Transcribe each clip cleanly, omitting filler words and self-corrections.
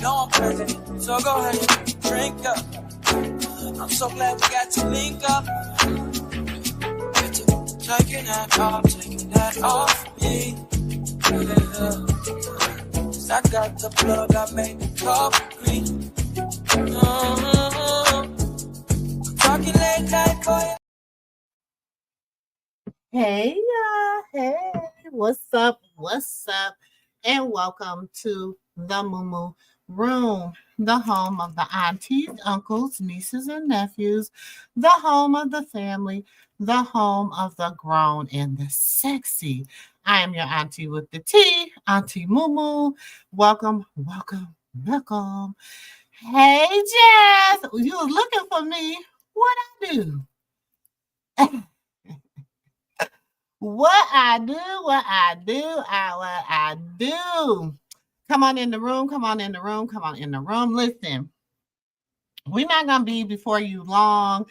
know I'm crazy, so go ahead, drink up. I'm so glad we got to link up. Taking that off me. I got the plug, I made the coffee green. Talking late night for you. Hey y'all, hey, what's up, and welcome to the MooMoo Room, the home of the aunties, uncles, nieces, and nephews, the home of the family, the home of the grown and the sexy. I am your auntie with the T, Auntie MooMoo. Welcome. Hey Jazz, you was looking for me. What I do? What I do. Come on in the room. Listen, we're not going to be before you long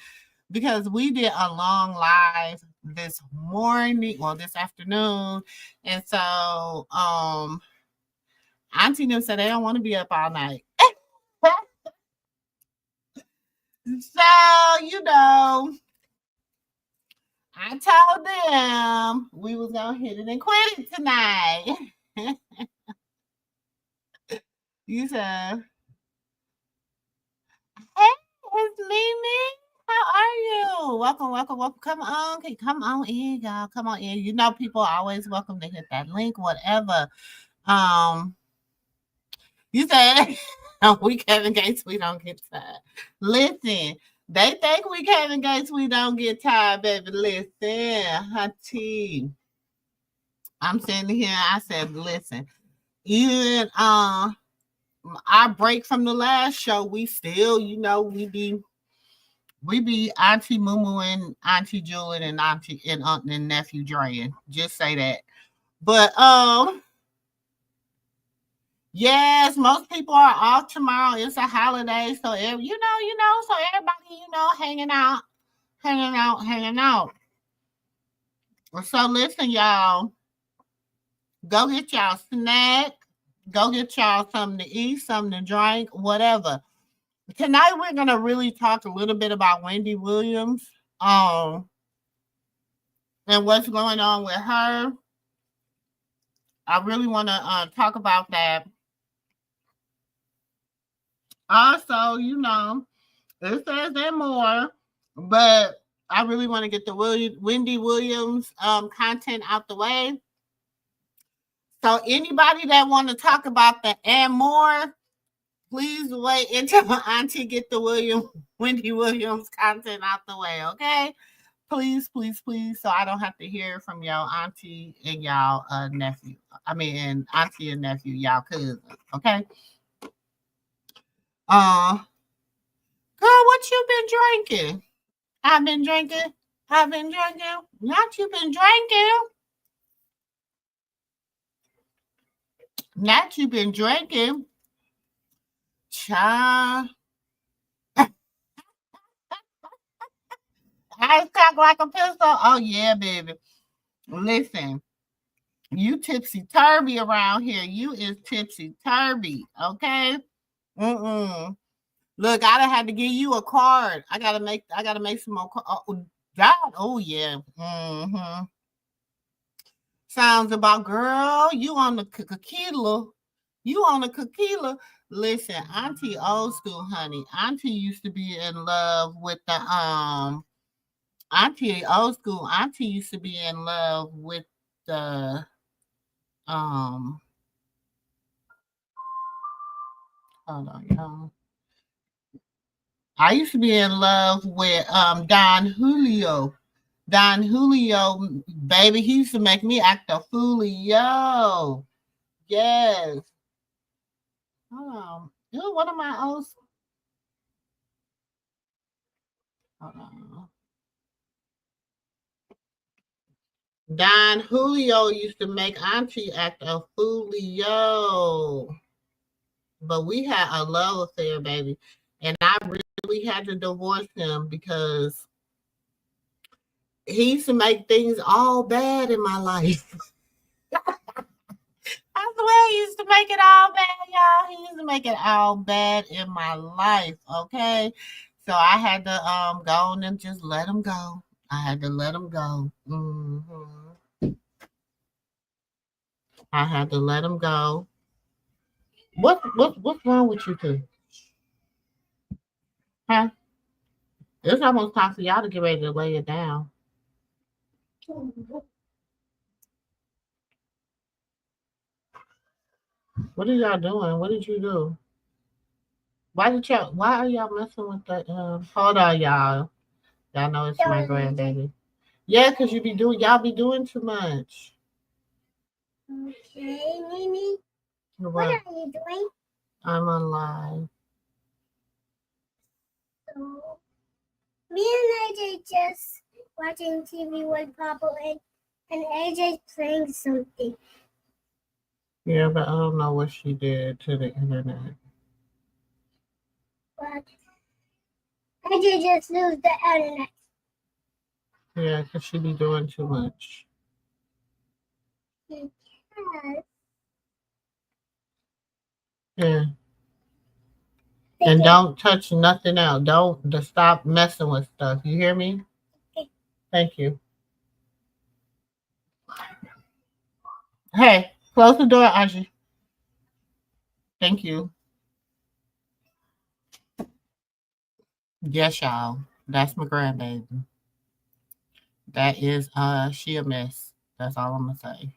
because we did a long live this afternoon. And so, Auntie New said they don't want to be up all night. So, I told them we was going to hit it and quit it tonight. You said, hey, it's Mimi. How are you? Welcome. Come on in, y'all. Come on in. You know, people are always welcome to hit that link, whatever. You said we Kevin Gates, we don't get tired. Listen, they think we Kevin Gates, we don't get tired, baby. Listen, hunty. I'm sitting here. I said, listen, even our break from the last show, we still, we be Auntie MooMoo and Auntie Julian and Auntie and Aunt and Nephew Drayan. Just say that. But yes, most people are off tomorrow. It's a holiday, so so everybody, hanging out. So listen, y'all. Go get y'all snack. Go get y'all something to eat, something to drink, whatever. Tonight we're gonna really talk a little bit about Wendy Williams, and what's going on with her. I really want to talk about that. Also, it says there more, but I really want to get the Wendy Williams content out the way. So anybody that want to talk about the and more, please wait until Auntie get the Wendy Williams content out the way, okay? Please, so I don't have to hear from y'all auntie and y'all nephew. And auntie and nephew, y'all cousins, okay? Girl, what you been drinking? I've been drinking. Not you been drinking. Not you been drinking. Child. I cock like a pistol. Oh, yeah, baby. Listen, you tipsy-turvy around here. You is tipsy-turvy, okay? Look, I done had to give you a card. I gotta make some more cards. Oh, yeah. Sounds about, girl, you on the tequila. Listen, Auntie old school, honey. Auntie used to be in love with the Auntie old school. Auntie used to be in love with the hold on, y'all. I used to be in love with Don Julio. Don Julio, baby, he used to make me act a foolio. Yes. Hold on. What am I old? Hold on. Don Julio used to make Auntie act a foolio. But we had a love affair, baby. And I really had to divorce him because he used to make things all bad in my life. I swear he used to make it all bad, y'all. He used to make it all bad in my life, okay? So I had to go on and just let him go. I had to let him go. I had to let him go. What's wrong with you two? Huh? It's almost time for y'all to get ready to lay it down. What are y'all doing? What did you do? Why are y'all messing with the hold on, y'all. Y'all know it's my grandbaby. Yeah, because y'all be doing too much. Okay, Mimi. What are you doing? I'm on live. So, me and AJ just watching TV with Papa and AJ playing something. Yeah, but I don't know what she did to the internet. But AJ just lose the internet. Yeah, because she be doing too much. Because yeah. And don't touch nothing else. Don't stop messing with stuff. You hear me? Okay. Thank you. Hey, close the door, Aji. Thank you. Yes, y'all. That's my grandbaby. That is she a mess. That's all I'm gonna say.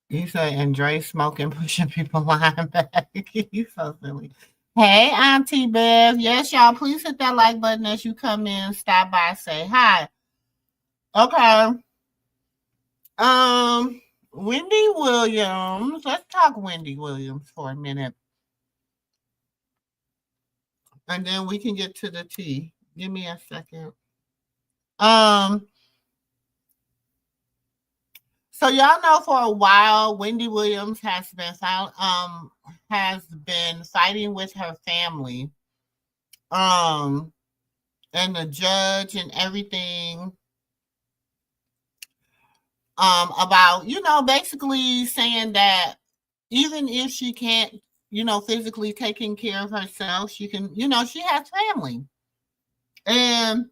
You say and Dre smoking, pushing people lying back. You so silly. Hey, Auntie Bev. Yes, y'all. Please hit that like button as you come in. Stop by, say hi. Okay. Wendy Williams. Let's talk Wendy Williams for a minute. And then we can get to the tea. Give me a second. So y'all know for a while, Wendy Williams has been fighting with her family. And the judge and everything. About, basically saying that even if she can't, physically taking care of herself, she can, she has family. And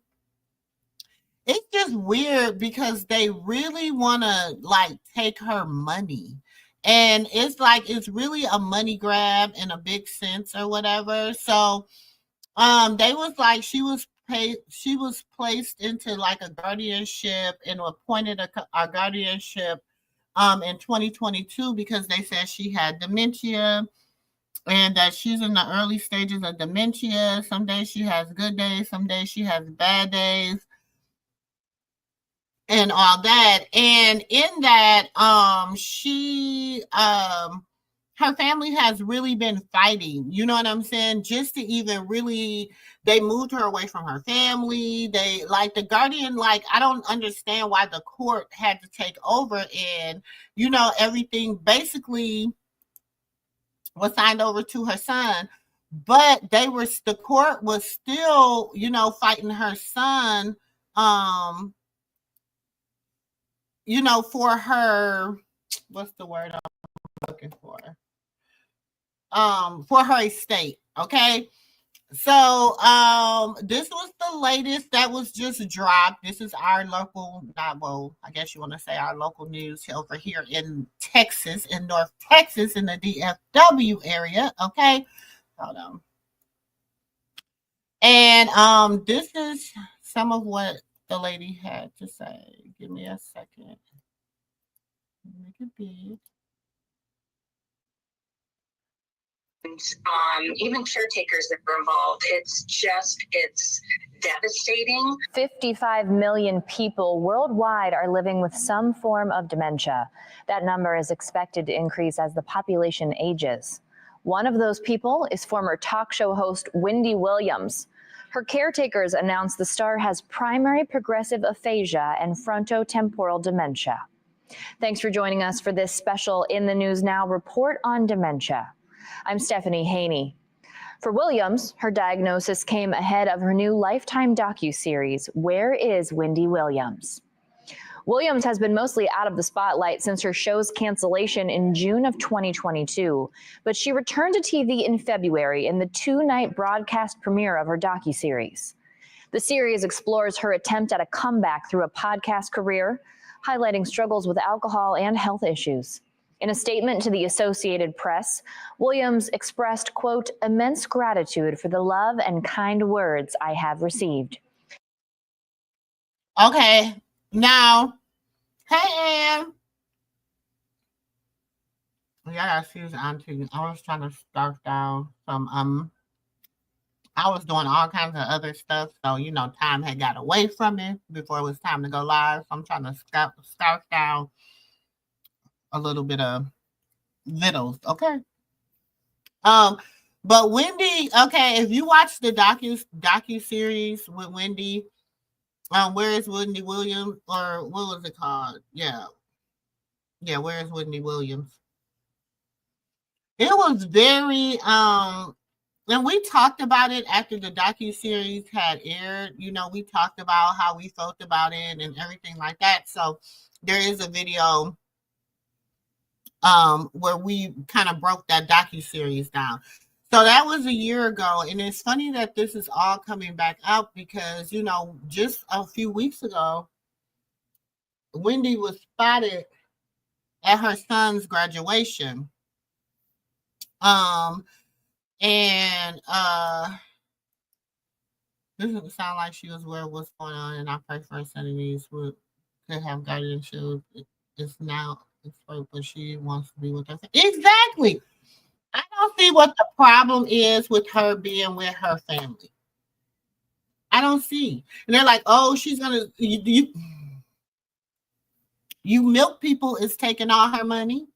it's just weird because they really want to take her money. And it's really a money grab in a big sense or whatever. So they was like she was placed into a guardianship and appointed a guardianship in 2022 because they said she had dementia and that she's in the early stages of dementia. Some days she has good days, some days she has bad days and all that. And in that, her family has really been fighting, you know what I'm saying? Just to even really, they moved her away from her family. They the guardian, I don't understand why the court had to take over and, everything basically was signed over to her son. But the court was still, fighting her son, for her, what's the word I'm looking for? For her estate. Okay. So this was the latest that was just dropped. This is our local, I guess you want to say our local news over here in Texas, in North Texas, in the DFW area. Okay. Hold on. And this is some of what the lady had to say. Give me a second. Make it big. Even caretakers that were involved. It's devastating. 55 million people worldwide are living with some form of dementia. That number is expected to increase as the population ages. One of those people is former talk show host Wendy Williams. Her caretakers announced the star has primary progressive aphasia and frontotemporal dementia. Thanks for joining us for this special In the News Now report on dementia. I'm Stephanie Haney. For Williams, her diagnosis came ahead of her new Lifetime docuseries, Where is Wendy Williams? Williams has been mostly out of the spotlight since her show's cancellation in June of 2022, but she returned to TV in February in the 2-night broadcast premiere of her docuseries. The series explores her attempt at a comeback through a podcast career, highlighting struggles with alcohol and health issues. In a statement to the Associated Press, Williams expressed, quote, immense gratitude for the love and kind words I have received. Okay, now, hey, Ann. Yeah, she was auntie. I was trying to start down some, I was doing all kinds of other stuff. So, you know, time had got away from me before it was time to go live. So I'm trying to start down a little bit of vittles. Okay. But Wendy, okay, if you watch the docu series with Wendy, Where is Wendy Williams? Or what was it called? Yeah. Yeah, Where is Wendy Williams? It was very and we talked about it after the docu-series had aired. You know, we talked about how we felt about it and everything like that. So there is a video where we kind of broke that docu-series down. So that was a year ago. And it's funny that this is all coming back out because, you know, just a few weeks ago, Wendy was spotted at her son's graduation. And this doesn't sound like she was aware of what's going on, and I pray for her son and niece could have guardianship. It's now exposed, but she wants to be with her. Exactly. I don't see what the problem is with her being with her family. I don't see. And they're like, oh, she's gonna you milk people is taking all her money.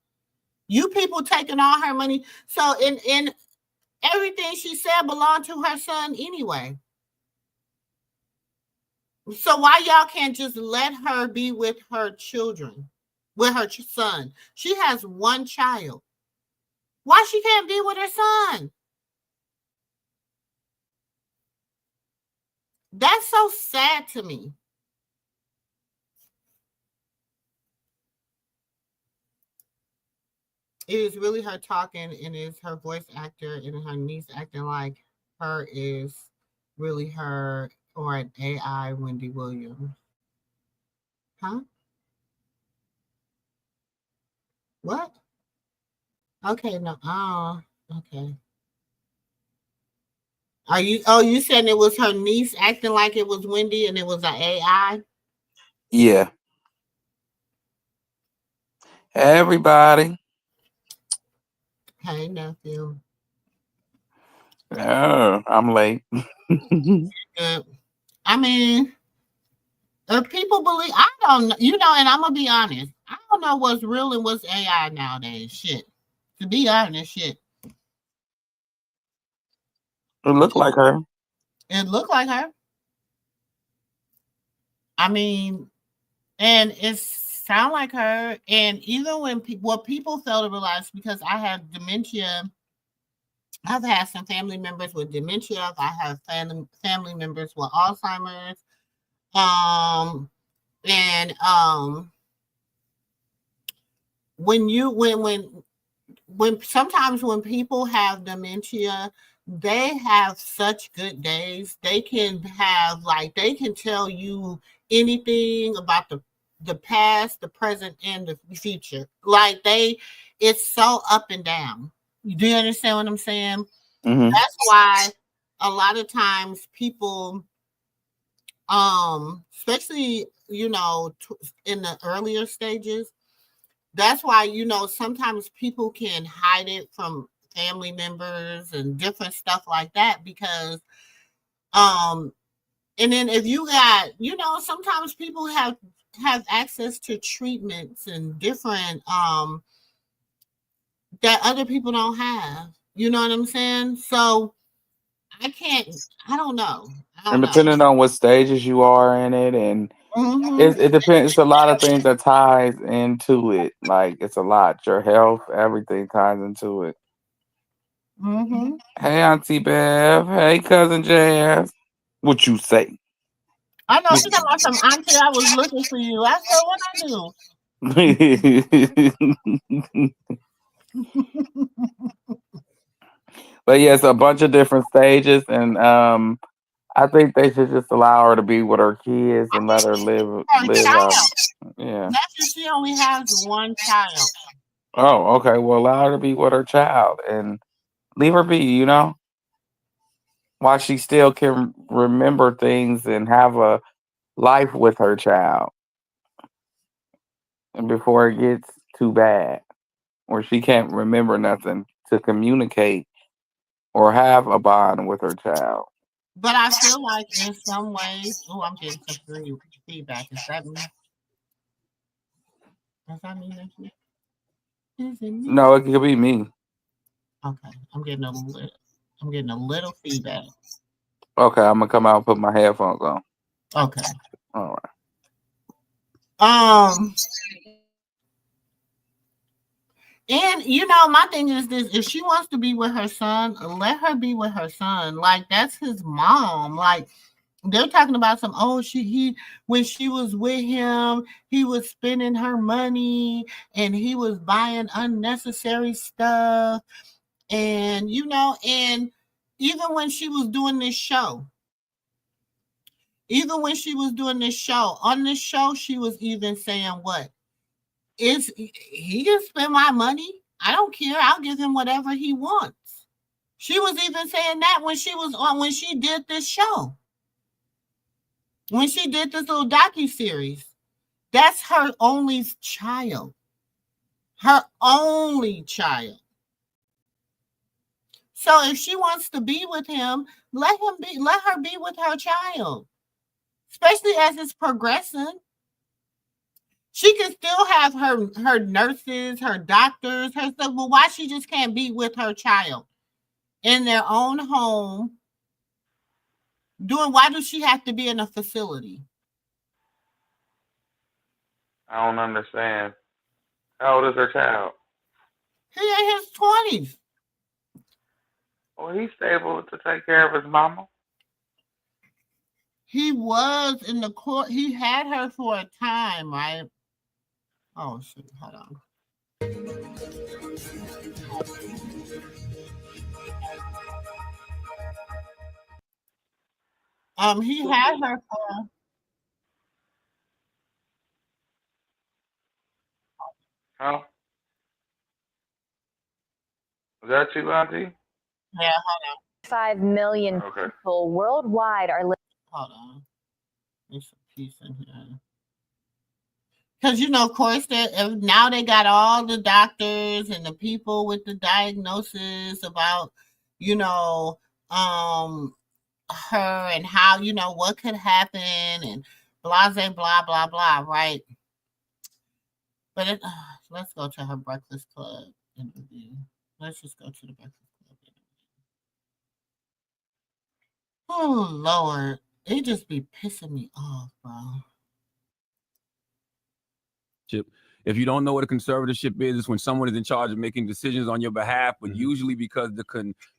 You people taking all her money. So in everything she said belonged to her son anyway. So why y'all can't just let her be with her children, with her son? She has one child. Why she can't be with her son? That's so sad to me. It is really her talking, and it's her voice actor and her niece acting like her is really her or an AI Wendy Williams. Huh? What? Okay, no. Oh, okay. Are you saying it was her niece acting like it was Wendy and it was an AI? Yeah. Hey, everybody. Hey, nephew. Oh, I'm late. I mean, if people believe, I don't know, you know, and I'm gonna be honest, I don't know what's real and what's AI nowadays. Shit. To be honest, shit. It looked like her. It looked like her. I mean, and it sound like her. And even when what people fail to realize, because I have dementia, I've had some family members with dementia. I have family members with Alzheimer's. And when sometimes when people have dementia, they have such good days. They can have they can tell you anything about the past, the present, and the future. It's so up and down. Do you understand what I'm saying? Mm-hmm. That's why a lot of times people, especially, you know, in the earlier stages, that's why, you know, sometimes people can hide it from family members and different stuff like that because, and then if you got, you know, sometimes people have access to treatments and different, that other people don't have. You know what I'm saying? So I don't know. And depending on what stages you are in it, and it depends. It's a lot of things that ties into it. Like, it's a lot. Your health, everything ties into it. Mm-hmm. Hey, Auntie Bev. Hey, Cousin Jazz. What you say? I know she talking about some auntie. I was looking for you. I said, what I do? But yes, a bunch of different stages, and I think they should just allow her to be with her kids and let her live. Her child. Yeah. That's she only has one child. Oh, okay. Well, allow her to be with her child and leave her be. You know, while she still can remember things and have a life with her child, and before it gets too bad, or she can't remember nothing to communicate or have a bond with her child. But I feel like in some ways, I'm getting some feedback. Is that me? Does that mean that you? Is it me? No, it could be me. Okay, I'm getting a little feedback. Okay, I'm gonna come out and put my headphones on. Okay. All right. And my thing is this: if she wants to be with her son, let her be with her son. Like that's his mom. Like they're talking about when she was with him, he was spending her money and he was buying unnecessary stuff. And and even when she was doing this show, on this show, she was even saying what? He can spend my money. I don't care. I'll give him whatever he wants. She was even saying that when she did this show. When she did this little docuseries. That's her only child. Her only child. So if she wants to be with him, let her be with her child. Especially as it's progressing. She can still have her nurses, her doctors, her stuff, but why she just can't be with her child in their own home? Why does she have to be in a facility? I don't understand. How old is her child? He in his 20s. Well, he's able to take care of his mama. He was in the court. He had her for a time, right? Oh, shit. Hold on. He had her for... Huh? Is that you, Auntie? Yeah, hold on. 5 million people worldwide are living. Hold on. There's a piece in here. Because, of course, now they got all the doctors and the people with the diagnosis about, her and how, what could happen and blah, blah, blah, blah, right? But let's go to her Breakfast Club interview. Let's just go to the Breakfast Club interview. Oh, Lord. It just be pissing me off, bro. If you don't know what a conservatorship is, it's when someone is in charge of making decisions on your behalf, but usually because the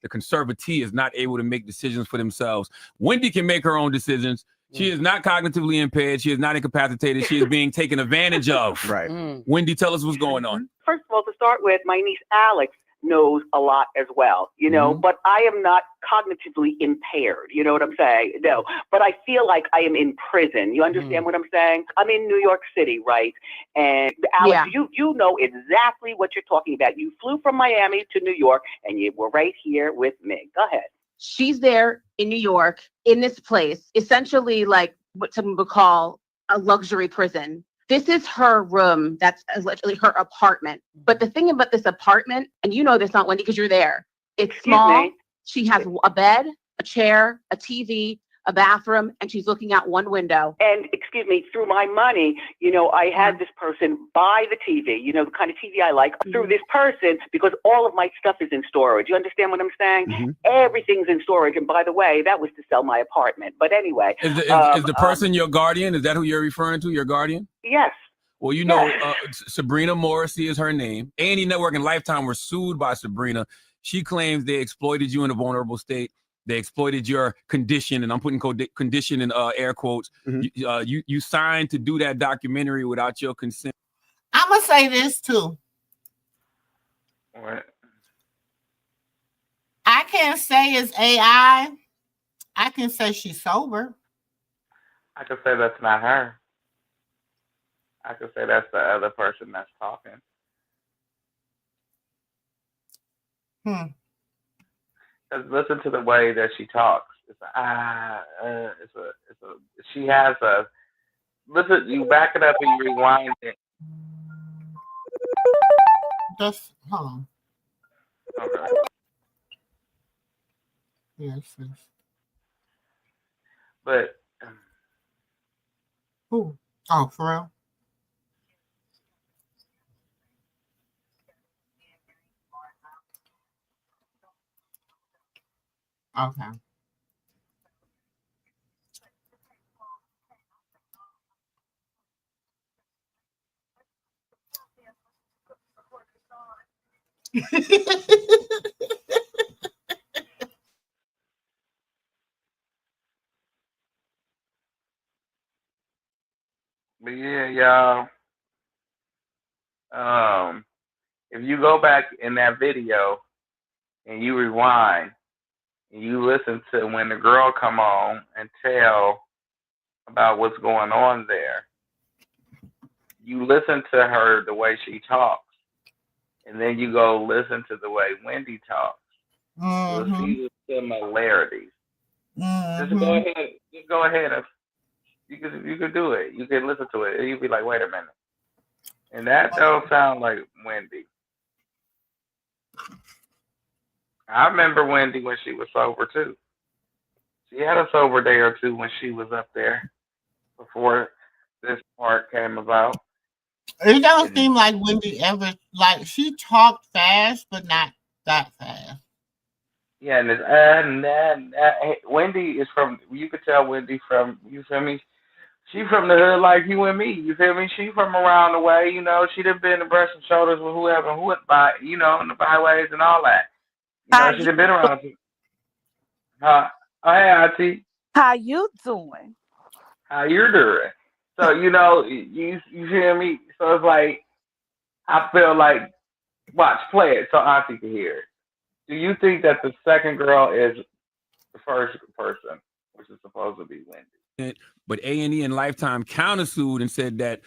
conservatee is not able to make decisions for themselves. Wendy can make her own decisions. She is not cognitively impaired. She is not incapacitated. She is being taken advantage of. Right. Wendy, tell us what's going on. First of all, to start with, my niece Alex knows a lot as well, but I am not cognitively impaired. You know what I'm saying? No, but I feel like I am in prison. You understand what I'm saying? I'm in New York City, right? And Alex, you know exactly what you're talking about. You flew from Miami to New York and you were right here with me. Go ahead. She's there in New York in this place, essentially like what some would call a luxury prison. This is her room. That's literally her apartment. But the thing about this apartment, and you know this, not Wendy, because you're there, it's small. She has a bed, a chair, a TV, a bathroom, and she's looking out one window. And excuse me, through my money, I had this person buy the TV, the kind of TV I like, through this person, because all of my stuff is in storage. You understand what I'm saying? Everything's in storage. And by the way, that was to sell my apartment. But anyway. Is the person your guardian? Is that who you're referring to, your guardian? Yes. Well, Sabrina Morrissey is her name. A&E Network and Lifetime were sued by Sabrina. She claims they exploited you in a vulnerable state. They exploited your condition, and I'm putting condition in air quotes. You signed to do that documentary without your consent. I'm gonna say this too. What? I can't say it's AI. I can say she's sober. I could say that's not her. I could say that's the other person that's talking. Because listen to the way that she talks. She has a. Listen, you back it up and you rewind it. Just hold on. Okay. Yes. But Who? Oh, for real? Okay. But yeah, y'all. If you go back in that video and you rewind and you listen to when the girl come on and tell about what's going on there, you listen to her the way she talks, and then you go listen to the way Wendy talks. You'll see the similarities. Just go ahead. You could do it. You can listen to it. You'll be like, wait a minute. And that don't sound like Wendy. I remember Wendy when she was sober too. She had a sober day or two when she was up there before this part came about. It don't seem like Wendy ever, like, she talked fast, but not that fast. Yeah, and Wendy is from, you could tell Wendy from, you feel me? She from the hood like you and me, you feel me? She from around the way, you know, she done been brush and shoulders with whoever, you know, in the byways and all that. You know, she done been around. Oh, hey, Auntie. How you doing? How you doing? So, you know, you hear me? So it's like, I feel like, watch, play it so Auntie can hear it. Do you think that the second girl is the first person, which is supposed to be Wendy? But A&E and Lifetime countersued and said that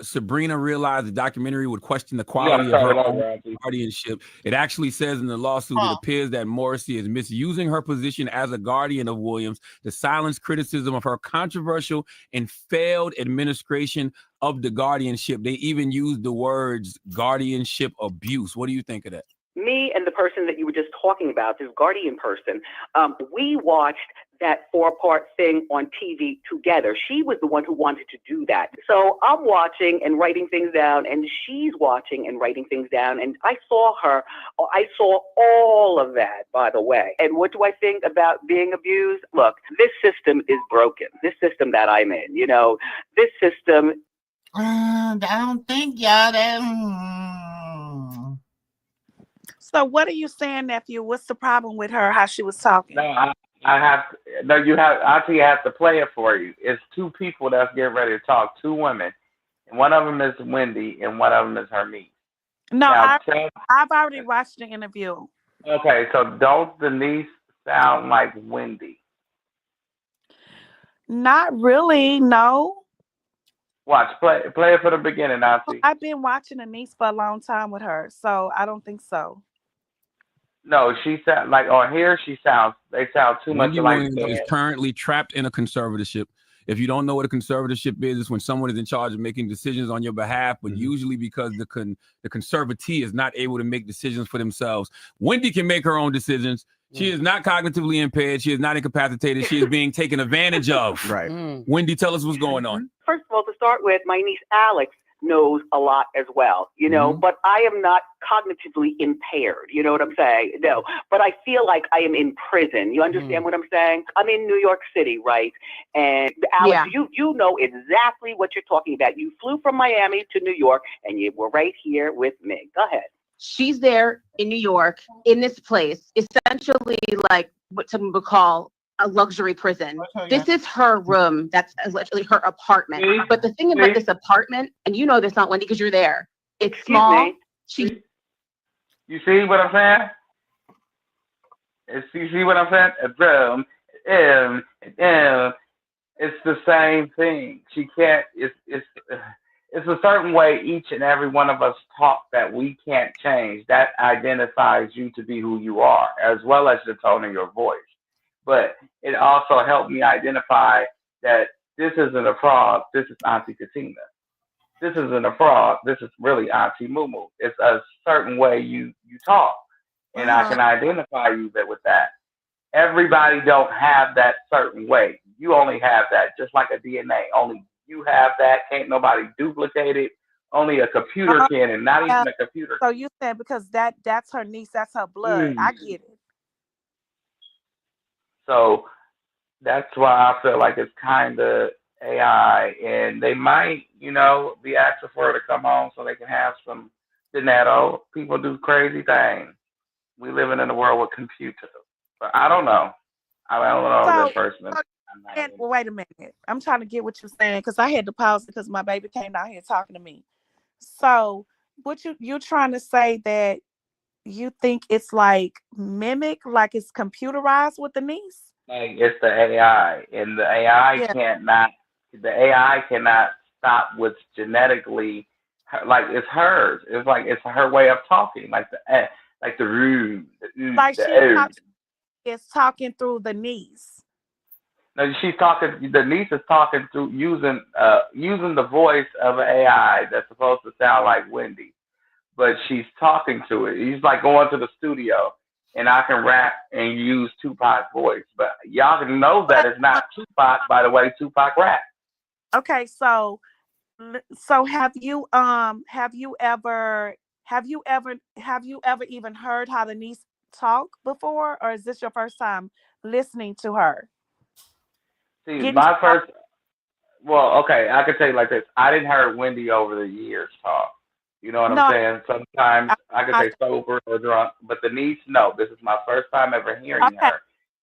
Sabrina realized the documentary would question the quality of her own guardianship. It actually says in the lawsuit, it appears that Morrissey is misusing her position as a guardian of Williams to silence criticism of her controversial and failed administration of the guardianship. They even used the words guardianship abuse. What do you think of that? Me and the person that you were just talking about, this guardian person, we watched that 4-part thing on TV together. She was the one who wanted to do that. So I'm watching and writing things down, and she's watching and writing things down. And I saw all of that, by the way. And what do I think about being abused? Look, this system is broken. This system that I'm in, you know, this system. I don't think y'all that. So what are you saying, nephew? What's the problem with her, how she was talking? No, you have Auntie has to play it for you. It's two people that's getting ready to talk, two women. And one of them is Wendy and one of them is her niece. No, I've already watched the interview. Okay, so don't the niece sound like Wendy? Not really, no. Watch, play it for the beginning, Auntie. I've been watching the niece for a long time with her, so I don't think so. No, she sound like on here. They sound too much like. Wendy Williams is currently trapped in a conservatorship. If you don't know what a conservatorship is, it's when someone is in charge of making decisions on your behalf, but usually because the conservatee is not able to make decisions for themselves. Wendy can make her own decisions. She is not cognitively impaired. She is not incapacitated. She is being taken advantage of. Right. Wendy, tell us what's going on. First of all, to start with, my niece Alex knows a lot as well, you know, but I am not cognitively impaired. You know what I'm saying? No, but I feel like I am in prison. You understand what I'm saying? I'm in New York City, right? And Alex, you know exactly what you're talking about. You flew from Miami to New York and you were right here with me. Go ahead. She's there in New York, in this place, essentially like what some would call a luxury prison. This is her room. That's literally her apartment. But the thing about this apartment, and you know this, not Wendy, because you're there, it's small. You see what I'm saying? You see what I'm saying? A room. It's the same thing. She can't. It's a certain way each and every one of us talk that we can't change. That identifies you to be who you are, as well as the tone of your voice. But it also helped me identify that this isn't a frog. This is Auntie Katina. This isn't a frog. This is really Auntie MooMoo. It's a certain way you talk, and I can identify you with that. Everybody don't have that certain way. You only have that, just like a DNA. Only you have that. Can't nobody duplicate it. Only a computer can, and not even a computer. So you said because that's her niece, that's her blood. I get it. So that's why I feel like it's kind of AI, and they might, be asking for her to come on so they can have some dinero. People do crazy things. We living in a world with computers, but I don't know. I don't know this person. Well, wait a minute. I'm trying to get what you're saying because I had to pause because my baby came down here talking to me. So, what you're trying to say that you think it's like mimic, like it's computerized with the niece? Like it's the AI, and the AI cannot stop what's genetically like it's hers. It's like it's her way of talking, like the room, like the is talking through the niece. No, she's talking. The niece is talking through using the voice of an AI that's supposed to sound like Wendy, but she's talking to it. He's like going to the studio, and I can rap and use Tupac's voice, but y'all can know that it's not Tupac by the way Tupac rap. Okay, so have you ever even heard how the niece talk before, or is this your first time listening to her? See, my first. Well, okay, I can tell you like this. I didn't hear Wendy over the years talk. You know what I'm saying? Sometimes I could say sober or drunk, but the niece, no. This is my first time ever hearing her.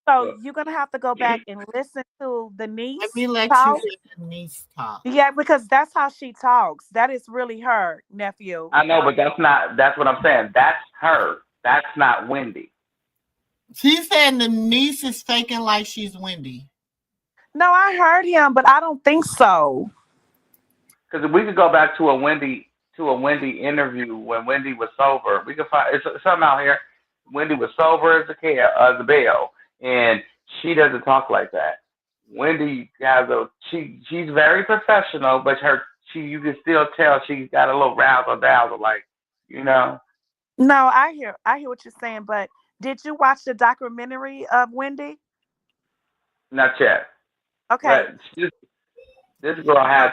So you're gonna have to go back and listen to the niece. Let me let talk. you hear the niece talk. Yeah, because that's how she talks. That is really her, nephew. I know, but that's what I'm saying. That's her. That's not Wendy. She's saying the niece is faking like she's Wendy. No, I heard him, but I don't think so. Because if we could go back to a Wendy interview when Wendy was sober, we could find it's something out here. Wendy was sober as a bell, and she doesn't talk like that. Wendy has she's very professional, but you can still tell she's got a little razzle dazzle, like. No, I hear what you're saying, but did you watch the documentary of Wendy? Not yet. Okay. This girl has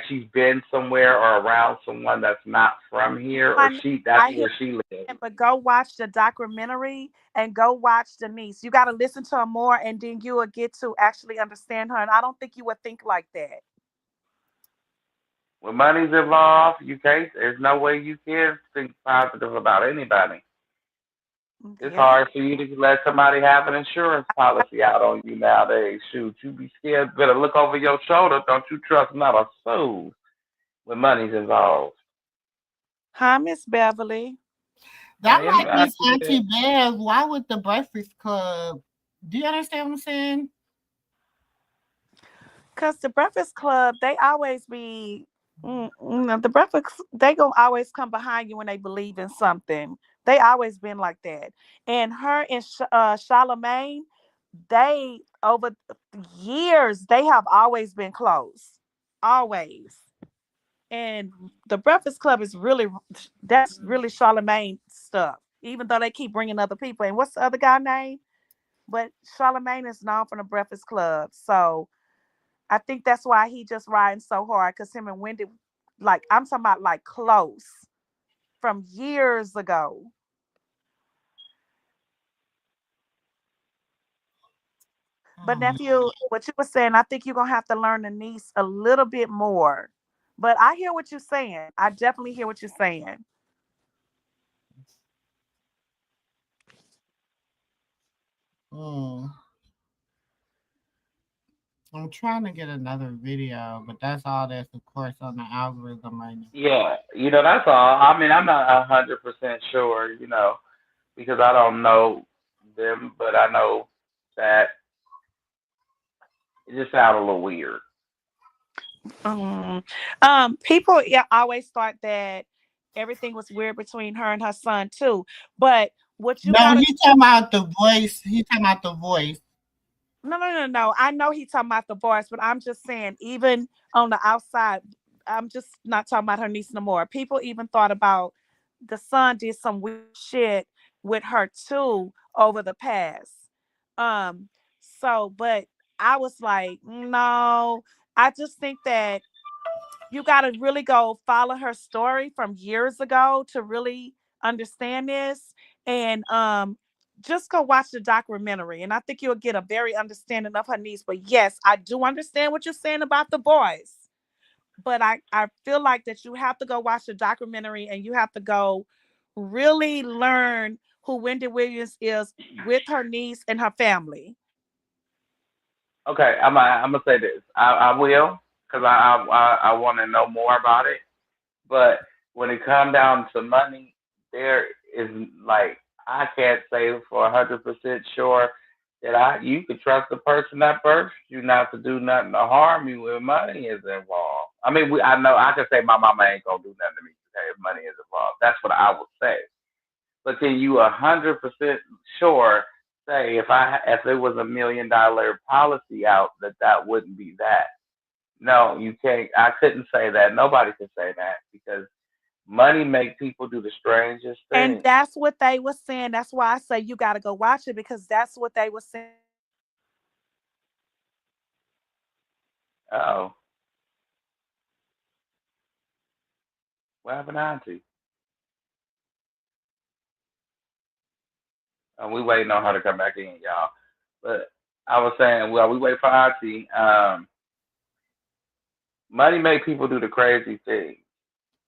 she's been somewhere or around someone that's not from here, or that's where she lives. But go watch the documentary and go watch the niece. You got to listen to her more, and then you will get to actually understand her. And I don't think you would think like that. When money's involved, there's no way you can think positive about anybody. It's hard for you to let somebody have an insurance policy out on you nowadays. Shoot, you be scared. Better look over your shoulder. Don't you trust not a soul when money's involved. Hi, Miss Beverly. That might be Auntie Bev. Why with the Breakfast Club? Do you understand what I'm saying? Because the Breakfast Club, they always be the Breakfast. They gonna always come behind you when they believe in something. They always been like that. And her and Charlemagne, they over years they have always been close, always. And the Breakfast Club is that's really Charlemagne stuff. Even though they keep bringing other people. And what's the other guy name? But Charlemagne is known from the Breakfast Club, so I think that's why he just riding so hard because him and Wendy, like I'm talking about, like close from years ago. But nephew, what you were saying, I think you're gonna have to learn the niece a little bit more But I hear what you're saying. I definitely hear what you're saying. Hmm. I'm trying to get another video, but that's all that's of course on the algorithm right now. Yeah, that's all. I mean, I'm not 100% sure, because I don't know them, but I know that it just sounds a little weird. People always thought that everything was weird between her and her son too. But what you No, gotta he talking about the voice. He talking about the voice. no. I know he's talking about the voice, but I'm just saying, even on the outside, I'm just not talking about her niece no more. People even thought about the son did some weird shit with her too over the past. Um, but I was like, no, I just think that you got to really go follow her story from years ago to really understand this. And just go watch the documentary. And I think you'll get a very understanding of her niece. But yes, I do understand what you're saying about the boys. But I feel like that you have to go watch the documentary and you have to go really learn who Wendy Williams is with her niece and her family. Okay, I'm gonna say this. I will, because I want to know more about it. But when it comes down to money, there is like I can't say for 100% sure that you could trust the person that birthed you not to do nothing to harm you when money is involved. I mean, I know I can say my mama ain't gonna do nothing to me today if money is involved. That's what I would say. But can you 100% sure say if it was $1 million policy out that wouldn't be that? No, you can't. I couldn't say that. Nobody could say that because money make people do the strangest And things. that's what they were saying. That's why I say you got to go watch it, because that's what they were saying. Oh, what happened to Auntie? We waiting on her to come back in, y'all. But I was saying, well, we wait for Auntie. Money make people do the crazy things.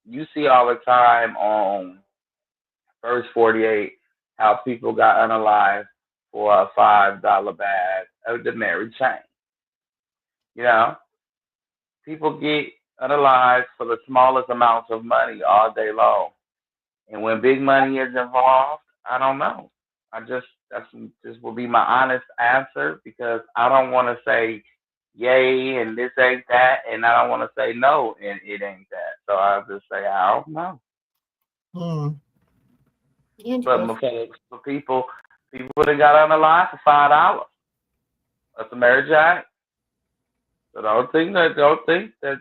You see all the time on First 48 how people got unalived for a $5 bag of the Mary chain. You know, people get unalived for the smallest amounts of money all day long. And when big money is involved, I don't know. That's just will be my honest answer because I don't want to say yay and this ain't that, and I don't want to say no and it ain't that. So I'll just say I don't know. But for people that got unalived for $5, that's a marriage act. So don't think that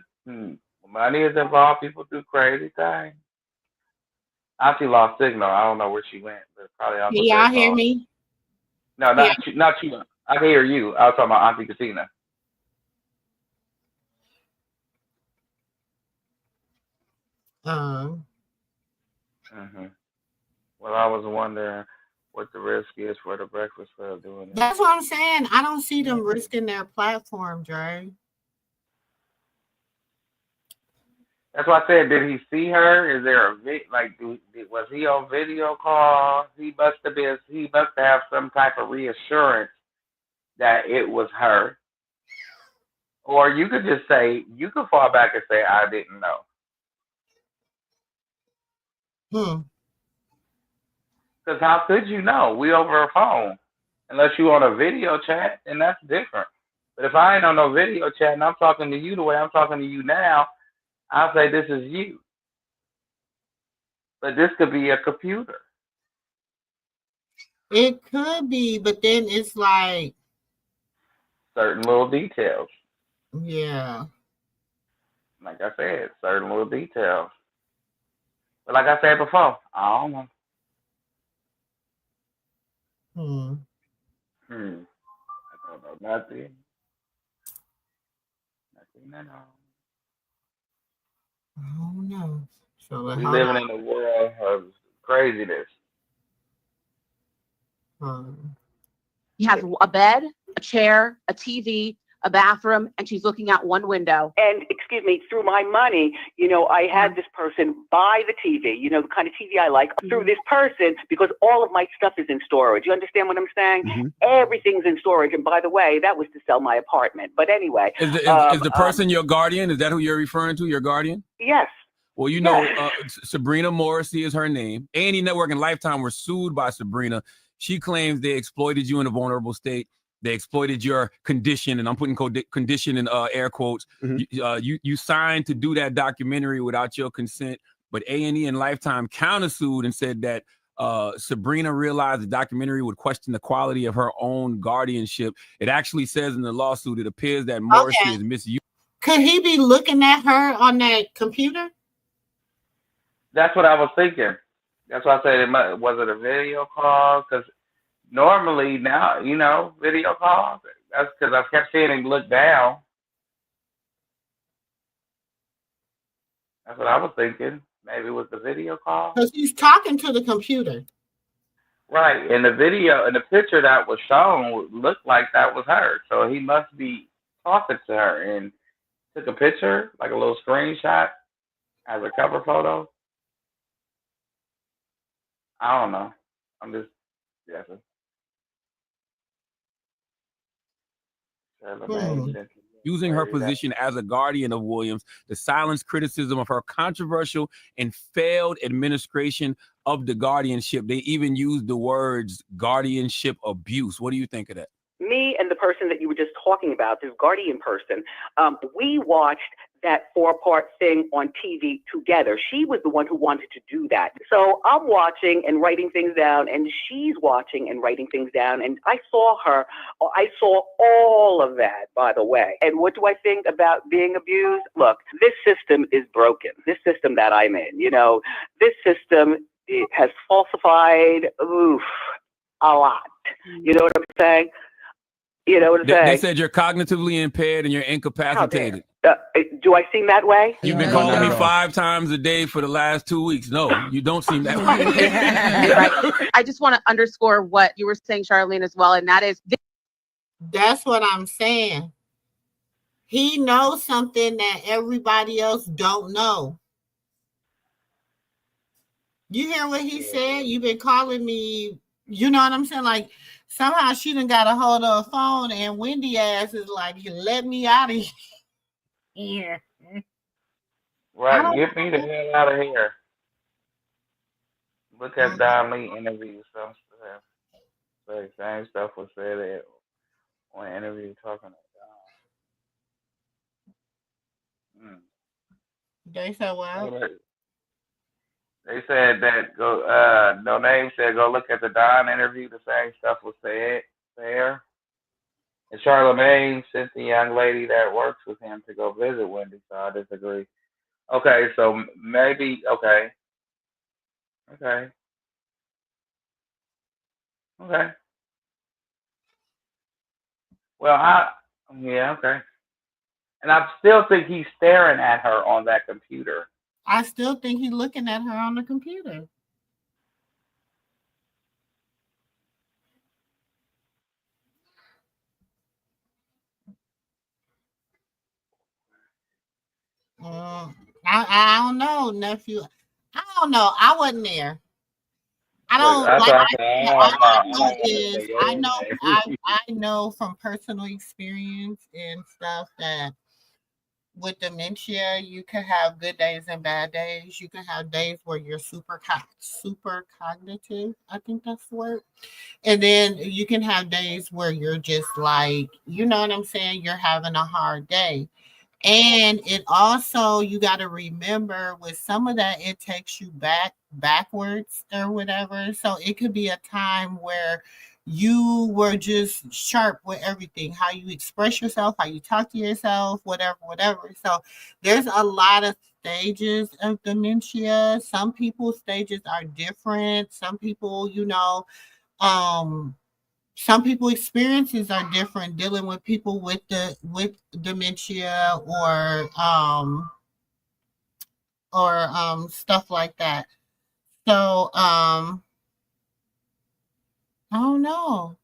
money is involved. People do crazy things. Auntie lost signal. I don't know where she went, but probably on Can the y'all bed hear phone. me? No, not you. I can hear you. I was talking about Auntie Katina. Uh, Well, I was wondering what the risk is for the Breakfast Club doing it. that's what I'm saying. I don't see them risking their platform, Dre. That's why I said, did he see her? Is there a was he on video call? He must have some type of reassurance that it was her. Or you could just say, you could fall back and say, I didn't know. Because how could you know? We over a phone. Unless you on a video chat, and that's different. But if I ain't on no video chat and I'm talking to you the way I'm talking to you now, I'll say this is you. But this could be a computer. It could be, but then it's like certain little details. Yeah. Like I said, certain little details. But like I said before, I don't know. I don't know nothing. Nothing at all. I don't know. So we living in a world of craziness. He has a bed, a chair, a TV, a bathroom, and she's looking out one window. And excuse me, through my money, I had this person buy the TV, the kind of TV I like, through this person, because all of my stuff is in storage. You understand what I'm saying? Everything's in storage. And by the way, that was to sell my apartment. But anyway. Is the person your guardian? Is that who you're referring to, your guardian? Yes. Well, Sabrina Morrissey is her name. A&E Network and Lifetime were sued by Sabrina. She claims they exploited you in a vulnerable state. They exploited your condition, and I'm putting condition in air quotes. You signed to do that documentary without your consent, but A&E and Lifetime countersued and said that Sabrina realized the documentary would question the quality of her own guardianship. It actually says in the lawsuit, it appears that Morrissey is misused. Could he be looking at her on that computer? That's what I was thinking. That's why I said was it a video call? Because normally now, video calls. That's because I kept seeing him look down. That's what I was thinking. Maybe it was the video call. Because he's talking to the computer. Right. And the video and the picture that was shown looked like that was her. So he must be talking to her and took a picture, like a little screenshot as a cover photo. I don't know. I'm just guessing. Using her position as a guardian of Williams to silence criticism of her controversial and failed administration of the guardianship. They even used the words guardianship abuse. What do you think of that? Me and the person that you were just talking about, this guardian person, we watched that 4-part thing on TV together. She was the one who wanted to do that. So I'm watching and writing things down, and she's watching and writing things down. And I saw all of that, by the way. And what do I think about being abused? Look, this system is broken. This system that I'm in, this system has falsified a lot. You know what I'm saying? You know what I'm saying? They said you're cognitively impaired and you're incapacitated. Do I seem that way? You've been calling me 5 times a day for the last 2 weeks. No, you don't seem that way. Right. I just want to underscore what you were saying, Charlene, as well, and that is... That's what I'm saying. He knows something that everybody else don't know. You hear what he said? You've been calling me, you know what I'm saying? Like, somehow she done got a hold of a phone, and Wendy ass is like, let me out of here. Right, get me the hell out of here. Look at Don Lee interview. Some stuff. The same stuff was said on an interview talking about Don. They said, well, they said that No Name said go look at the Don interview. The same stuff was said there. And Charlemagne sent the young lady that works with him to go visit Wendy, so I disagree. Okay, so maybe okay. Well, okay. And I still think he's staring at her on that computer. I still think he's looking at her on the computer. I don't know, nephew. I don't know. I wasn't there. I know from personal experience and stuff that with dementia, you can have good days and bad days. You can have days where you're super cognitive. I think that's the word. And then you can have days where you're just like, you know what I'm saying? You're having a hard day. And it also, you got to remember with some of that, it takes you backwards or whatever. So it could be a time where you were just sharp with everything, how you express yourself, how you talk to yourself, whatever. So there's a lot of stages of dementia. Some people's stages are different. Some people, some people experiences are different dealing with people with dementia or stuff like that. So I don't know.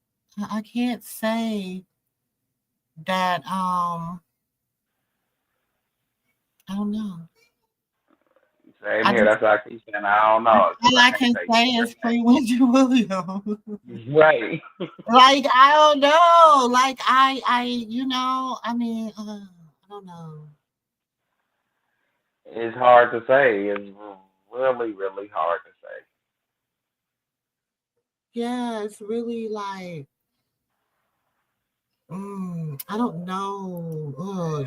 I can't say that I don't know. Same I here. just That's why I keep saying I don't know all because I I can't can say say her is free Wendy Williams. name. Right. Like I don't know. Like I mean, I don't know. It's hard to say. It's really, really hard to say. Yeah, it's really like I don't know.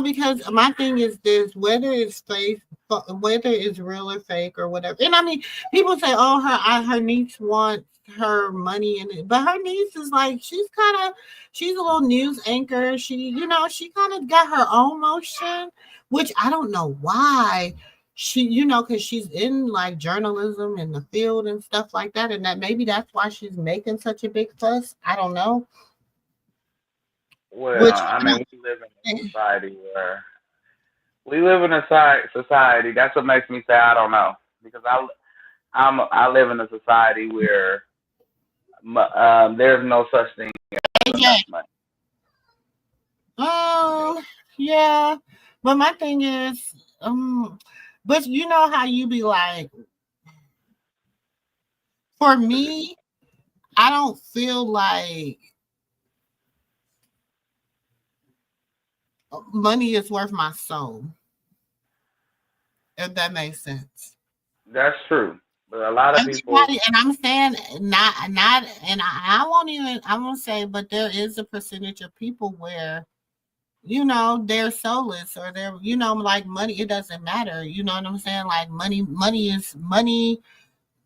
Because my thing is this: whether it's fake, whether it's real or fake or whatever. And I mean, people say, "Oh, her niece wants her money," but her niece is like she's a little news anchor. She kind of got her own motion, which I don't know why. Because she's in like journalism in the field and stuff like that, and that maybe that's why she's making such a big fuss. I don't know. Well, Which I I mean, don't we live in a society where we live in a society. That's what makes me say I don't know because I live in a society where there's no such thing as enough AJ. money. Yeah. But my thing is, but you know how you be like, for me, I don't feel like money is worth my soul, if that makes sense. That's true, but a lot of people. Everybody, and I'm saying not, and I won't say, but there is a percentage of people where they're soulless or they're like money. It doesn't matter. You know what I'm saying? Like money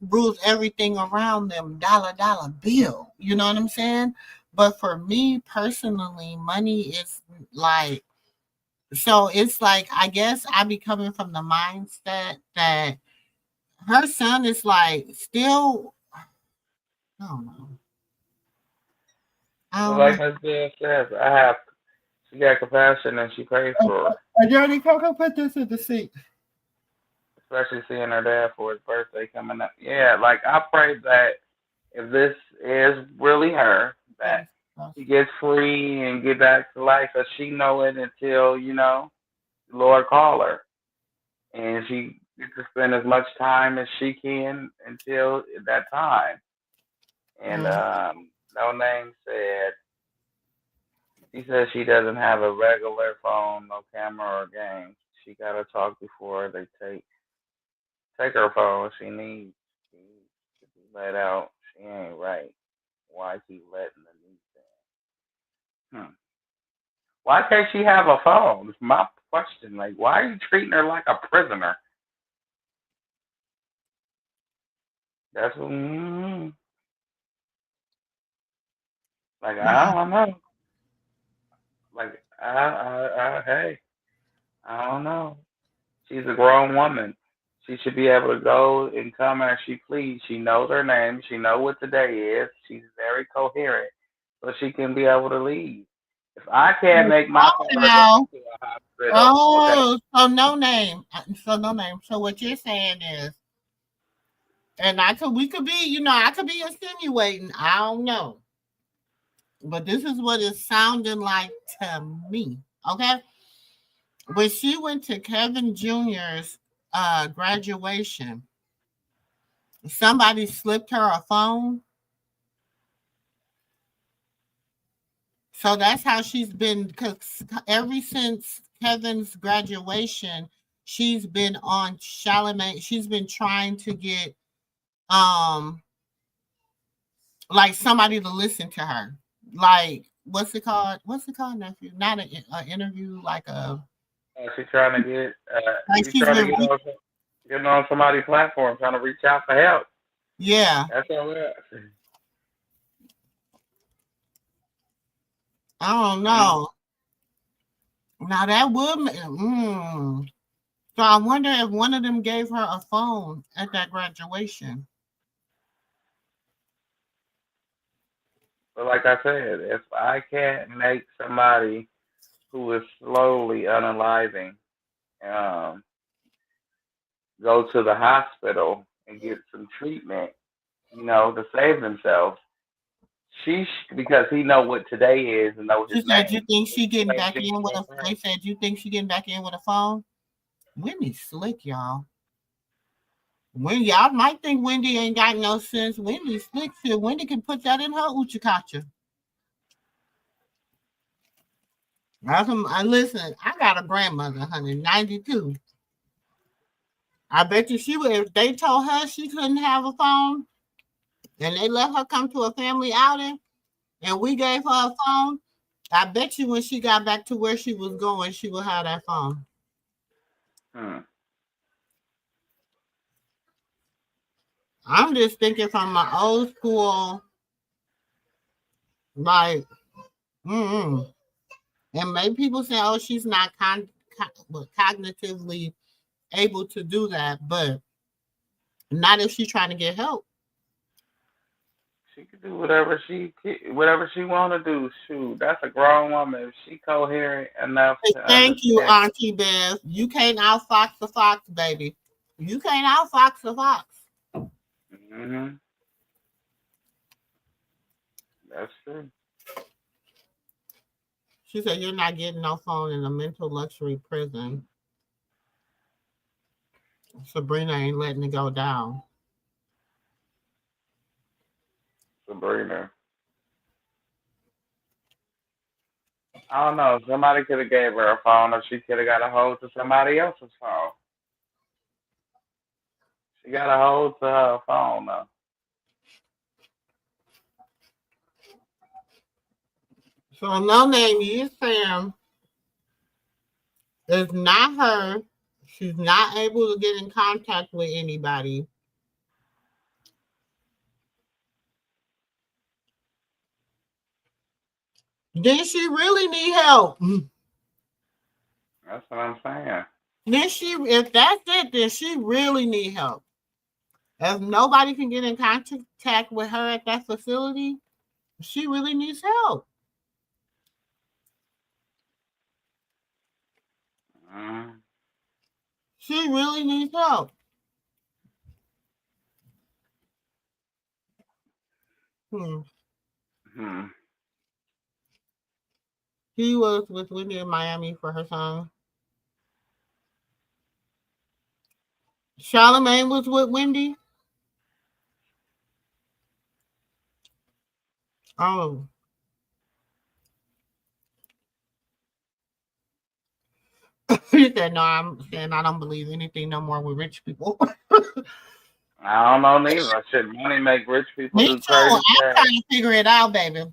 rules everything around them. Dollar bill. You know what I'm saying? But for me personally, money is like so. It's like I guess I be coming from the mindset that her son is like still. I don't know. I But don't know. like Miss Bill says, she got compassion and she prays for her, Johnny Coco, put this in the seat. especially seeing her dad for his birthday coming up. Yeah, like I pray that if this is really her, that she gets free and get back to life, cause she know it until the Lord call her, and she gets to spend as much time as she can until that time. And Mm. No Name said she says she doesn't have a regular phone, no camera or games. She gotta talk before they take her phone. She needs to be let out. She ain't right. Why keep letting the niece in? Why can't she have a phone? It's my question. Like, why are you treating her like a prisoner? That's what, like I don't know. Like hey, I don't know. She's a grown woman. She should be able to go and come as she please. She knows her name. She knows what today is. She's very coherent, so she can be able to leave. If I can't make my Oh, daughter go now. to a hospital, okay, Oh, so no name. So no name. So what you're saying is, and we could be, I could be insinuating. I don't know. But this is what it's sounding like to me. Okay. When she went to Kevin Jr.'s graduation, somebody slipped her a phone. So that's how she's been, because ever since Kevin's graduation, she's been on Charlemagne. She's been trying to get um like somebody to listen to her. Like what's it called? What's it called, nephew? Not an interview, like a she's trying to get like she's she's trying to been get on somebody's platform, trying to reach out for help. yeah. That's all that. I don't Mm. know. Now that would so I wonder if one of them gave her a phone at that graduation. But like I said, if I can't make somebody who is slowly unaliving um, go to the hospital and get some treatment, to save themselves, because he know what today is and know She his said, "You name. think she getting Same back shit in with with a?" her. They said, "You think she getting back in with a phone?" Wendy's slick, y'all. When y'all might think Wendy ain't got no sense, Wendy's slick shit. Wendy can put that in her uchakacha. I listen. I got a grandmother, honey, 92. I bet you she would. If they told her she couldn't have a phone, and they let her come to a family outing, and we gave her a phone, I bet you when she got back to where she was going, she would have that phone. Hmm. I'm just thinking from my old school, like, and maybe people say, "Oh, she's not cognitively able to do that," but not if she's trying to get help. She can do whatever she want to do. Shoot, that's a grown woman. If she coherent enough Hey, to thank you, understand. Auntie Beth. You can't outfox the fox, baby. You can't outfox the fox. Hmm. That's true. She said, "You're not getting no phone in a mental luxury prison." Sabrina ain't letting it go down. Sabrina. I don't know. Somebody could have gave her a phone, or she could have got a hold to somebody else's phone. She got a hold to her phone though. So no name, you Sam is not her. She's not able to get in contact with anybody. Then she really need help. That's what I'm saying. Then if that's it, then she really need help. If nobody can get in contact with her at that facility, she really needs help. Mm-hmm. She really needs help. Hmm. Hmm. He was with Wendy in Miami for her son. Charlamagne was with Wendy. Oh, he said, "No, I'm saying I don't believe anything no more with rich people." I don't know neither. Should money make rich people Me do too. I'm crazy stuff? trying to figure it out, baby.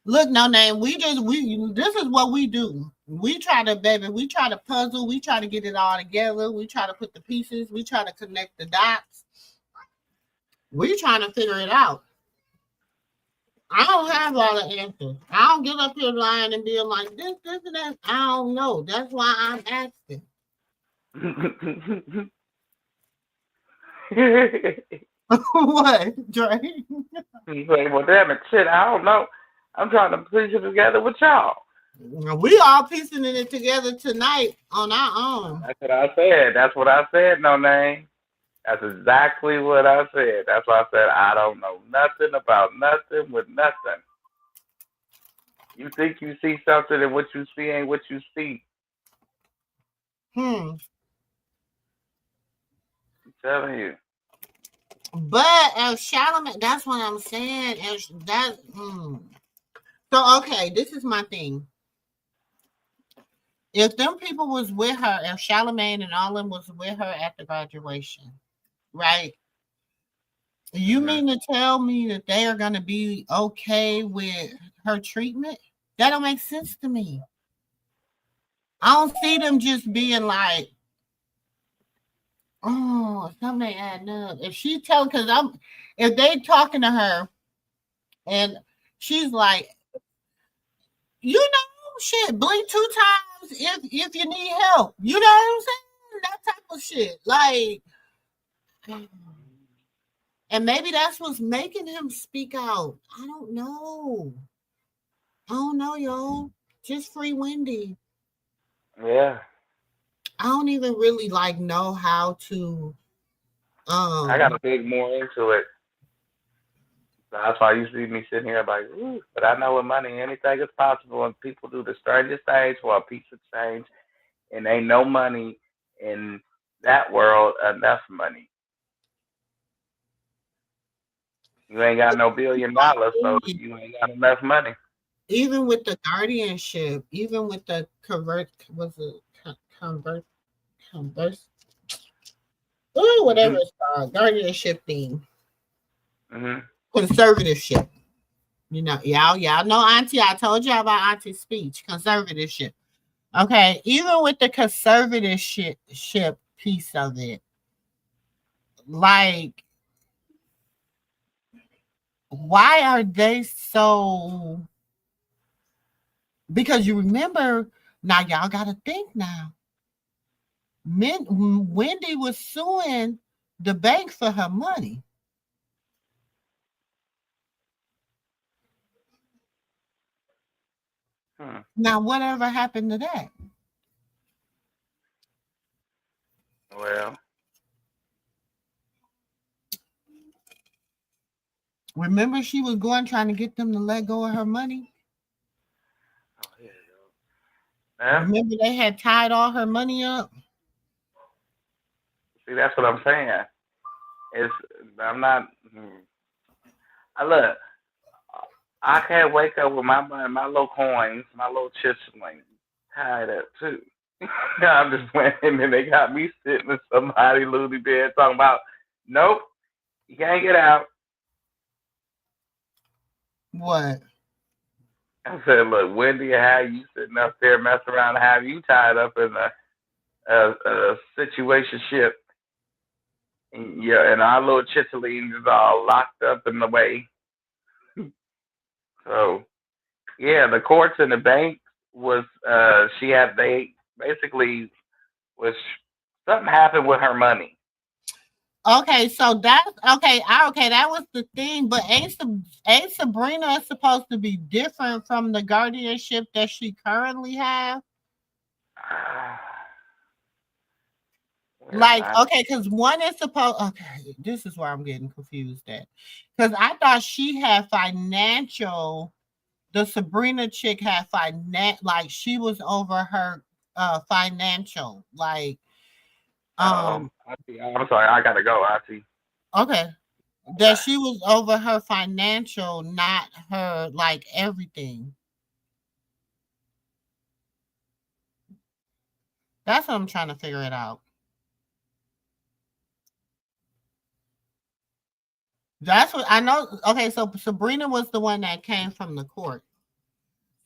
Look, no name. We this is what we do. We try to, baby. We try to puzzle. We try to get it all together. We try to put the pieces. We try to connect the dots. We trying to figure it out. I don't have all the answers. I don't get up here lying and being like this, and that. I don't know. That's why I'm asking. What, Dre? You say, well, damn it, shit, I don't know. I'm trying to piece it together with y'all. We all piecing it together tonight on our own. That's what I said. That's what I said, no name. That's exactly what I said. That's why I said I don't know nothing about nothing with nothing. You think you see something and what you see ain't what you see. Hmm. I'm telling you. But if Charlamagne, that's what I'm saying. If that, So okay, this is my thing. If them people was with her, if Charlamagne and all them was with her at the graduation, right? You Mm-hmm. mean to tell me that they are gonna be okay with her treatment? That don't make sense to me. I don't see them just being like, oh, something ain't adding up. If she tell, if they talking to her and she's like, you know, shit, blink 2 times if you need help. You know what I'm saying? That type of shit. Like, and maybe that's what's making him speak out. I don't know. I don't know, y'all. Just free Wendy. Yeah. I don't even really like know how to I gotta dig more into it. That's why you see me sitting here like, ooh, but I know with money, anything is possible, and people do the strangest things for a piece of change, and ain't no money in that world enough money. You ain't got no $1 billion, so you ain't got enough money. Even with the guardianship, even with the convert, whatever it's called, guardianship thing, conservatorship. You know, y'all know Auntie. I told y'all about Auntie's speech, conservatorship. Okay, even with the conservatorship piece of it, like, why are they so? Because you remember now, y'all got to think now. Wendy was suing the bank for her money. Now, whatever happened to that? Well, remember she was trying to get them to let go of her money. Remember they had tied all her money up. See, that's what I'm saying. I'm not. Look, I can't wake up with my money, my little coins, my little chips tied up too. I'm just playing, and they got me sitting in somebody loony bed talking about, nope, you can't get out. What? I said, look, Wendy, how you sitting up there messing around and have you tied up in a situationship. Yeah, and our little Chitterlings is all locked up in the way. So, yeah, the courts and the bank was, they basically was, something happened with her money. Okay, so that's okay. That was the thing, but ain't Sabrina supposed to be different from the guardianship that she currently have? Like, okay, because one is supposed. Okay, this is where I'm getting confused at, because I thought she had financial. The Sabrina chick had like she was over her financial, like. I'm sorry, I gotta go. I see. Okay. That she was over her financial, not her like everything. That's what I'm trying to figure it out. That's what I know. Okay, so Sabrina was the one that came from the court.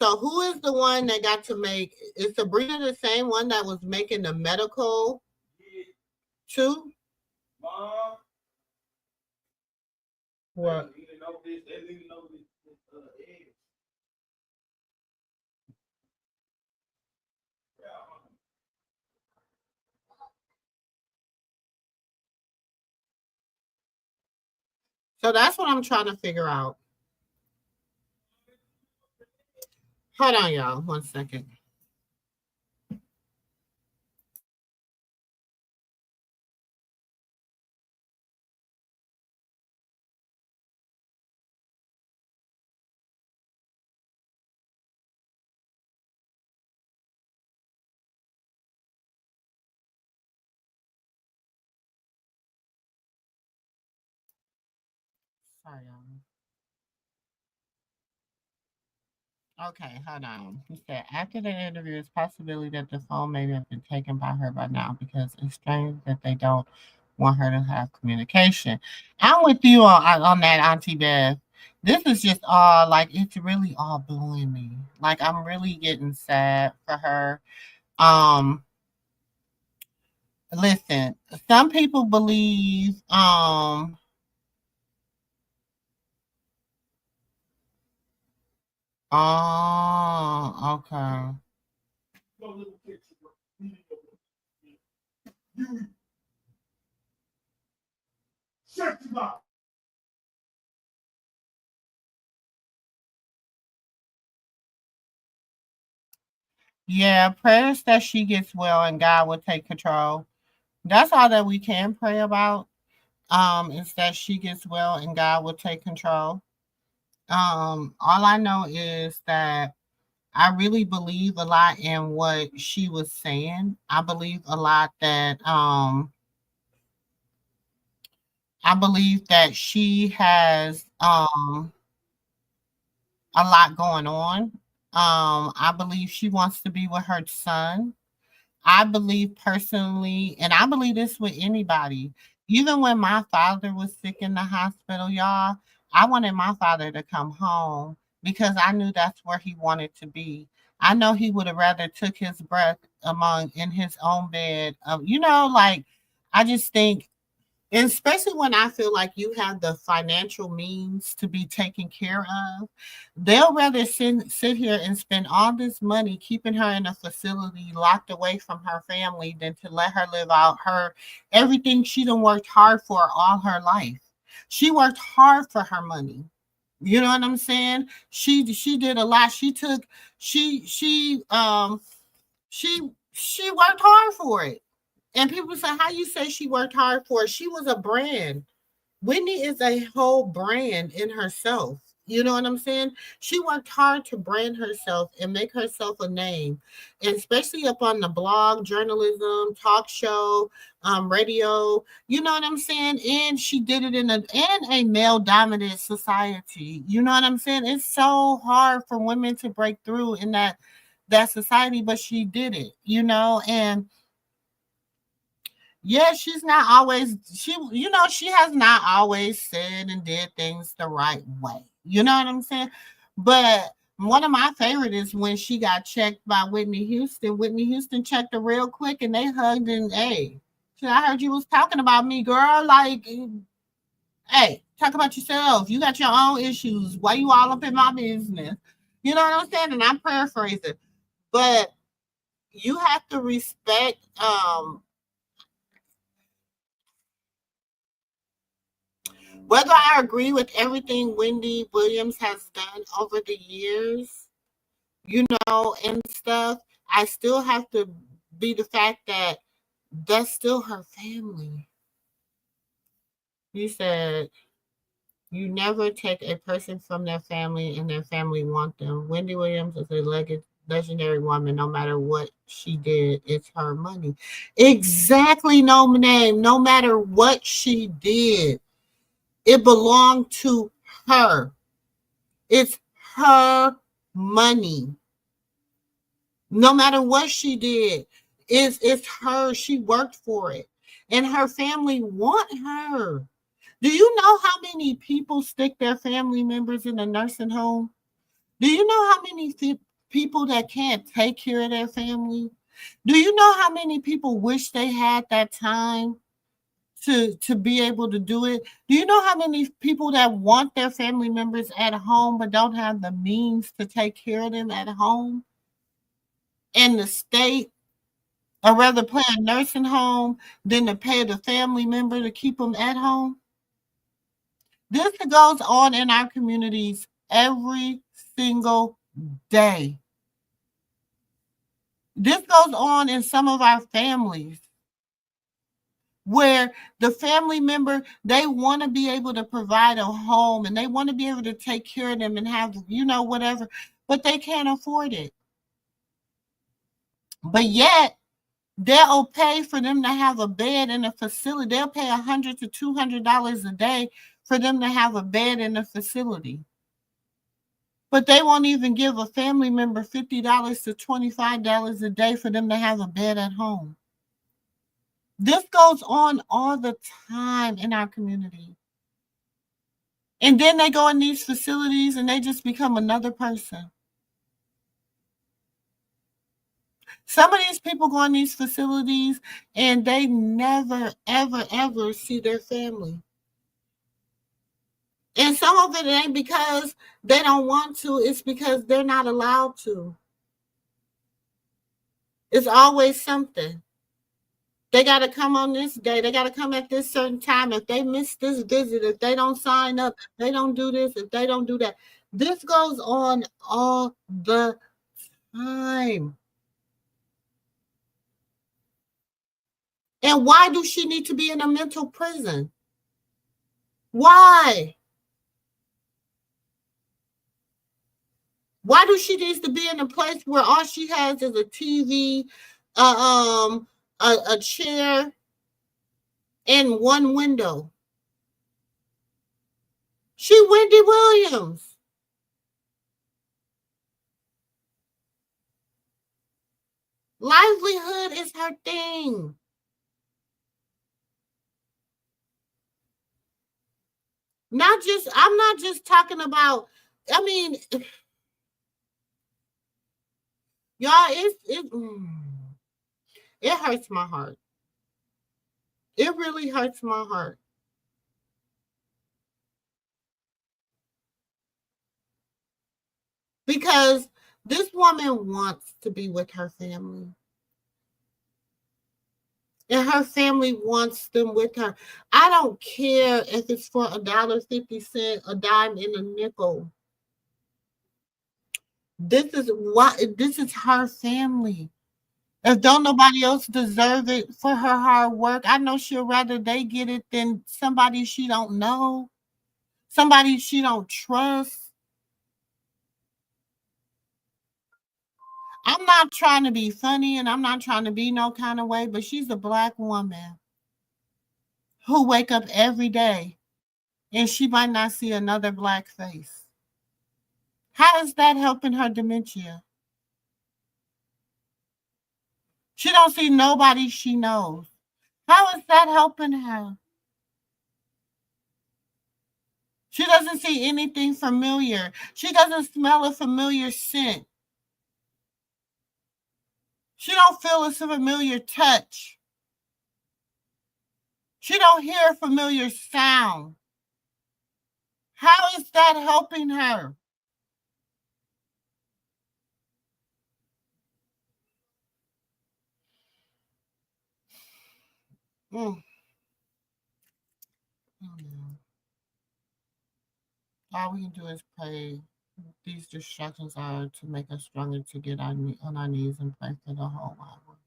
So who is the one that got to make? Is Sabrina the same one that was making the medical too? What? So that's what I'm trying to figure out. Hold on, y'all. 1 second. Sorry, y'all. Okay, hold on. He said, after the interview, it's possibility that the phone may have been taken by her by now because it's strange that they don't want her to have communication. I'm with you on that, Auntie Beth. This is just all like it's really all blowing me. Like I'm really getting sad for her. Listen, some people believe oh, okay. Yeah, prayers that she gets well and God will take control. That's all that we can pray about. Is that she gets well and God will take control. All I know is that I really believe a lot in what she was saying. I believe a lot that I believe that she has a lot going on. I believe she wants to be with her son. I believe personally, and I believe this with anybody, even when my father was sick in the hospital, y'all, I wanted my father to come home because I knew that's where he wanted to be. I know he would have rather took his breath among in his own bed. Like I just think, and especially when I feel like you have the financial means to be taken care of, they'll rather sit here and spend all this money keeping her in a facility locked away from her family than to let her live out her everything she done worked hard for all her life. She worked hard for her money. You know what I'm saying? She did a lot. She worked hard for it. And people say, how you say she worked hard for it? She was a brand. Whitney is a whole brand in herself. You know what I'm saying? She worked hard to brand herself and make herself a name, and especially up on the blog, journalism, talk show, radio. You know what I'm saying? And she did it in a male dominant society. You know what I'm saying? It's so hard for women to break through in that society, but she did it. And yeah, she's not always she has not always said and did things the right way. You know what I'm saying? But one of my favorite is when she got checked by Whitney Houston. Whitney Houston checked her real quick and they hugged and hey, I heard you was talking about me, girl. Like, hey, talk about yourself. You got your own issues. Why you all up in my business? You know what I'm saying? And I'm paraphrasing. But you have to respect whether I agree with everything Wendy Williams has done over the years, and stuff, I still have to be the fact that that's still her family. You said you never take a person from their family and their family want them. Wendy Williams is a legendary woman. No matter what she did, it's her money. Exactly, no name. No matter what she did, it belonged to her. It's her money. No matter what she did, it's her. She worked for it. And her family want her. Do you know how many people stick their family members in a nursing home? Do you know how many people that can't take care of their family? Do you know how many people wish they had that time to be able to do it? Do you know how many people that want their family members at home but don't have the means to take care of them at home? And the state, or rather pay a nursing home than to pay the family member to keep them at home? This goes on in our communities every single day. This goes on in some of our families where the family member, they want to be able to provide a home and they want to be able to take care of them and have, whatever, but they can't afford it. But yet, they'll pay for them to have a bed in a facility. They'll pay $100 to $200 a day for them to have a bed in a facility. But they won't even give a family member $50 to $25 a day for them to have a bed at home. This goes on all the time in our community. And then they go in these facilities and they just become another person. Some of these people go in these facilities and they never, ever, ever see their family. And some of it ain't because they don't want to, it's because they're not allowed to. It's always something. They got to come on this day. They got to come at this certain time. If they miss this visit, if they don't sign up, if they don't do this, if they don't do that. This goes on all the time. And why do she need to be in a mental prison? Why? Why do she needs to be in a place where all she has is a TV, a chair, and one window? She Wendy Williams. Livelihood is her thing. I'm not just talking about, I mean, y'all, it hurts my heart. It really hurts my heart. Because this woman wants to be with her family. And her family wants them with her. I don't care if it's for $1.50, a dime, and a nickel. This is her family. If don't nobody else deserve it for her hard work, I know she'll rather they get it than somebody she don't know, somebody she don't trust. I'm not trying to be funny and I'm not trying to be no kind of way, but she's a Black woman who wake up every day and she might not see another Black face. How is that helping her dementia? She don't see nobody she knows. How is that helping her? She doesn't see anything familiar. She doesn't smell a familiar scent. She don't feel a familiar touch. She don't hear a familiar sound. How is that helping her? Mm. All we can do is pray. These distractions are to make us stronger to get on our knees and pray for the whole world.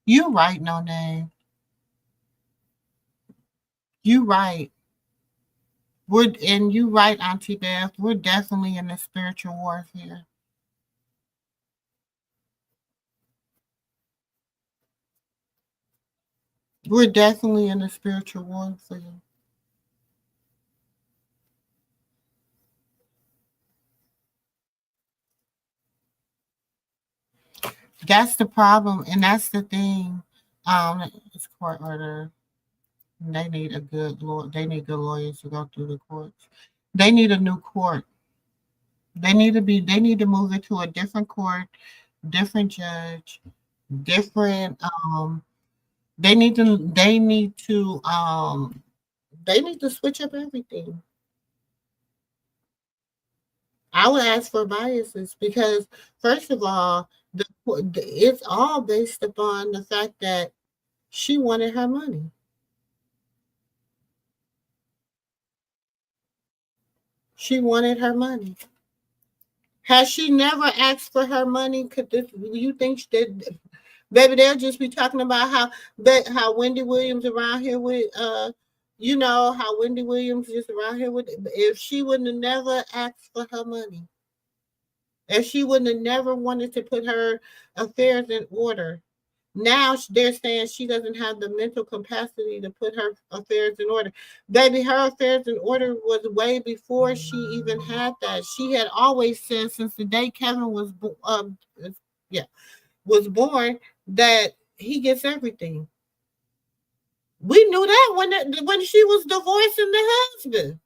You right, No Name. You right. You right, Auntie Beth. We're definitely in the spiritual warfare. We're definitely in the spiritual warfare. That's the problem, and that's the thing. It's court order. They need a good law. They need good lawyers to go through the courts. They need a new court. They need to be. They need to move it to a different court, different judge, different. They need to. They need to. They need to switch up everything. I would ask for biases because, first of all, it's all based upon the fact that she wanted her money. She wanted her money. Has she never asked for her money? Could this, you think that, baby, they'll just be talking about how Wendy Williams around here with how Wendy Williams is around here with, if she wouldn't have never asked for her money, if she wouldn't have never wanted to put her affairs in order. Now they're saying she doesn't have the mental capacity to put her affairs in order. Baby, her affairs in order was way before she even had that. She had always said since the day Kevin was born that he gets everything. We knew that when she was divorcing the husband.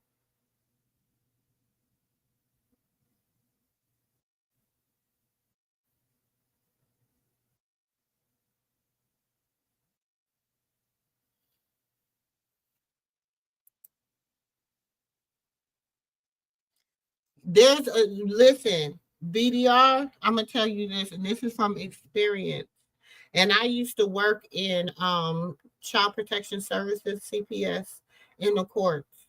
Listen, BDR, I'm gonna tell you this, and this is from experience. And I used to work in child protection services, CPS, in the courts.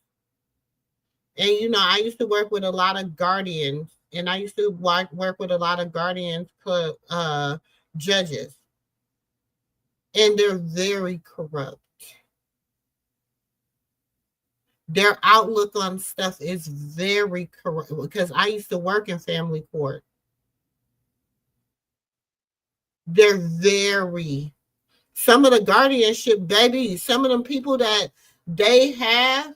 And I used to work with a lot of guardians, and I used to work with a lot of guardians, judges, and they're very corrupt. Their outlook on stuff is very corrupt because I used to work in family court. They're very, some of the guardianship, baby, some of them people that they have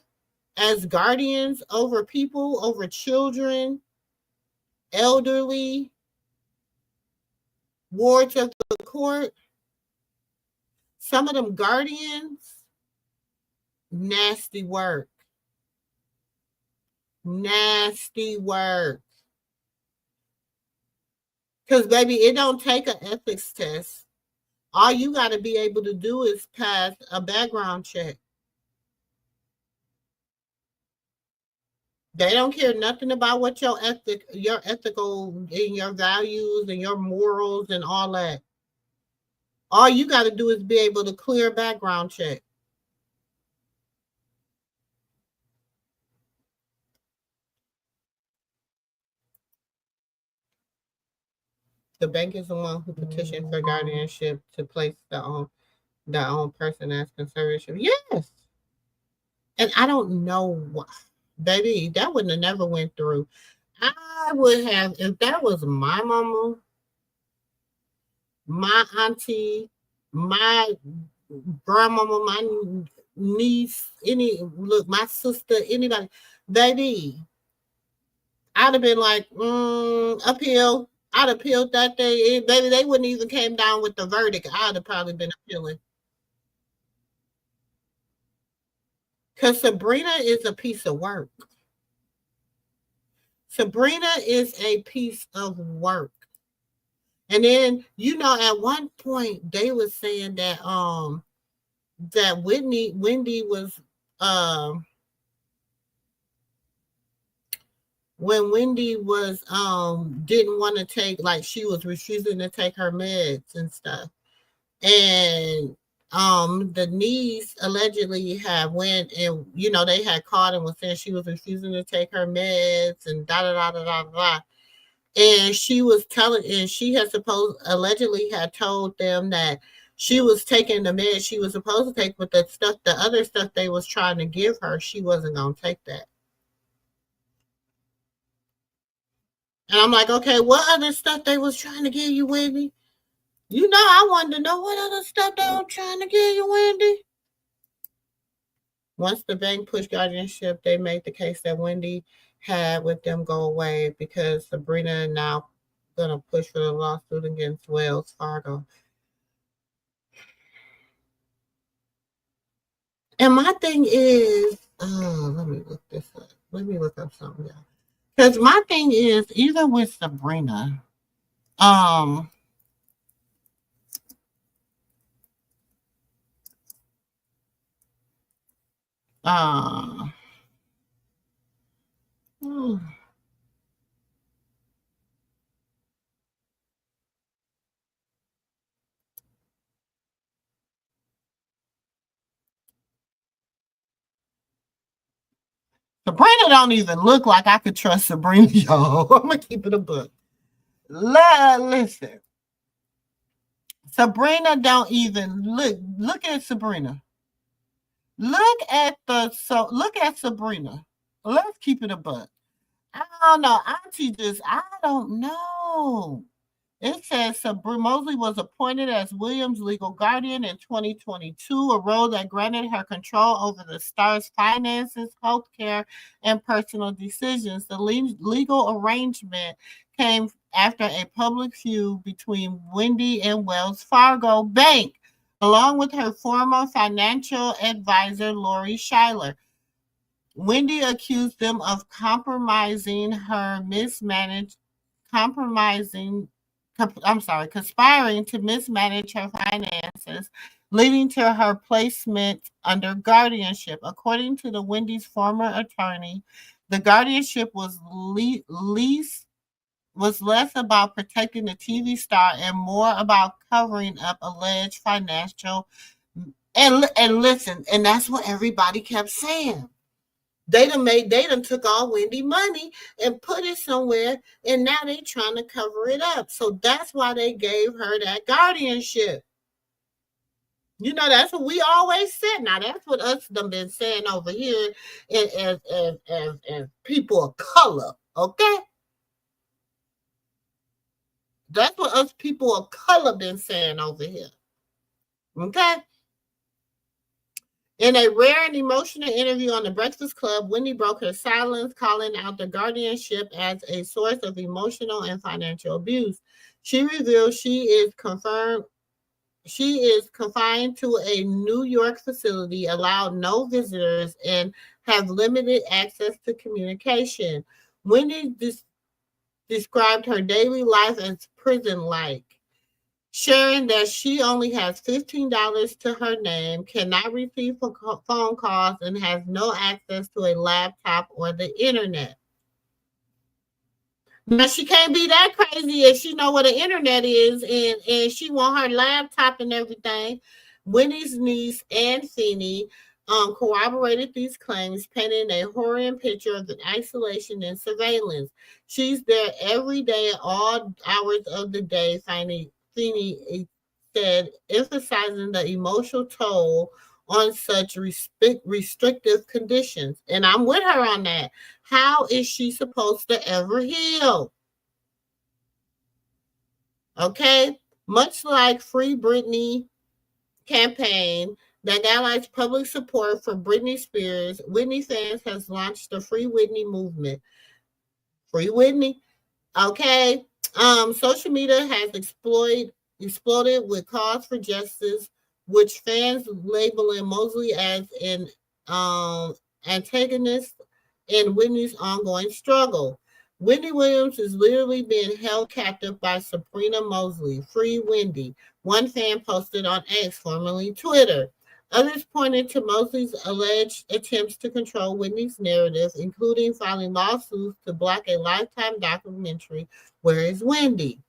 as guardians over people, over children, elderly, wards of the court, some of them guardians, nasty work. Nasty work. Because, baby, it don't take an ethics test. All you got to be able to do is pass a background check. They don't care nothing about what your ethical and your values and your morals and all that. All you got to do is be able to clear a background check. The bank is the one who petitioned for guardianship to place their own person as conservatorship. Yes. And I don't know why. Baby, that wouldn't have never went through. I would have, if that was my mama, my auntie, my grandmama, my niece, my sister, anybody, baby, I'd have been like, appeal. I'd appealed that day. Baby, they wouldn't even came down with the verdict. I'd have probably been appealing. Because Sabrina is a piece of work. Sabrina is a piece of work. And then, at one point they were saying that that Wendy was when Wendy was didn't want to take, like, she was refusing to take her meds and stuff. And the niece allegedly had went and they had caught and was saying she was refusing to take her meds and da da da da da da. And she was telling, and she had allegedly had told them that she was taking the meds she was supposed to take, but the other stuff they was trying to give her, she wasn't gonna take that. And I'm like, okay, what other stuff they was trying to give you, Wendy? I wanted to know what other stuff they were trying to give you, Wendy. Once the bank pushed guardianship, they made the case that Wendy had with them go away because Sabrina now going to push for the lawsuit against Wells Fargo. And my thing is, let me look this up. Let me look up something else. Because my thing is, even with Sabrina, Sabrina don't even look like I could trust Sabrina, y'all. I'm going to keep it a book. Listen. Sabrina don't even look at Sabrina. Look at Sabrina. Let's keep it a book. I don't know. I don't know. It says Mosley was appointed as Williams' legal guardian in 2022, a role that granted her control over the star's finances, health care, and personal decisions. The legal arrangement came after a public feud between Wendy and Wells Fargo Bank, along with her former financial advisor, Lori Schuyler. Wendy accused them of conspiring to mismanage her finances, leading to her placement under guardianship. According to the Wendy's former attorney, the guardianship was less about protecting the TV star and more about covering up alleged financial. And listen, and that's what everybody kept saying. They done took all Wendy money and put it somewhere, and now they trying to cover it up. So that's why they gave her that guardianship. That's what we always said. Now that's what us done been saying over here as people of color, okay? That's what us people of color been saying over here. Okay? In a rare and emotional interview on The Breakfast Club, Wendy broke her silence, calling out the guardianship as a source of emotional and financial abuse. She revealed she is confined to a New York facility, allowed no visitors, and have limited access to communication. Wendy described her daily life as prison-like, sharing that she only has $15 to her name, cannot receive phone calls, and has no access to a laptop or the internet. Now, she can't be that crazy if she know what the internet is and she want her laptop and everything. Wendy's niece, Ann Feeney, corroborated these claims, painting a horrid picture of the isolation and surveillance. She's there every day, all hours of the day, Feeney said, emphasizing the emotional toll on such restrictive conditions. And I'm with her on that. How is she supposed to ever heal? Okay? Much like Free Britney campaign that galvanizes public support for Britney Spears, Whitney fans has launched the Free Whitney movement. Free Whitney. Okay? Social media has exploded with calls for justice, which fans labeling Mosley as an antagonist in Whitney's ongoing struggle. Wendy Williams is literally being held captive by Sabrina Mosley. Free Wendy. One fan posted on X, formerly Twitter. Others pointed to Mosley's alleged attempts to control Whitney's narrative, including filing lawsuits to block a Lifetime documentary, Where is Wendy?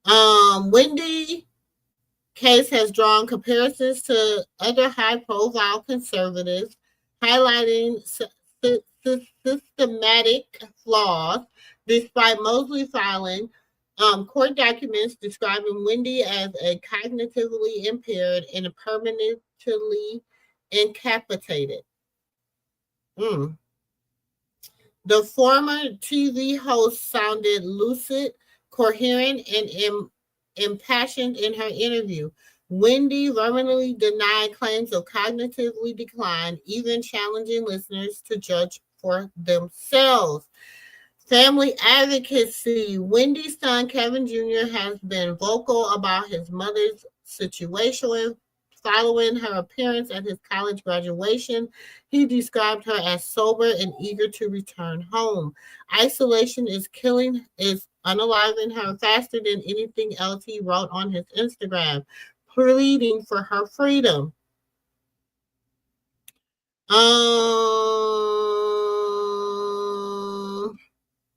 Wendy case has drawn comparisons to other high-profile conservatives, highlighting systematic flaws. Despite Mosley filing court documents describing Wendy as a cognitively impaired and permanently incapacitated. The former TV host sounded lucid, coherent, and impassioned in her interview. Wendy vehemently denied claims of cognitively decline, even challenging listeners to judge for themselves. Family advocacy. Wendy's son, Kevin Jr., has been vocal about his mother's situation. Following her appearance at his college graduation, he described her as sober and eager to return home. Isolation is unaliving her faster than anything else, he wrote on his Instagram, pleading for her freedom.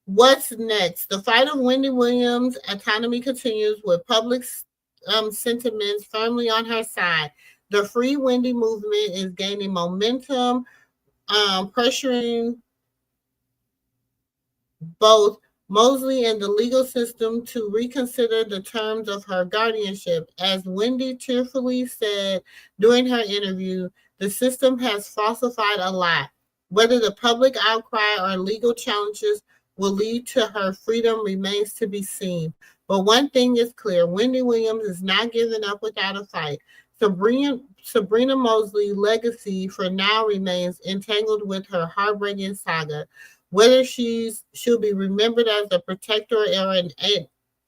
What's next? The fight of Wendy Williams' autonomy continues with public sentiments firmly on her side. The Free Wendy movement is gaining momentum, pressuring both Mosley and the legal system to reconsider the terms of her guardianship. As Wendy tearfully said during her interview, the system has falsified a lot. Whether the public outcry or legal challenges will lead to her freedom remains to be seen. But one thing is clear, Wendy Williams is not giving up without a fight. Sabrina Mosley's legacy for now remains entangled with her heartbreaking saga. Whether she'll be remembered as a protector or an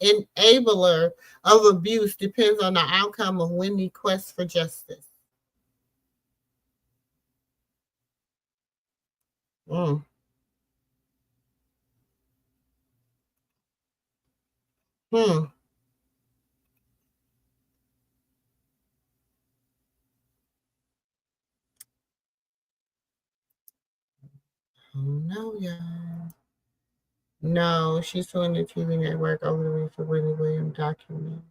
enabler of abuse depends on the outcome of Wendy's quest for justice. Oh, no, y'all. No, she's suing the TV network over the release of Wendy Williams document.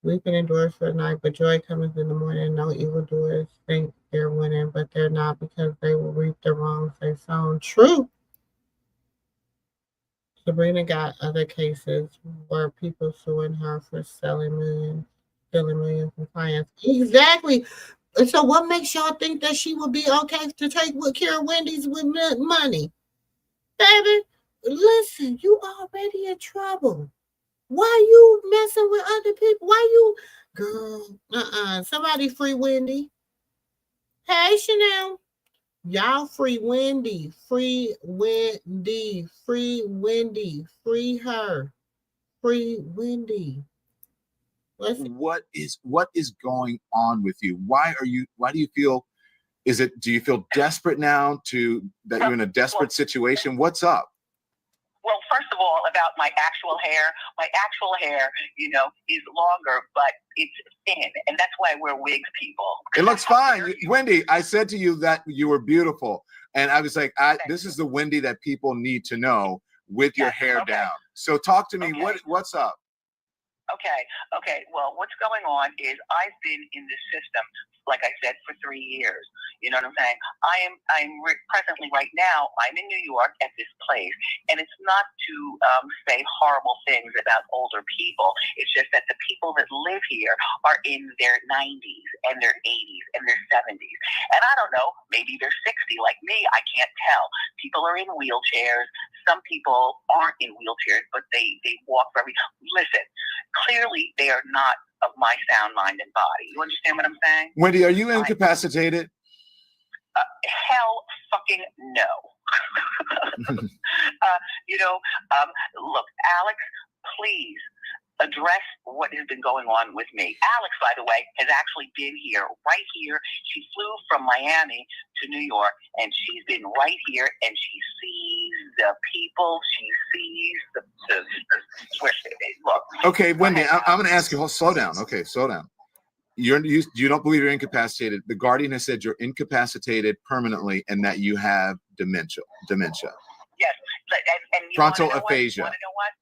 Weeping endures for a night, but joy comes in the morning. No evildoers think they're winning, but they're not, because they will reap the wrongs they sown. True. Sabrina got other cases where people suing her for stealing millions from clients. Exactly. So what makes y'all think that she would be okay to take care of Wendy's with money? Baby, listen, you already in trouble. Why you messing with other people? Why you, girl? Somebody free Wendy. Hey, Chanel. Y'all free Wendy. Free Wendy. Free Wendy. Free her. Free Wendy. What is going on with you? Why do you feel, do you feel desperate now that you're in a desperate situation? What's up? Well, first of all, about my actual hair, is longer, but it's thin, and that's why I wear wigs, people. It looks fine. Wendy, I said to you that you were beautiful, and I was like, this is the Wendy that people need to know with your hair down. So talk to me. Okay. What's up? Okay. Well, what's going on is I've been in this system, like I said, for 3 years. You know what I'm saying? I'm presently right now, I'm in New York at this place, and it's not to say horrible things about older people. It's just that the people that live here are in their 90s and their 80s and their 70s. And I don't know, maybe they're 60 like me. I can't tell. People are in wheelchairs. Some people aren't in wheelchairs, but they walk very. Listen, clearly they are not of my sound mind and body. You understand what I'm saying? Wendy, are you incapacitated? Hell fucking no. Look, Alex, please address what has been going on with me. Alex, by the way, has actually been right here. She flew from Miami to New York, and she's been right here, and she sees the people. She sees the look. Okay, Wendy, I'm going to ask you. Slow down. Okay, slow down. You don't believe you're incapacitated. The Guardian has said you're incapacitated permanently and that you have dementia. Yes, and frontal aphasia. You want to know what?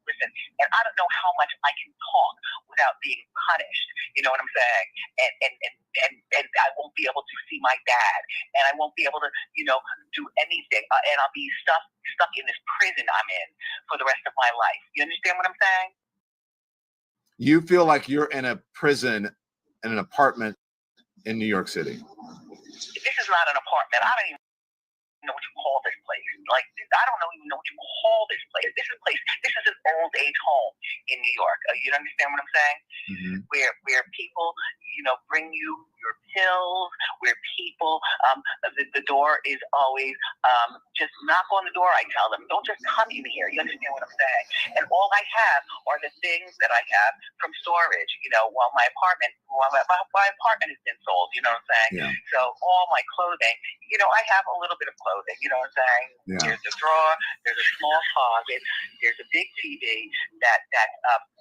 Listen, and I don't know how much I can talk without being punished. You know what I'm saying? And I won't be able to see my dad, and I won't be able to, do anything, and I'll be stuck in this prison I'm in for the rest of my life. You understand what I'm saying? You feel like you're in a prison in an apartment in New York City. This is not an apartment. I don't even know what you call this place. Like, I don't even know what you call this place. This is an old age home in New York. You understand what I'm saying? Mm-hmm. Where people, bring you your pills, where people, the door is always, just knock on the door, I tell them. Don't just come in here. You understand what I'm saying? And all I have are the things that I have from storage, while my apartment has been sold, you know what I'm saying? Yeah. So all my clothing, I have a little bit of clothing, you know what I'm saying? Yeah. There's a drawer, there's a small closet, there's a big TV that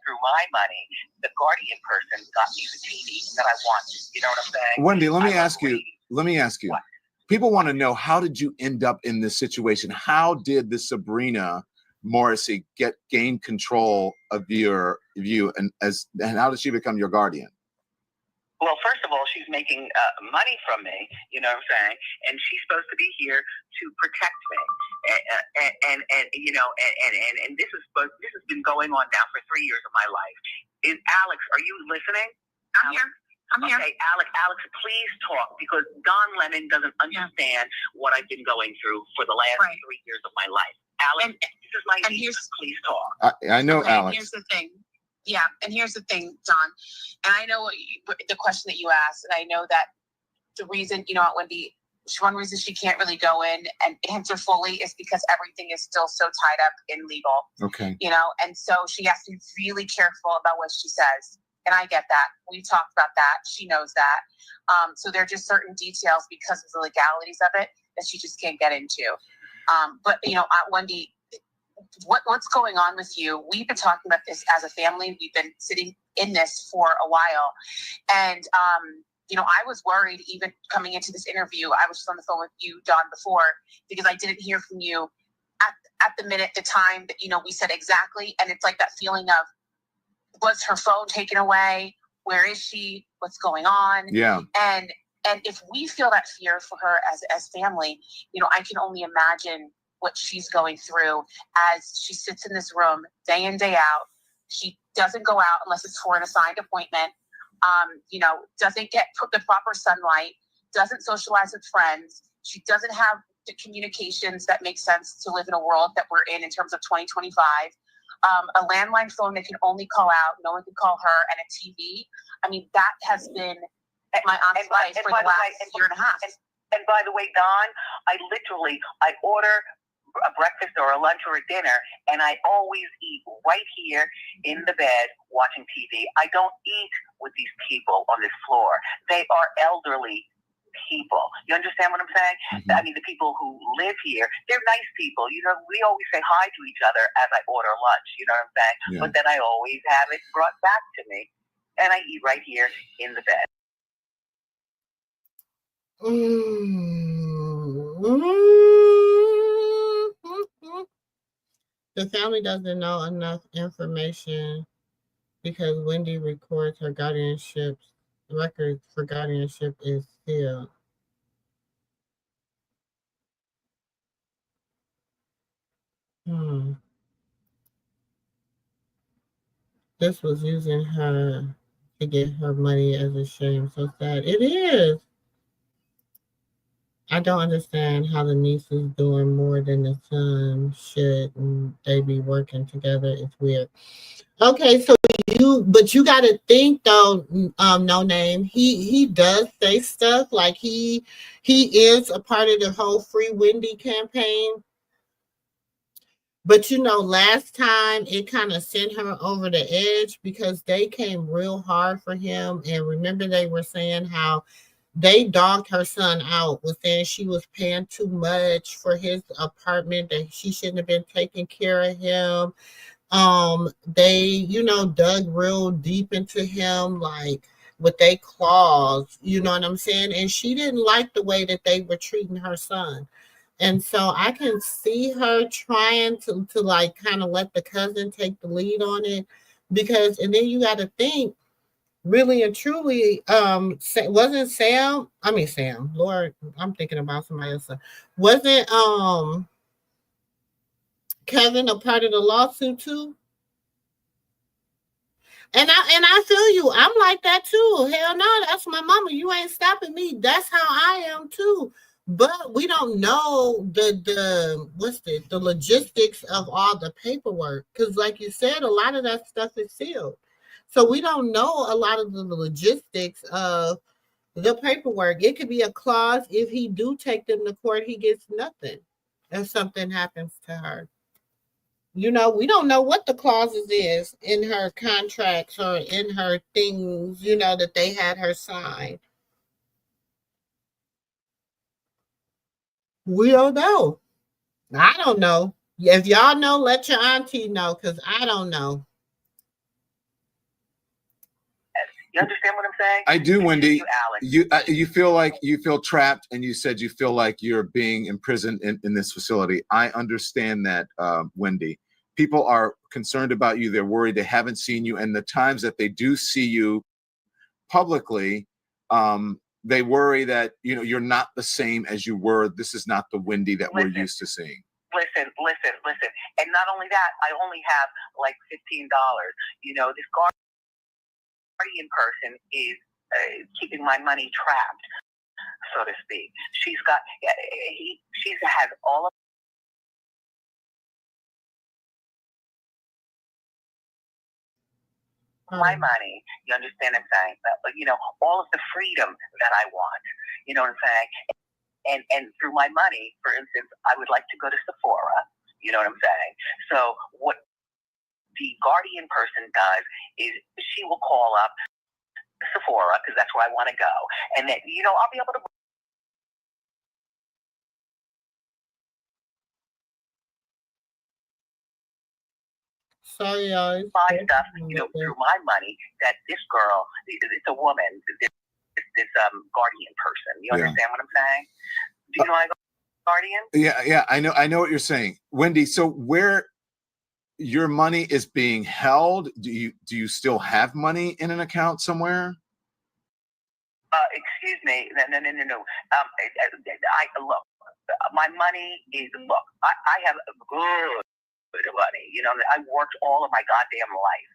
through my money, the Guardian person got me the TV that I wanted. You know what I'm saying? Wendy, let me ask you. What? People want to know, how did you end up in this situation? How did the Sabrina Morrissey gain control of you, and how did she become your guardian? Well, first of all, she's making money from me, you know what I'm saying? And she's supposed to be here to protect me. And this has been going on now for 3 years of my life. Alex, are you listening? I'm here. Okay, Alex, please talk, because Don Lemon doesn't understand what I've been going through for the last 3 years of my life. Alex, this is my niece. Please talk. I know, okay, Alex. Here's the thing. Yeah, and here's the thing, Don. And I know the question that you asked, and I know that the reason, Wendy, one reason she can't really go in and answer fully is because everything is still so tied up in legal. Okay. And so she has to be really careful about what she says. And I get that. We talked about that. She knows that. So there are just certain details because of the legalities of it that she just can't get into. But Wendy, what's going on with you? We've been talking about this as a family. We've been sitting in this for a while. And, I was worried even coming into this interview. I was just on the phone with you, Don, before, because I didn't hear from you at the time that, we said exactly. And it's like that feeling of, was her phone taken away? Where is she? What's going on? Yeah. And if we feel that fear for her as family, I can only imagine what she's going through as she sits in this room day in, day out. She doesn't go out unless it's for an assigned appointment, doesn't get the proper sunlight, doesn't socialize with friends. She doesn't have the communications that make sense to live in a world that we're in terms of 2025. A landline phone that can only call out, no one can call her, and a TV. I mean, that has been my aunt's life for the last year and a half. And by the way, Don, I order a breakfast or a lunch or a dinner, and I always eat right here in the bed watching TV. I don't eat with these people on this floor. They are elderly people. You understand what I'm saying? I mean, the people who live here, they're nice people. You know, we always say hi to each other as I order lunch. You know what I'm saying? Yeah. But then I always have it brought back to me, and I eat right here in the bed. The family doesn't know enough information because Wendy records her guardianship. Records for guardianship is sealed. This was using her to get her money as a shame. So sad. It is. I don't understand how the niece is doing more than the son should, and they be working together. It's weird. Okay, so you got to think though, no name. He does say stuff like he is a part of the whole Free Wendy campaign. But last time it kind of sent her over the edge because they came real hard for him. And remember, they were saying how they dogged her son out, was saying she was paying too much for his apartment, that she shouldn't have been taking care of him. They, dug real deep into him, like with their claws, you know what I'm saying? And she didn't like the way that they were treating her son. And so I can see her trying to like kind of let the cousin take the lead on it, because, and then you got to think, really and truly, wasn't Sam, Lord, I'm thinking about somebody else. Wasn't Kevin a part of the lawsuit too? And I feel you. I'm like that too. Hell no, that's my mama. You ain't stopping me. That's how I am too. But we don't know the logistics of all the paperwork, because like you said, a lot of that stuff is sealed. So we don't know a lot of the logistics of the paperwork. It could be a clause, if he do take them to court, he gets nothing if something happens to her. We don't know what the clauses is in her contracts or in her things, that they had her sign. We don't know. I don't know. If y'all know, let your auntie know, because I don't know. You understand what I'm saying? I do, Wendy. You feel trapped, and you said you feel like you're being imprisoned in this facility. I understand that, Wendy. People are concerned about you. They're worried. They haven't seen you, and the times that they do see you publicly, they worry that you're not the same as you were. This is not the Wendy that we're used to seeing. Listen. And not only that, I only have like $15. This guardian person is keeping my money trapped, so to speak. She has all of my money. You understand what I'm saying? All of the freedom that I want. You know what I'm saying? And through my money, for instance, I would like to go to Sephora. You know what I'm saying? So what the guardian person does is she will call up Sephora, because that's where I want to go, and then I'll be able to buy stuff through my money that this girl, it's a woman, this guardian person. You understand what I'm saying? Do you know I guardian? Yeah, I know what you're saying, Wendy. So where your money is being held, do you still have money in an account somewhere? Excuse me. No. I look. My money is I have good money. I worked all of my goddamn life.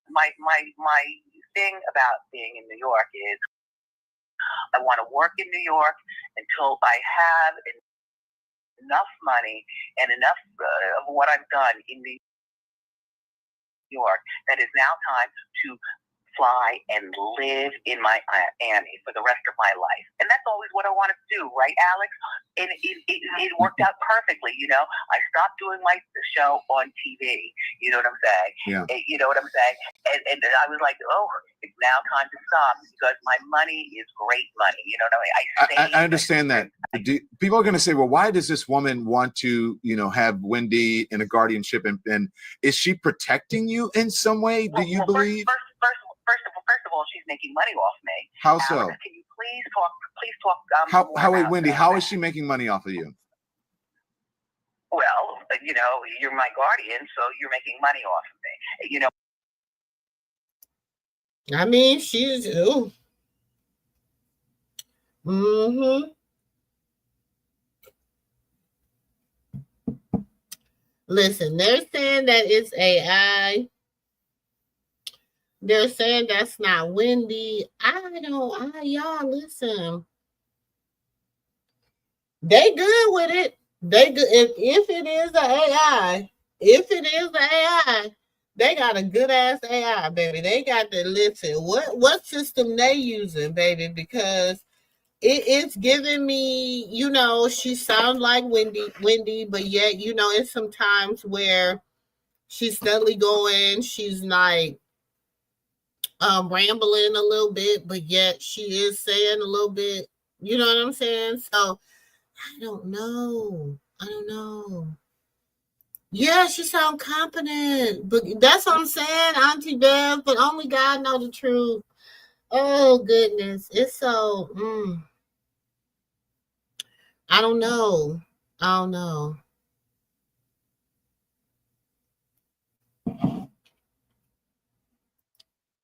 My thing about being in New York is I want to work in New York until I have enough money and enough of what I've done in New York that is now time to fly and live in Miami for the rest of my life. And that's always what I wanted to do, right, Alex? And it worked out perfectly, you know. I stopped doing my show on TV, you know what I'm saying? Yeah. You know what I'm saying? And I was like, oh, it's now time to stop because my money is great money, you know what I mean? I understand that. People are going to say, well, why does this woman want to, you know, have Wendy in a guardianship? And is she protecting you in some way? Do you believe? First of all, she's making money off me. How so? Alex, can you please talk? How wait, Wendy, how is she making money off of you? Well, you know, you're my guardian, so you're making money off of me. You know. I mean, she's ooh. Mm-hmm. Listen, they're saying that it's AI. They're saying that's not Wendy. Y'all listen. They good with it. They good. If it is the AI, they got a good ass AI, baby. They got to listen. What system they using, baby? Because it's giving me, you know, she sounds like Wendy, but yet, you know, it's some times where she's steadily going. She's like rambling a little bit, but yet she is saying a little bit, you know what I'm saying? So I don't know. Yeah, she sounds competent, but that's what I'm saying, Auntie Bev, but only God knows the truth. Oh goodness. It's so I don't know.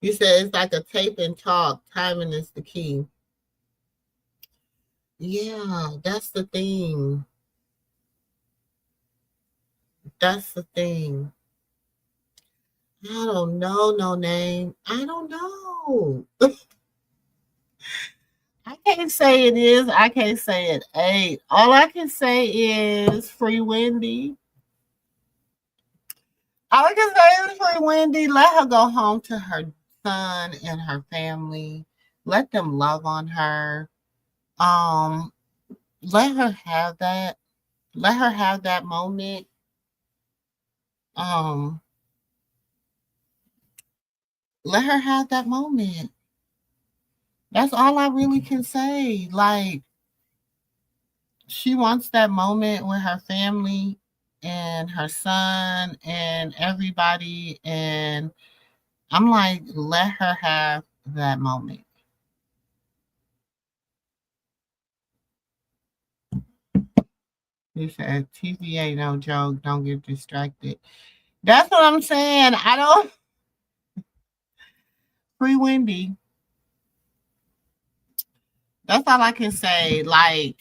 You said it's like a tape and talk. Timing is the key. Yeah, that's the thing. I don't know no name. I don't know. I can't say it is. I can't say it ain't. All I can say is free Wendy. All I can say is free Wendy. Let her go home to her son and her family. Let them love on her. Let her have that. Let her have that moment. Let her have that moment. That's all I really can say. Like, she wants that moment with her family and her son and everybody. And I'm like, let her have that moment. You said TV ain't no joke. Don't get distracted. That's what I'm saying. I don't. Free Wendy. That's all I can say. Like,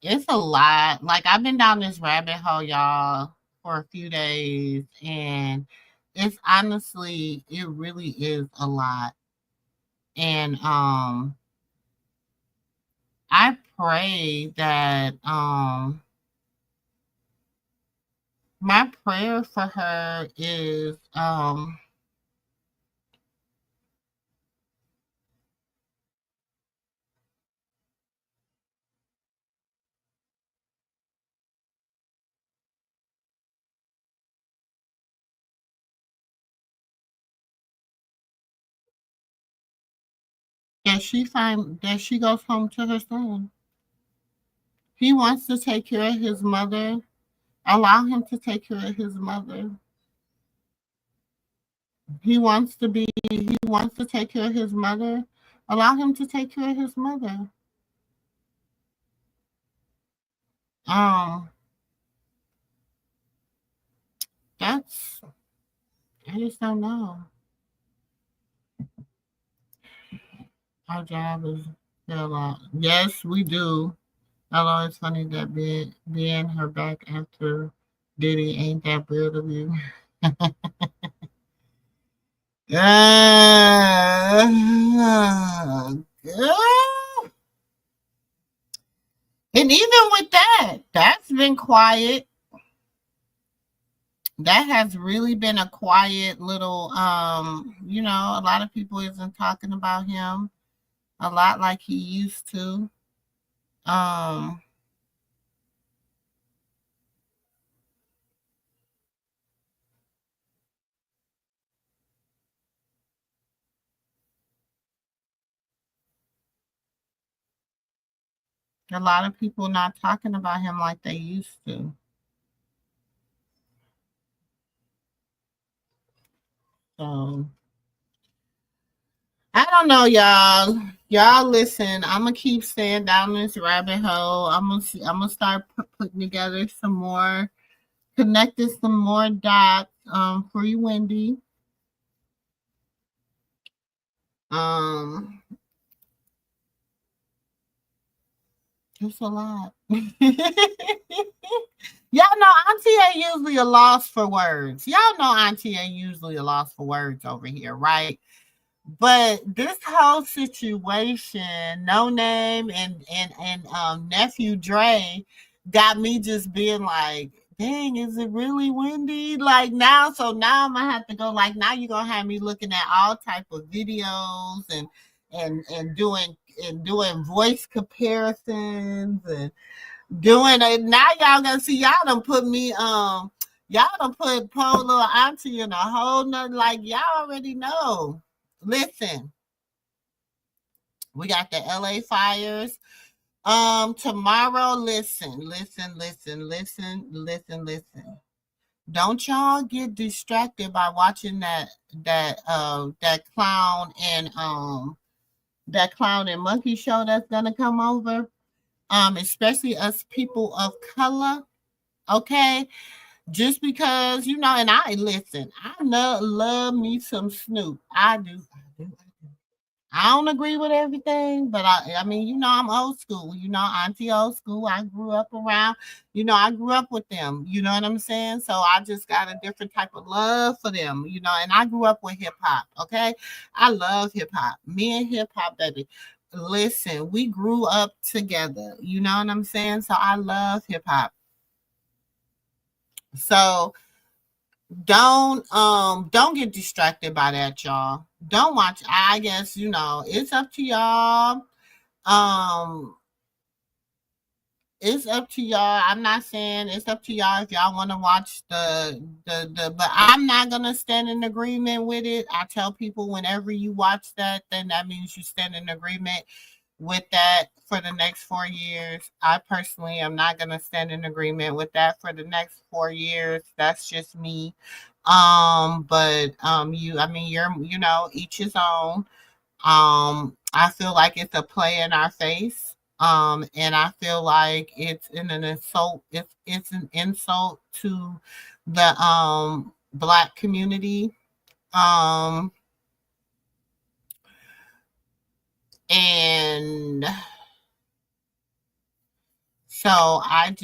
it's a lot. Like, I've been down this rabbit hole, y'all, for a few days, and it's honestly, it really is a lot. And I pray that my prayer for her is that she goes home to her son. He wants to take care of his mother. Allow him to take care of his mother. He wants to take care of his mother. Allow him to take care of his mother. That's I just don't know. Our job is a lot. Yes, we do. Although it's funny that being her back after Diddy ain't that good of you. Girl. been quiet. That has really been a quiet little, you know, a lot of people isn't talking about him a lot like he used to. Um, a lot of people not talking about him like they used to. So I don't know, y'all. Y'all listen. I'm gonna keep staying down this rabbit hole. I'm gonna start putting together some more, connecting some more dots. For you, Wendy. Um, it's a lot. Y'all know Auntie A usually a loss for words. Y'all know Auntie A usually a loss for words over here, right? But this whole situation, No Name and nephew Dre got me just being like, dang, is it really Wendy? Like now, so now I'm gonna have to go like now you're gonna have me looking at all type of videos and doing voice comparisons and doing it. Now y'all gonna see y'all done put me y'all done put poor little auntie in a whole nother like y'all already know. Listen, we got the LA fires. Tomorrow, listen. Don't y'all get distracted by watching that clown and monkey show that's gonna come over. Especially us people of color. Okay, just because you know, and I listen, I love me some Snoop. I do. I don't agree with everything, but I mean, you know, I'm old school. You know, auntie old school. I grew up around, you know, I grew up with them. You know what I'm saying? So I just got a different type of love for them, you know, and I grew up with hip hop. Okay. I love hip hop. Me and hip hop, baby. Listen, we grew up together. You know what I'm saying? So I love hip hop. So don't get distracted by that, y'all. Don't watch. I guess you know it's up to y'all. Um, it's up to y'all. I'm not saying it's up to y'all if y'all want to watch but I'm not gonna stand in agreement with it. I tell people whenever you watch that, then that means you stand in agreement with that for the next 4 years. I personally am not gonna stand in agreement with that for the next 4 years. That's just me. But I mean, you know, each his own. I feel like it's a play in our face. And I feel like it's an insult. It's an insult to the black community. Um, and So I'm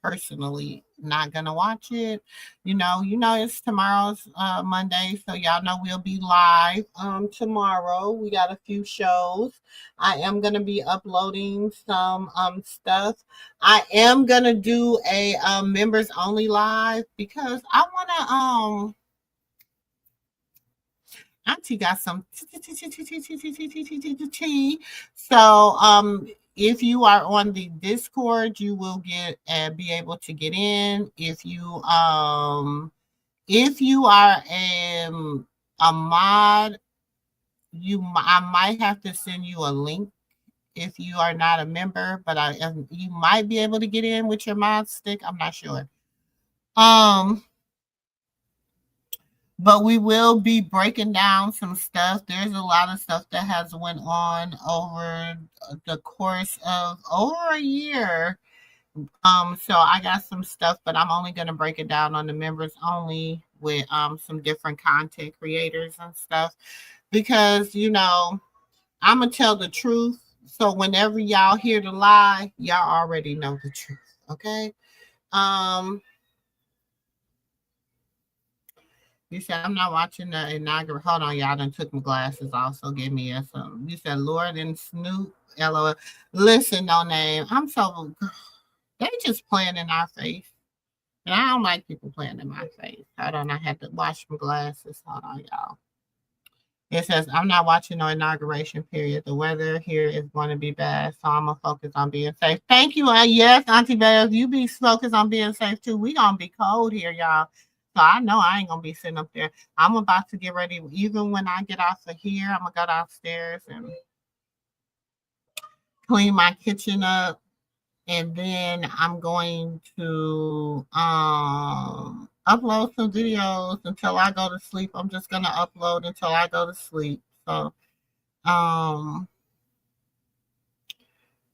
personally not gonna watch it. You know it's tomorrow's Monday, so y'all know we'll be live tomorrow. We got a few shows. I am gonna be uploading some stuff. I am gonna do a members only live because I wanna Auntie got some tea. So if you are on the Discord, you will get and be able to get in. If you are a mod, I might have to send you a link if you are not a member, but you might be able to get in with your mod stick. I'm not sure. But we will be breaking down some stuff. There's a lot of stuff that has went on over the course of over a year. So I got some stuff, but I'm only going to break it down on the members only with some different content creators and stuff because I'm gonna tell the truth. So whenever y'all hear the lie, y'all already know the truth. Okay. Um You said I'm not watching the inaugural. Hold on, y'all done took my glasses off, so give me a some. You said Lord and Snoop. LOL. Listen, no name. I'm so they just playing in our face. And I don't like people playing in my face. Hold on, I had to wash my glasses. Hold on, y'all. It says, I'm not watching no inauguration period. The weather here is going to be bad, so I'm going to focus on being safe. Thank you. Yes, Auntie Bev, you be focused on being safe too. We going to be cold here, y'all. So I know I ain't going to be sitting up there. I'm about to get ready. Even when I get off of here, I'm going to go downstairs and clean my kitchen up. And then I'm going to upload some videos until I go to sleep. I'm just gonna upload until I go to sleep. So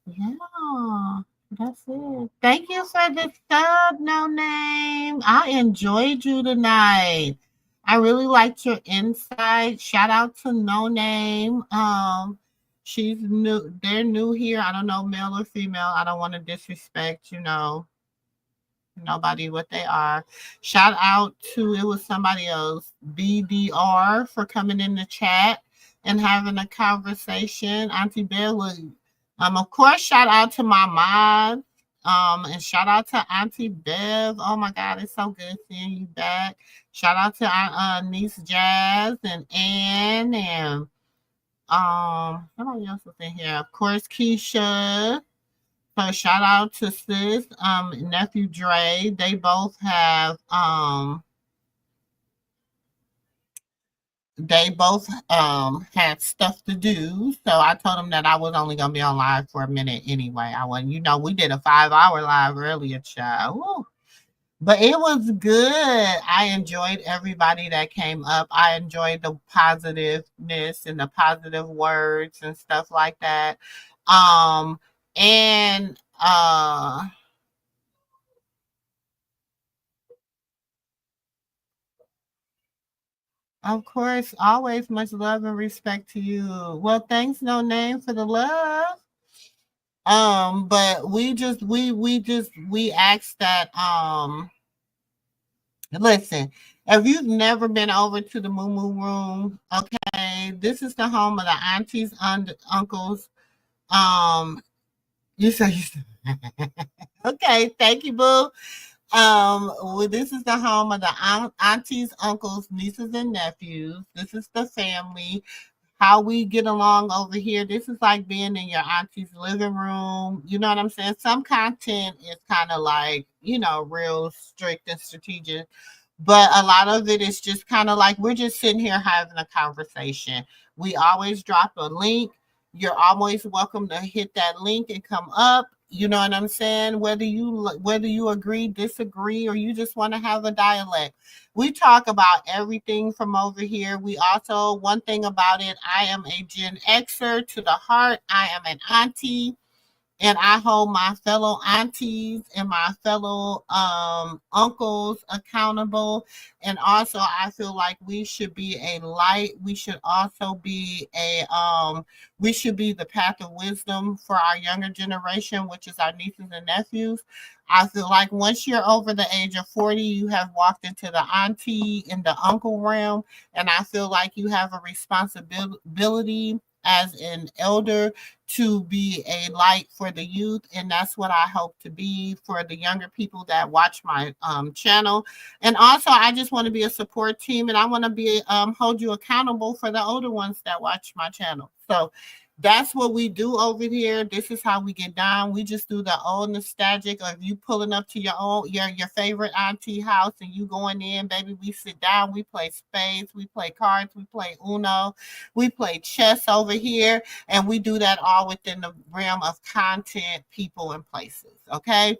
yeah, that's it. Thank you for the sub, No Name. I enjoyed you tonight. I really liked your insight. Shout out to No Name. She's new. They're new here. I don't know, male or female. I don't want to disrespect, nobody what they are. Shout out to, it was somebody else, BDR, for coming in the chat and having a conversation. Auntie Bev was, of course, shout out to my mom. And shout out to Auntie Bev. Oh my God, it's so good seeing you back. Shout out to niece Jazz and Ann and somebody else was in here. Of course, Keisha. So shout out to sis, nephew Dre. They both have had stuff to do. So I told them that I was only gonna be on live for a minute anyway. I wasn't, we did a 5-hour live earlier, child. Woo. But it was good. I enjoyed everybody that came up. I enjoyed the positiveness and the positive words and stuff like that. And of course, always much love and respect to you. Well, thanks, No Name, for the love. But we asked that listen, if you've never been over to the MooMoo room, okay, this is the home of the aunties and uncles. You say okay, thank you, boo. Well, this is the home of the aunties, uncles, nieces, and nephews. This is the family. How we get along over here. This is like being in your auntie's living room. You know what I'm saying? Some content is kind of like, real strict and strategic. But a lot of it is just kind of like we're just sitting here having a conversation. We always drop a link. You're always welcome to hit that link and come up. You know what I'm saying? Whether you agree, disagree, or you just want to have a dialect. We talk about everything from over here. We also, one thing about it, I am a Gen Xer to the heart. I am an auntie. And I hold my fellow aunties and my fellow uncles accountable. And also, I feel like we should be a light. We should also be we should be the path of wisdom for our younger generation, which is our nieces and nephews. I feel like once you're over the age of 40, you have walked into the auntie and the uncle realm. And I feel like you have a responsibility as an elder to be a light for the youth, and that's what I hope to be for the younger people that watch my channel. And also, I just want to be a support team, and I want to be hold you accountable for the older ones that watch my channel. So that's what we do over here. This is how we get down. We just do the old nostalgic. Or if you pulling up to your favorite auntie house and you going in, baby, we sit down. We play spades. We play cards. We play Uno. We play chess over here, and we do that all within the realm of content, people, and places. Okay.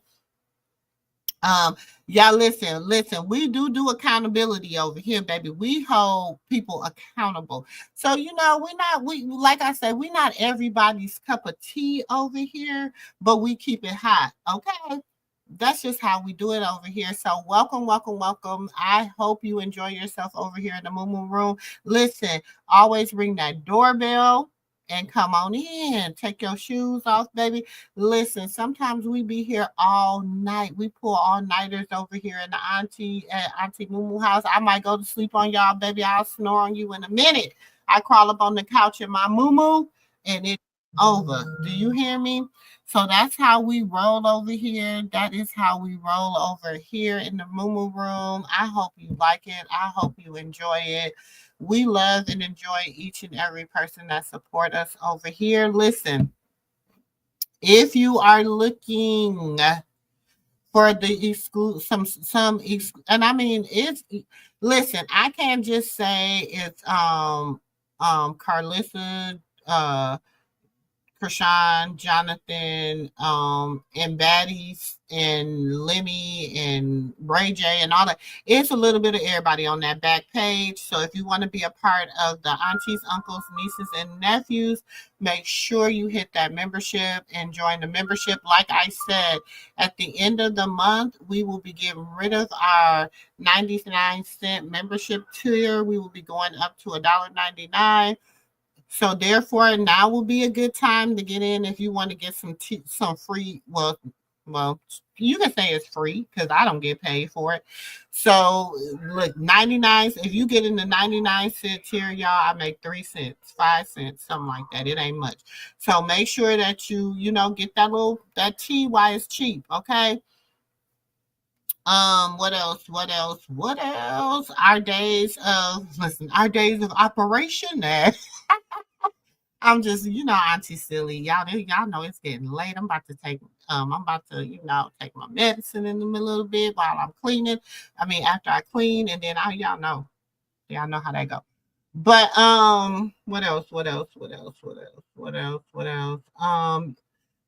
Y'all listen, we do accountability over here, baby. We hold people accountable. So, like I said, we're not everybody's cup of tea over here, but we keep it hot. Okay. That's just how we do it over here. So welcome. I hope you enjoy yourself over here in the MooMoo room. Listen, always ring that doorbell. and come on in. Take your shoes off, baby. Listen, sometimes we be here all night. We pull all-nighters over here in the Auntie MooMoo house. I might go to sleep on y'all, baby. I'll snore on you in a minute. I crawl up on the couch in my MooMoo, and it's over. Do you hear me? So that's how we roll over here. That is how we roll over here in the MooMoo room. I hope you like it. I hope you enjoy it. We love and enjoy each and every person that support us over here. Listen, if you are looking for the and I mean it's listen, I can't just say it's Carlissa, Krishan, Jonathan, and Baddies and Lemmy and Ray J and all that. It's a little bit of everybody on that back page. So if you want to be a part of the aunties, uncles, nieces, and nephews, make sure you hit that membership and join the membership. Like I said, at the end of the month, we will be getting rid of our 99-cent membership tier. We will be going up to $1.99. So therefore, now will be a good time to get in if you want to get some free. Well, you can say it's free because I don't get paid for it. So look, 99. If you get in the 99-cent tier, y'all, I make 3 cents, 5 cents, something like that. It ain't much. So make sure that you get that tea while it's cheap. Okay. What else? Our days of operation there. I'm just, Auntie Silly. Y'all know it's getting late. I'm about to take my medicine in a little bit while I'm cleaning. I mean, after I clean, and then y'all know how that go. But what else?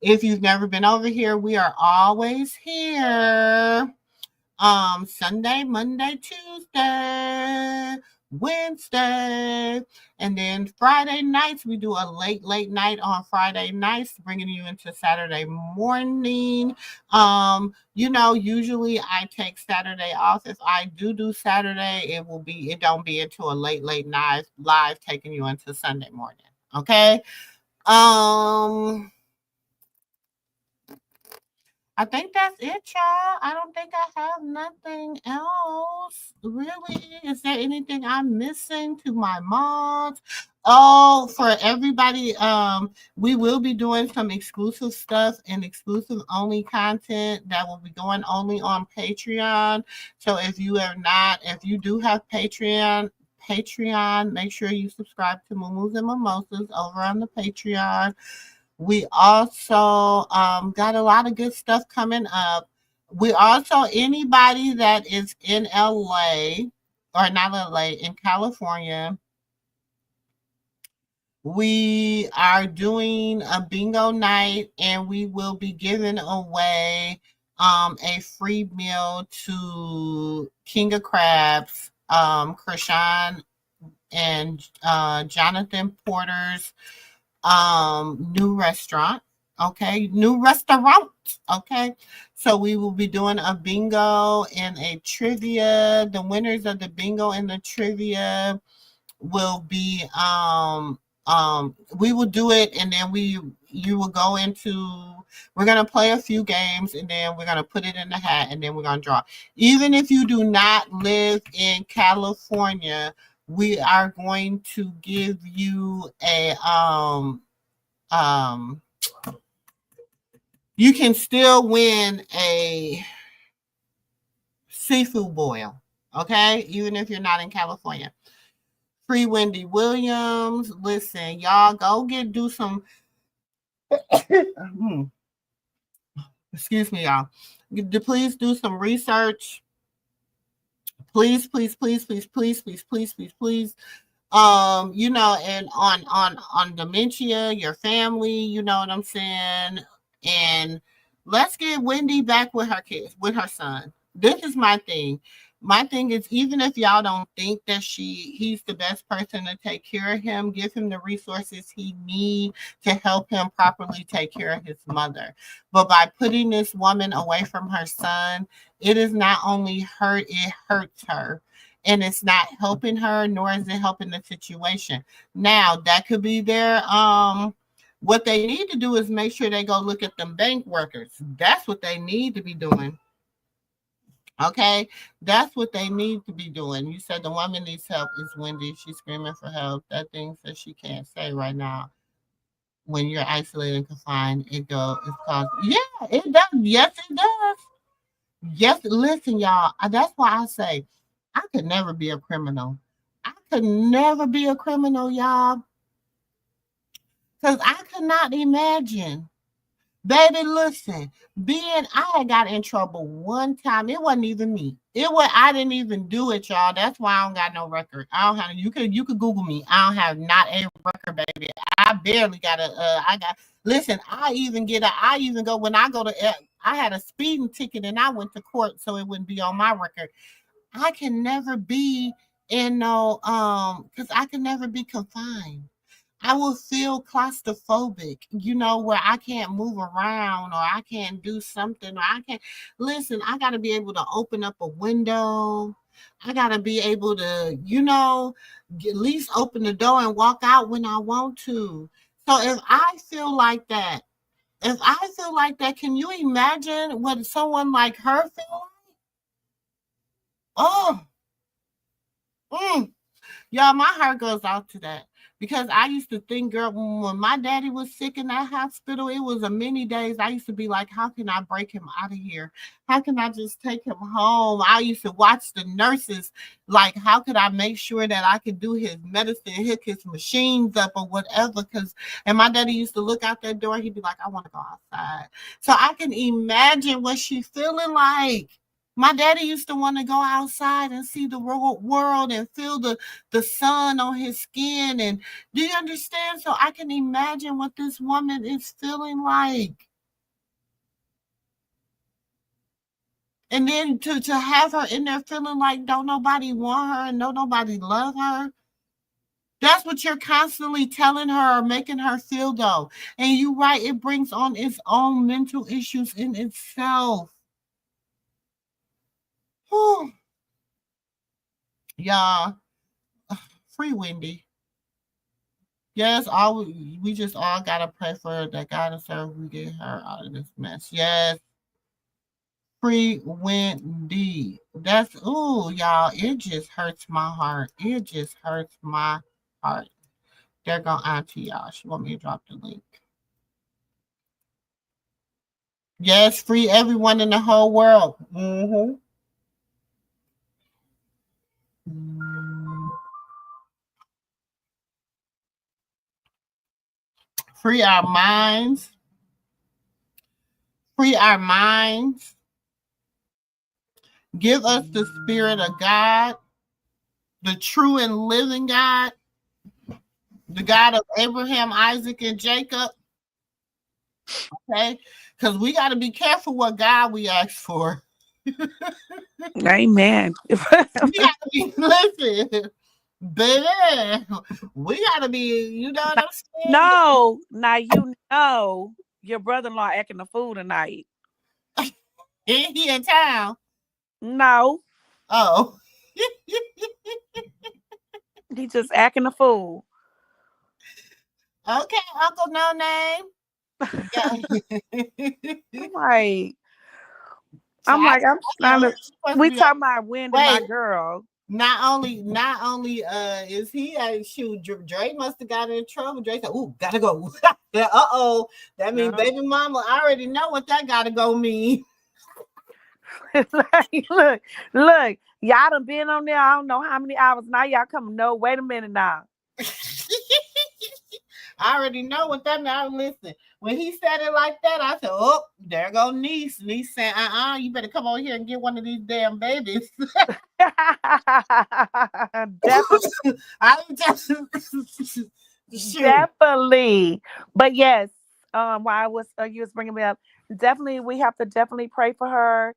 If you've never been over here, we are always here. Sunday, Monday, Tuesday, Wednesday, and then Friday nights we do a late night on Friday nights, bringing you into Saturday morning. Usually I take Saturday off. If I do Saturday, it don't be into a late night live taking you into Sunday morning. Okay. I think that's it, y'all. I don't think I have nothing else. Really? Is there anything I'm missing to my mods? Oh, for everybody, we will be doing some exclusive stuff and exclusive only content that will be going only on Patreon. So if you do have Patreon, make sure you subscribe to MooMoos and Mimosas over on the Patreon. We also got a lot of good stuff coming up. We also, anybody that is in LA, or not LA, in California, we are doing a bingo night, and we will be giving away a free meal to King of Crabs, Krishan and Jonathan Porter's new restaurant. Okay. So we will be doing a bingo and a trivia. The winners of the bingo and the trivia will be we will do it, and then you will go into, we're going to play a few games, and then we're going to put it in the hat, and then we're going to draw. Even if you do not live in California, we are going to give you a you can still win a seafood boil, okay? Even if you're not in California. Free Wendy Williams. Listen, y'all, do some excuse me, y'all. Please do some research. Please. And on dementia, your family, you know what I'm saying? And let's get Wendy back with her kids, with her son. This is my thing. My thing is, even if y'all don't think that he's the best person to take care of him, give him the resources he needs to help him properly take care of his mother. But by putting this woman away from her son, it is not only it hurts her. and it's not helping her, nor is it helping the situation. Now that could be their what they need to do is make sure they go look at them bank workers. That's what they need to be doing. Okay, that's what they need to be doing. You said the woman needs help is Wendy. She's screaming for help. That thing says she can't say right now. When you're isolated and confined, it's called, yeah, it does. Yes, it does. Yes, listen, y'all. That's why I say I could never be a criminal. I could never be a criminal, y'all. Because I could not imagine. Baby, listen, I had got in trouble one time. It wasn't even me. I didn't even do it, y'all. That's why I don't got no record. I don't have you could Google me. I don't have not a record, baby. I barely got listen, I even go when I go to I had a speeding ticket and I went to court so it wouldn't be on my record. I can never be in no because I can never be confined. I will feel claustrophobic, where I can't move around or I can't do something or I can't listen. I got to be able to open up a window. I got to be able to, at least open the door and walk out when I want to. So if I feel like that, can you imagine what someone like her feel like? Oh, y'all, my heart goes out to that. Because I used to think, girl, when my daddy was sick in that hospital, it was a many days. I used to be like, how can I break him out of here? How can I just take him home? I used to watch the nurses, like, how could I make sure that I could do his medicine, hook his machines up or whatever? And my daddy used to look out that door. He'd be like, I want to go outside. So I can imagine what she's feeling like. My daddy used to want to go outside and see the world and feel the sun on his skin. And do you understand? So I can imagine what this woman is feeling like. And then to have her in there feeling like don't nobody want her and don't nobody love her. That's what you're constantly telling her or making her feel, though. And you're right, it brings on its own mental issues in itself. Whew. Y'all, free Wendy. Yes, we just all gotta pray for her that God and serve we get her out of this mess. Yes, free Wendy. Y'all, it just hurts my heart. It just hurts my heart. They're gonna auntie y'all. She want me to drop the link. Yes, free everyone in the whole world. Free our minds. Free our minds. Give us the spirit of God, the true and living God, the God of Abraham, Isaac, and Jacob. Okay? Because we got to be careful what God we ask for. Amen. We got to be, listen, baby, we got to be, you know what I'm saying? No, now your brother-in-law acting a fool tonight. He in town? No. Oh. He just acting a fool. Okay, Uncle No Name. We talking about Wendy, my girl. Not only is he shoot, Dre must have got in trouble. Dre said, "Ooh, gotta go." That means baby mama. I already know what that gotta go mean. look, y'all done been on there. I don't know how many hours now. Y'all coming? No, wait a minute now. I already know what that meant. Listen, when he said it like that, I said, "Oh, there go niece." Niece said, you better come over here and get one of these damn babies." Definitely. But yes, while you was bringing me up, definitely we have to definitely pray for her.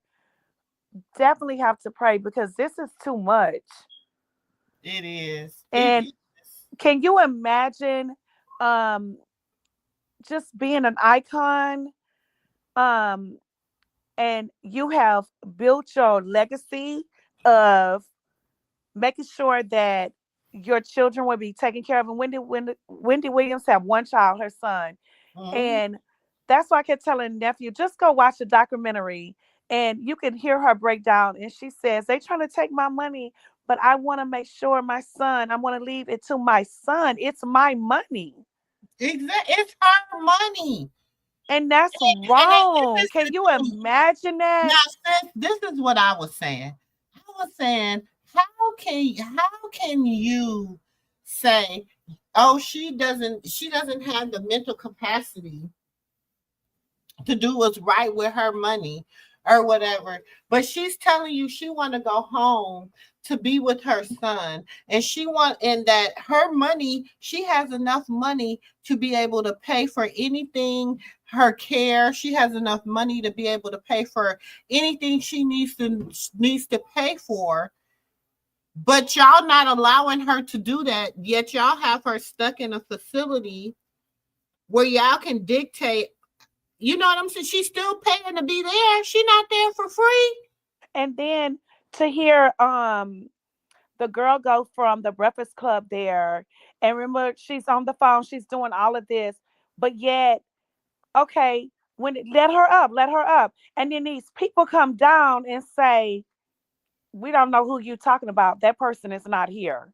Definitely have to pray because this is too much. It is. And can you imagine just being an icon and you have built your legacy of making sure that your children will be taken care of. And Wendy Williams have one child, her son. And that's why I kept telling nephew, just go watch the documentary and you can hear her break down. And she says, they trying to take my money, but I want to make sure my son, I want to leave it to my son. It's my money. Exactly. It's her money. And that's And wrong. this is Can the you thing. imagine that? Now, sis, this is what I was saying. I was saying, how can you say, oh, she doesn't have the mental capacity to do what's right with her money or whatever, but she's telling you she want to go home to be with her son, and that her money, she has enough money to be able to pay for anything, her care, she has enough money to be able to pay for anything she needs to pay for. But y'all not allowing her to do that, yet y'all have her stuck in a facility where y'all can dictate. You know what I'm saying? She's still paying to be there. She's not there for free. And then to hear the girl go from the Breakfast Club there, and remember she's on the phone, she's doing all of this, but yet, okay, let her up. And then these people come down and say, we don't know who you're talking about. That person is not here.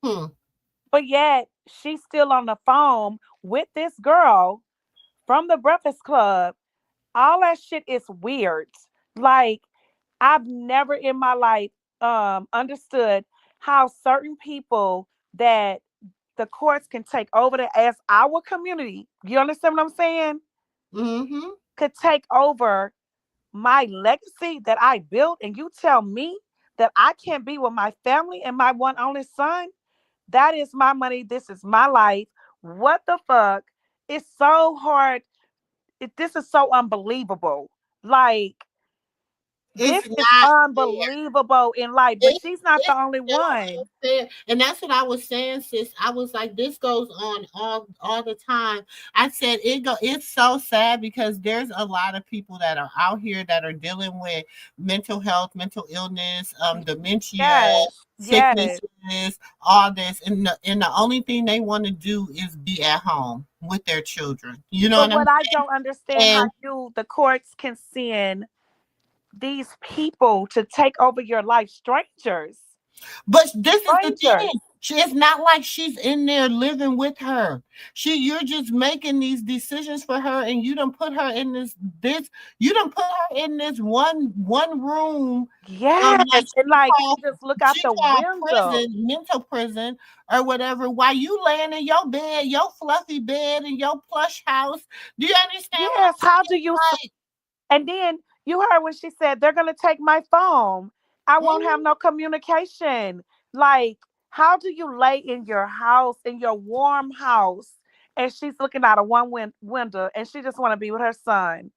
But yet she's still on the phone with this girl from the Breakfast Club. All that shit is weird. Like, I've never in my life understood how certain people that the courts can take over as our community. You understand what I'm saying? Could take over my legacy that I built, and you tell me that I can't be with my family and my one only son? That is my money. This is my life. What the fuck? It's so hard. This is so unbelievable. Like, this is unbelievable in life, but she's not the only one. And that's what I was saying, sis. I was like, this goes on all the time. I said it's so sad because there's a lot of people that are out here that are dealing with mental health, mental illness, dementia, sicknesses, all this. And the only thing they want to do is be at home with their children. You know But what I'm I don't understand how the courts can send these people to take over your life, strangers. But this is the thing. It's not like she's in there living with her. You're just making these decisions for her, and you don't put her in this. You don't put her in this one room. Yes, and like just look out the window. Mental prison, or whatever. While you laying in your bed, your fluffy bed, in your plush house. Do you understand? Yes. How do you? And then you heard when she said they're gonna take my phone. I won't have no communication. Like, how do you lay in your house, in your warm house, and she's looking out of one window and she just want to be with her son?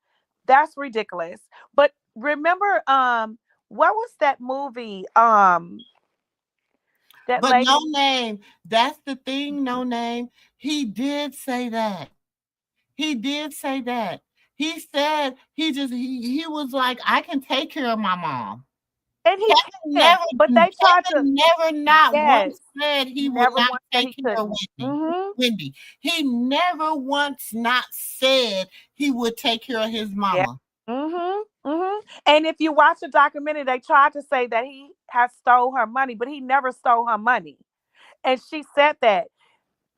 That's ridiculous. But remember, what was that movie? That but lady. No Name. That's the thing. No Name. He did say that. He did say that. He said he was like, I can take care of my mom. And he can, but they tried to once said he would not take care of Wendy. He never once not said he would take care of his mama. And if you watch the documentary, they tried to say that he has stole her money, but he never stole her money. And she said that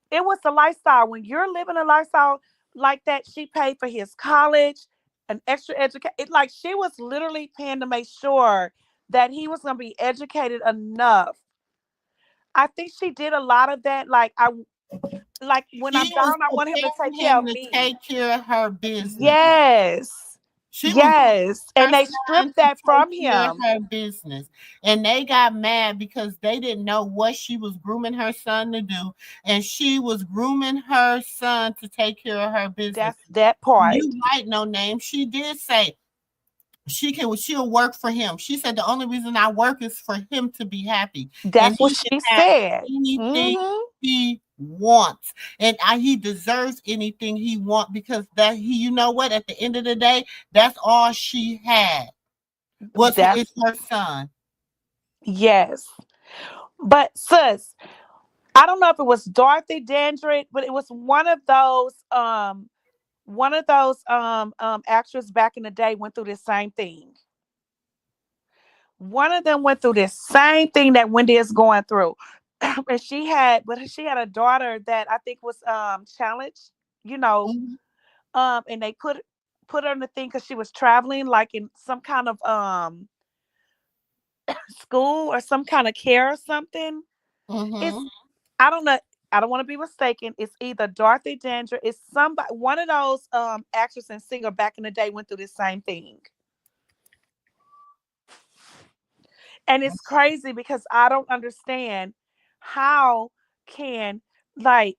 it was the lifestyle. When you're living a lifestyle like that, she paid for his college, an extra education. Like, she was literally paying to make sure that he was going to be educated enough. I think she did a lot of that. Like, when I'm down, I want him to take care of me. Take care of her business. Yes. And they stripped that from him. Her business, and they got mad because they didn't know what she was grooming her son to do, and she was grooming her son to take care of her business. That's that part. You right, No Name. She did say she'll work for him. She said the only reason I work is for him to be happy. That's what she said. Anything he wants, and he deserves anything he wants, because you know what, at the end of the day, that's all she had was her son. Yes. But sis, I don't know if it was Dorothy Dandridge, but it was one of those actors back in the day went through the same thing. One of them went through this same thing that Wendy is going through. And she had a daughter that I think was challenged, you know, Mhm. and they put her in the thing because she was traveling like in some kind of school or some kind of care or something. It's Mhm. I don't know. I don't want to be mistaken. It's either Dorothy Dandridge, it's somebody, one of those actress and singer back in the day went through the same thing. And it's crazy because I don't understand how can, like,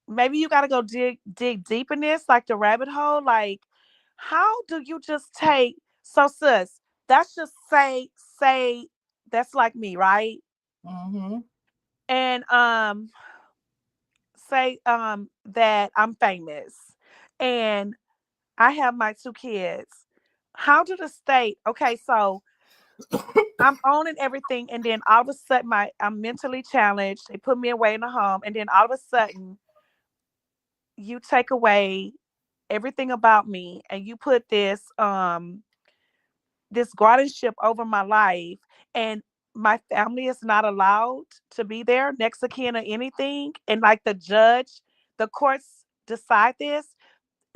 maybe you got to go dig deep in this, like the rabbit hole. Like, how do you just take, so sis, that's just say that's like me, right? Mhm. And say that I'm famous and I have my two kids. How do the state, okay, so I'm owning everything, and then all of a sudden I'm mentally challenged. They put me away in a home, and then all of a sudden you take away everything about me and you put this guardianship over my life, and my family is not allowed to be there, next of kin or anything. And like the courts decide this.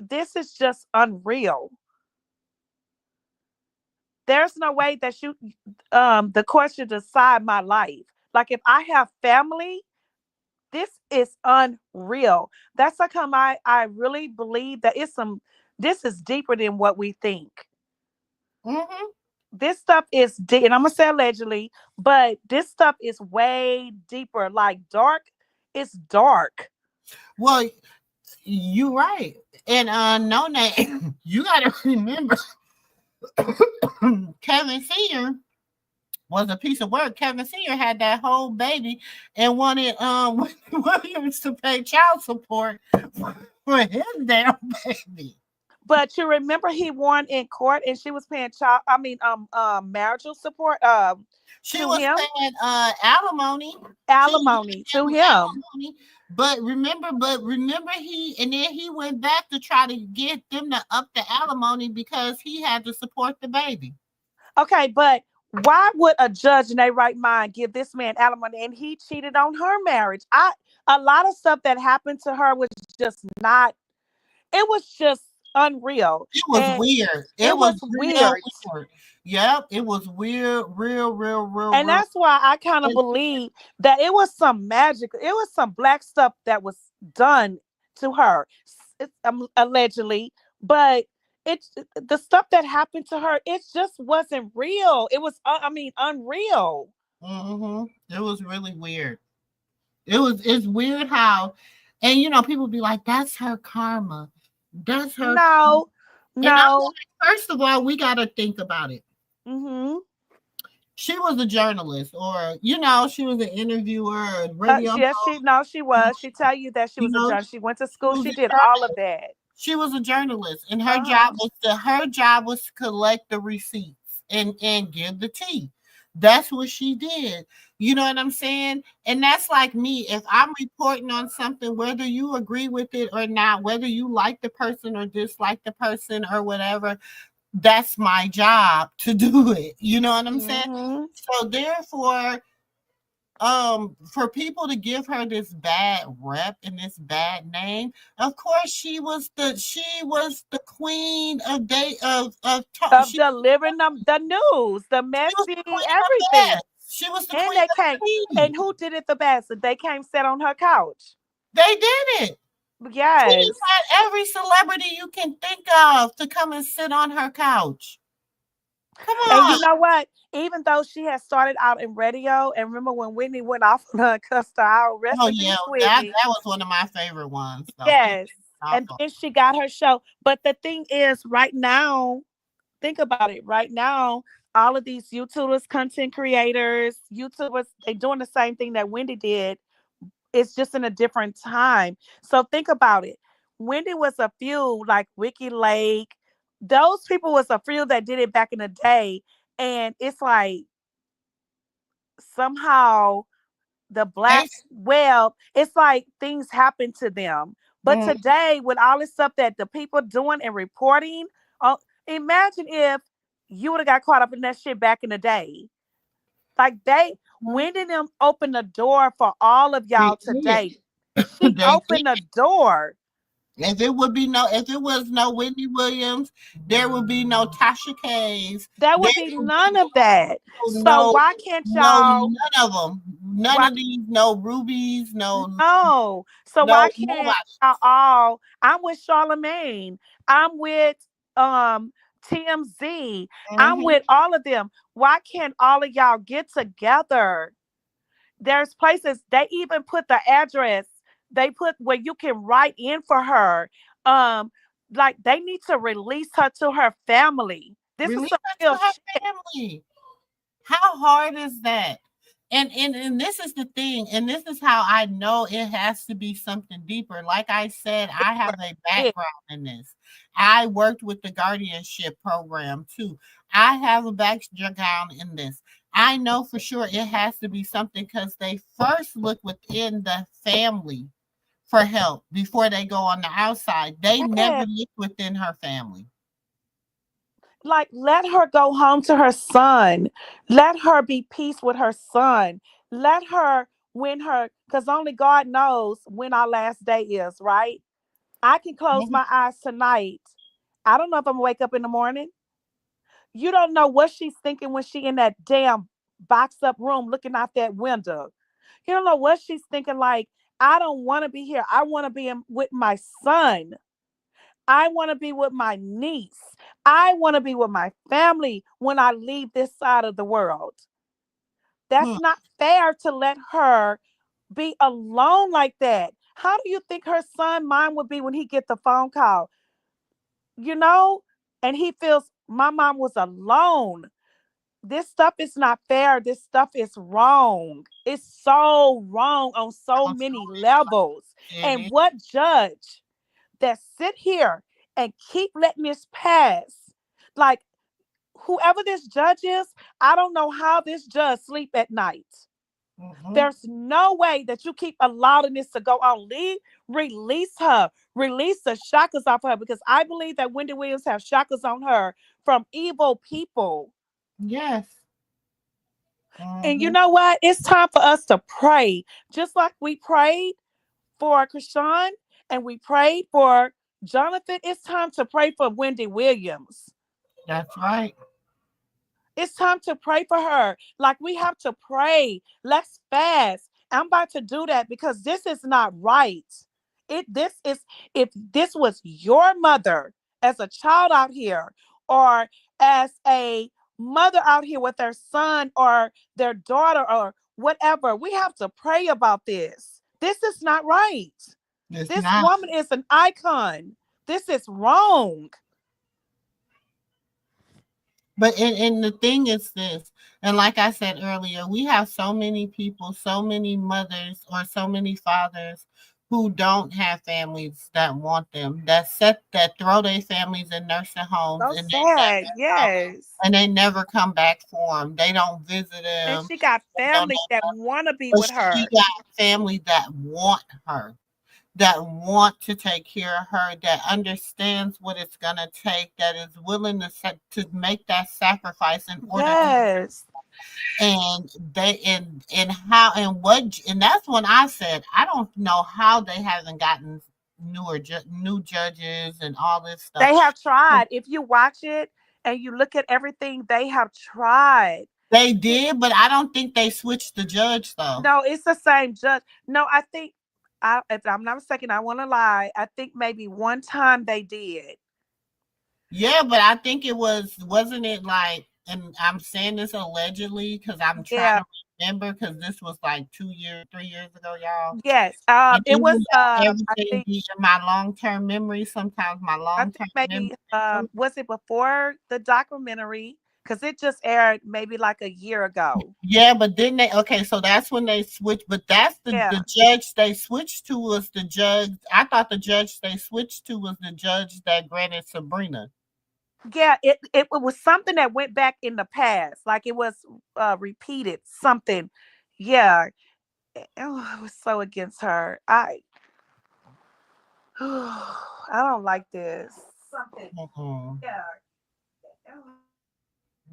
This is just unreal. There's no way that the court should decide my life. Like if I have family, this is unreal. That's how come I really believe that this is deeper than what we think. Mhm. This stuff is deep, and I'm gonna say allegedly, but this stuff is way deeper, like dark. It's dark. Well, you right. And no name, you gotta remember Kevin Sr. was a piece of work. Kevin Sr. had that whole baby and wanted Williams to pay child support for his damn baby. But you remember he won in court, and she was paying marital support She to was him, paying alimony. She was alimony giving to him him. alimony. But remember, he went back to try to get them to up the alimony because he had to support the baby. Okay, but why would a judge in their right mind give this man alimony and he cheated on her marriage? A lot of stuff that happened to her was just not. It was just unreal, It was and weird. It it was was real weird. weird. Yep, it was weird, real, And real. that's why I kind of And believe that it was some magic. It was some black stuff that was done to her, allegedly. But the stuff that happened to her, it just wasn't real. It was, unreal. it was really weird. It's weird how, and people be like, "That's her karma. That's her." No, And I'm no. like, first of all, we got to think about it. Mm-hmm. She was a journalist, or she was an interviewer, a radio Yes, host. no, she was. She tell you that she You was a know, judge. She went to she school. was She a did all of journalist. that. She was a journalist, and Uh huh. her job was to collect the receipts and give the tea. That's what she did. You know what I'm saying? And that's like me. If I'm reporting on something, whether you agree with it or not, whether you like the person or dislike the person or whatever, that's my job to do it. You know what I'm saying? Mm-hmm. So therefore, for people to give her this bad rep and this bad name, of course she was the queen of day of talk. Of delivering them the news, the She was messy, the queen of everything. best. She was the And queen they of came, tea. and who did it the best? They came sit on her couch. They did it. She Yes. had every celebrity you can think of to come and sit on her couch. Come And on. you know what? Even though she had started out in radio, and remember when Whitney went off on her and cussed her out, rest Oh in yeah, peace, that Whitney. that was one of my favorite ones. So she Yes. went off And on. then she got her show. But the thing is, right now, think about it. Right now, all of these YouTubers, content creators, YouTubers, they doing the same thing that Wendy did. It's just in a different time. So think about it. Wendy was a few like Wiki Lake. Those people was a few that did it back in the day. And it's like somehow the black web, it's like things happen to them. But today, with all this stuff that the people doing and reporting, imagine if you would have got caught up in that shit back in the day. Like Wendy them opened the door for all of y'all today. She opened the door. If it was no Whitney Williams, there would be no Tasha K's. There would be none of that. So No, why can't y'all? none of them. None of these. No Rubies. No. So no, why can't y'all all? I'm with Charlamagne. I'm with TMZ. I'm with all of them. Why can't all of y'all get together? There's places they even put the address. They put where you can write in for her. Like they need to release her to her family. This is some real shit. Family. How hard is that? And this is the thing, and this is how I know it has to be something deeper. Like I said, I have a background in this. I worked with the guardianship program too. I have a background in this. I know for sure it has to be something because they first look within the family for help before they go on the outside. They never look within her family. Like, let her go home to her son. Let her be peace with her son. Let her win her, because only God knows when our last day is, right? I can close my eyes tonight. I don't know if I'm gonna wake up in the morning. You don't know what she's thinking when she in that damn boxed up room looking out that window. You don't know what she's thinking, like, I don't want to be here. I want to be with my son. I want to be with my niece. I want to be with my family when I leave this side of the world. That's not fair to let her be alone like that. How do you think her son mind would be when he get the phone call? You know, and he feels my mom was alone. This stuff is not fair. This stuff is wrong. It's so wrong on so many levels. And what judge that sit here and keep letting this pass? Like, whoever this judge is, I don't know how this judge sleep at night. There's no way that you keep allowing this to go on. Release her. Release the shackles off her, because I believe that Wendy Williams have shackles on her from evil people. Yes. And you know what? It's time for us to pray. Just like we prayed for Krishan and we prayed for Jonathan, it's time to pray for Wendy Williams. That's right. It's time to pray for her. Like, we have to pray. Let's fast. I'm about to do that because this is not right. If this was your mother as a child out here, or as a mother out here with their son or their daughter or whatever, we have to pray about this. This is not right. This woman is an icon. This is wrong. But and the thing is this, and like I said earlier, we have so many people, so many mothers or so many fathers who don't have families that want them, that throw their families in nursing homes, so sad. And they never come back for them. They don't visit them. And she got family that want to be with her. She got family that want her, that want to take care of her, that understands what it's going to take, that is willing to make that sacrifice in order to. And they and how and what, and that's when I said I don't know how they haven't gotten new judges and all this stuff. They have tried. If you watch it and you look at everything, they have tried. They did, but I don't think they switched the judge though. No, it's the same judge. No, I think, if I'm not mistaken, I want to lie. I think maybe one time they did. Yeah, but I think wasn't it like, and I'm saying this allegedly because I'm trying to remember, because this was like 3 years ago, y'all. Yes, it was. Everything in my long-term memory. Sometimes my long-term memory. Was it before the documentary? Because it just aired maybe like a year ago. Yeah, but then so that's when they switched. But that's the judge they switched to was the judge. I thought the judge they switched to was the judge that granted Sabrina. Yeah, it was something that went back in the past, like it was repeated something. Yeah, oh, it was so against her. I don't like this. Something. Mm-mm. Yeah.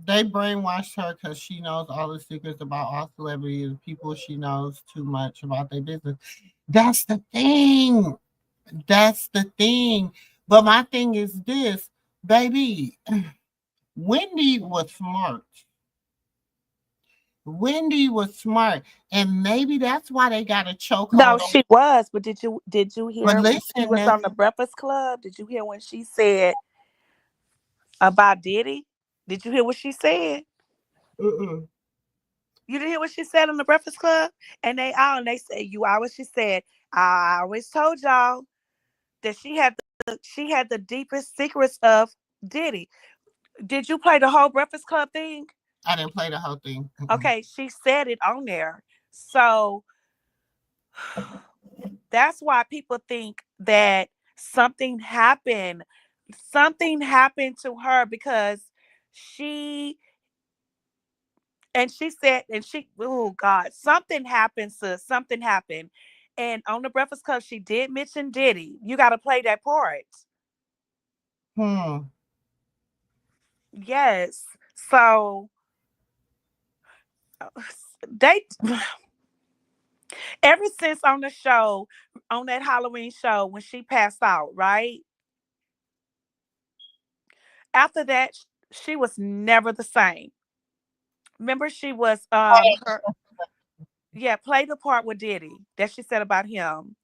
They brainwashed her because she knows all the secrets about all celebrities, people she knows too much about their business. That's the thing. That's the thing. But my thing is this, baby. Wendy was smart. Wendy was smart, and maybe that's why they got a No, chokehold. she was. But did you But hear when she listen, was on the Breakfast Club? Did you hear when she said about Diddy? Did you hear what she said? mm-mm. You didn't hear what she said on the Breakfast Club? And they said you always she said, I always told y'all that she had the deepest secrets of Diddy. Did you play the whole Breakfast Club thing? I didn't play the whole thing. Mm-mm. Okay, she said it on there. So that's why people think that something happened. Something happened to her because she she said, oh God, something happened, sis. Something happened. And on the Breakfast Club, she did mention Diddy. You got to play that part. Hmm. Yes. So they, ever since on the show, on that Halloween show, when she passed out, right? After that, she was never the same. Remember, she was her yeah, play the part with Diddy that she said about him.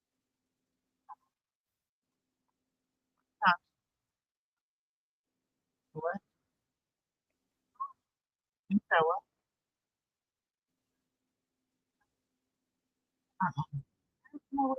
What? You said what? Uh-uh.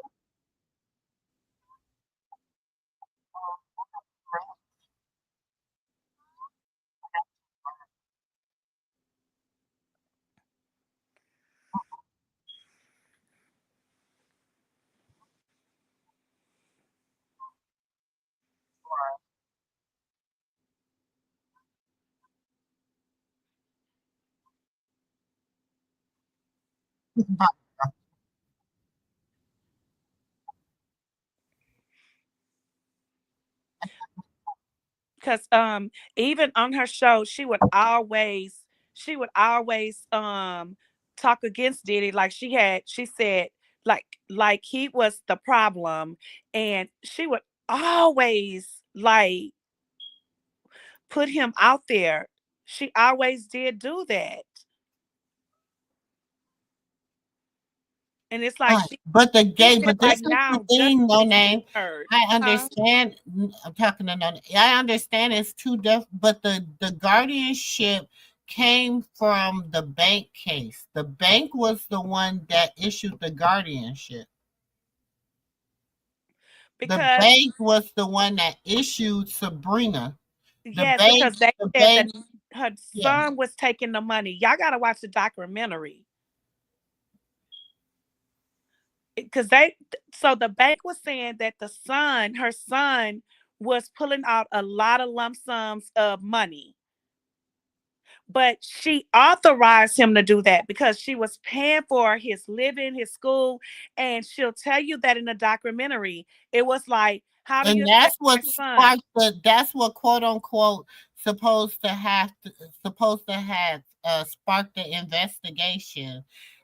Because even on her show she would always talk against Diddy, like she said like he was the problem, and she would always like put him out there. She always did do that. And it's like Right. But the she gay, feel but like this is the now thing, no justice name. heard. I Huh? understand. I'm talking to no. I understand it's two different, but the guardianship came from the bank case. The bank was the one that issued the guardianship. The Because bank was the one that issued Sabrina. The yes, bank, because they the said that bank, her yeah. son was taking the money. Y'all gotta watch the documentary. Because the bank was saying that her son was pulling out a lot of lump sums of money, but she authorized him to do that because she was paying for his living, his school. And she'll tell you that in the documentary it was like, how do you And expect that's my what son? sparked the. That's what quote unquote supposed to have sparked the investigation.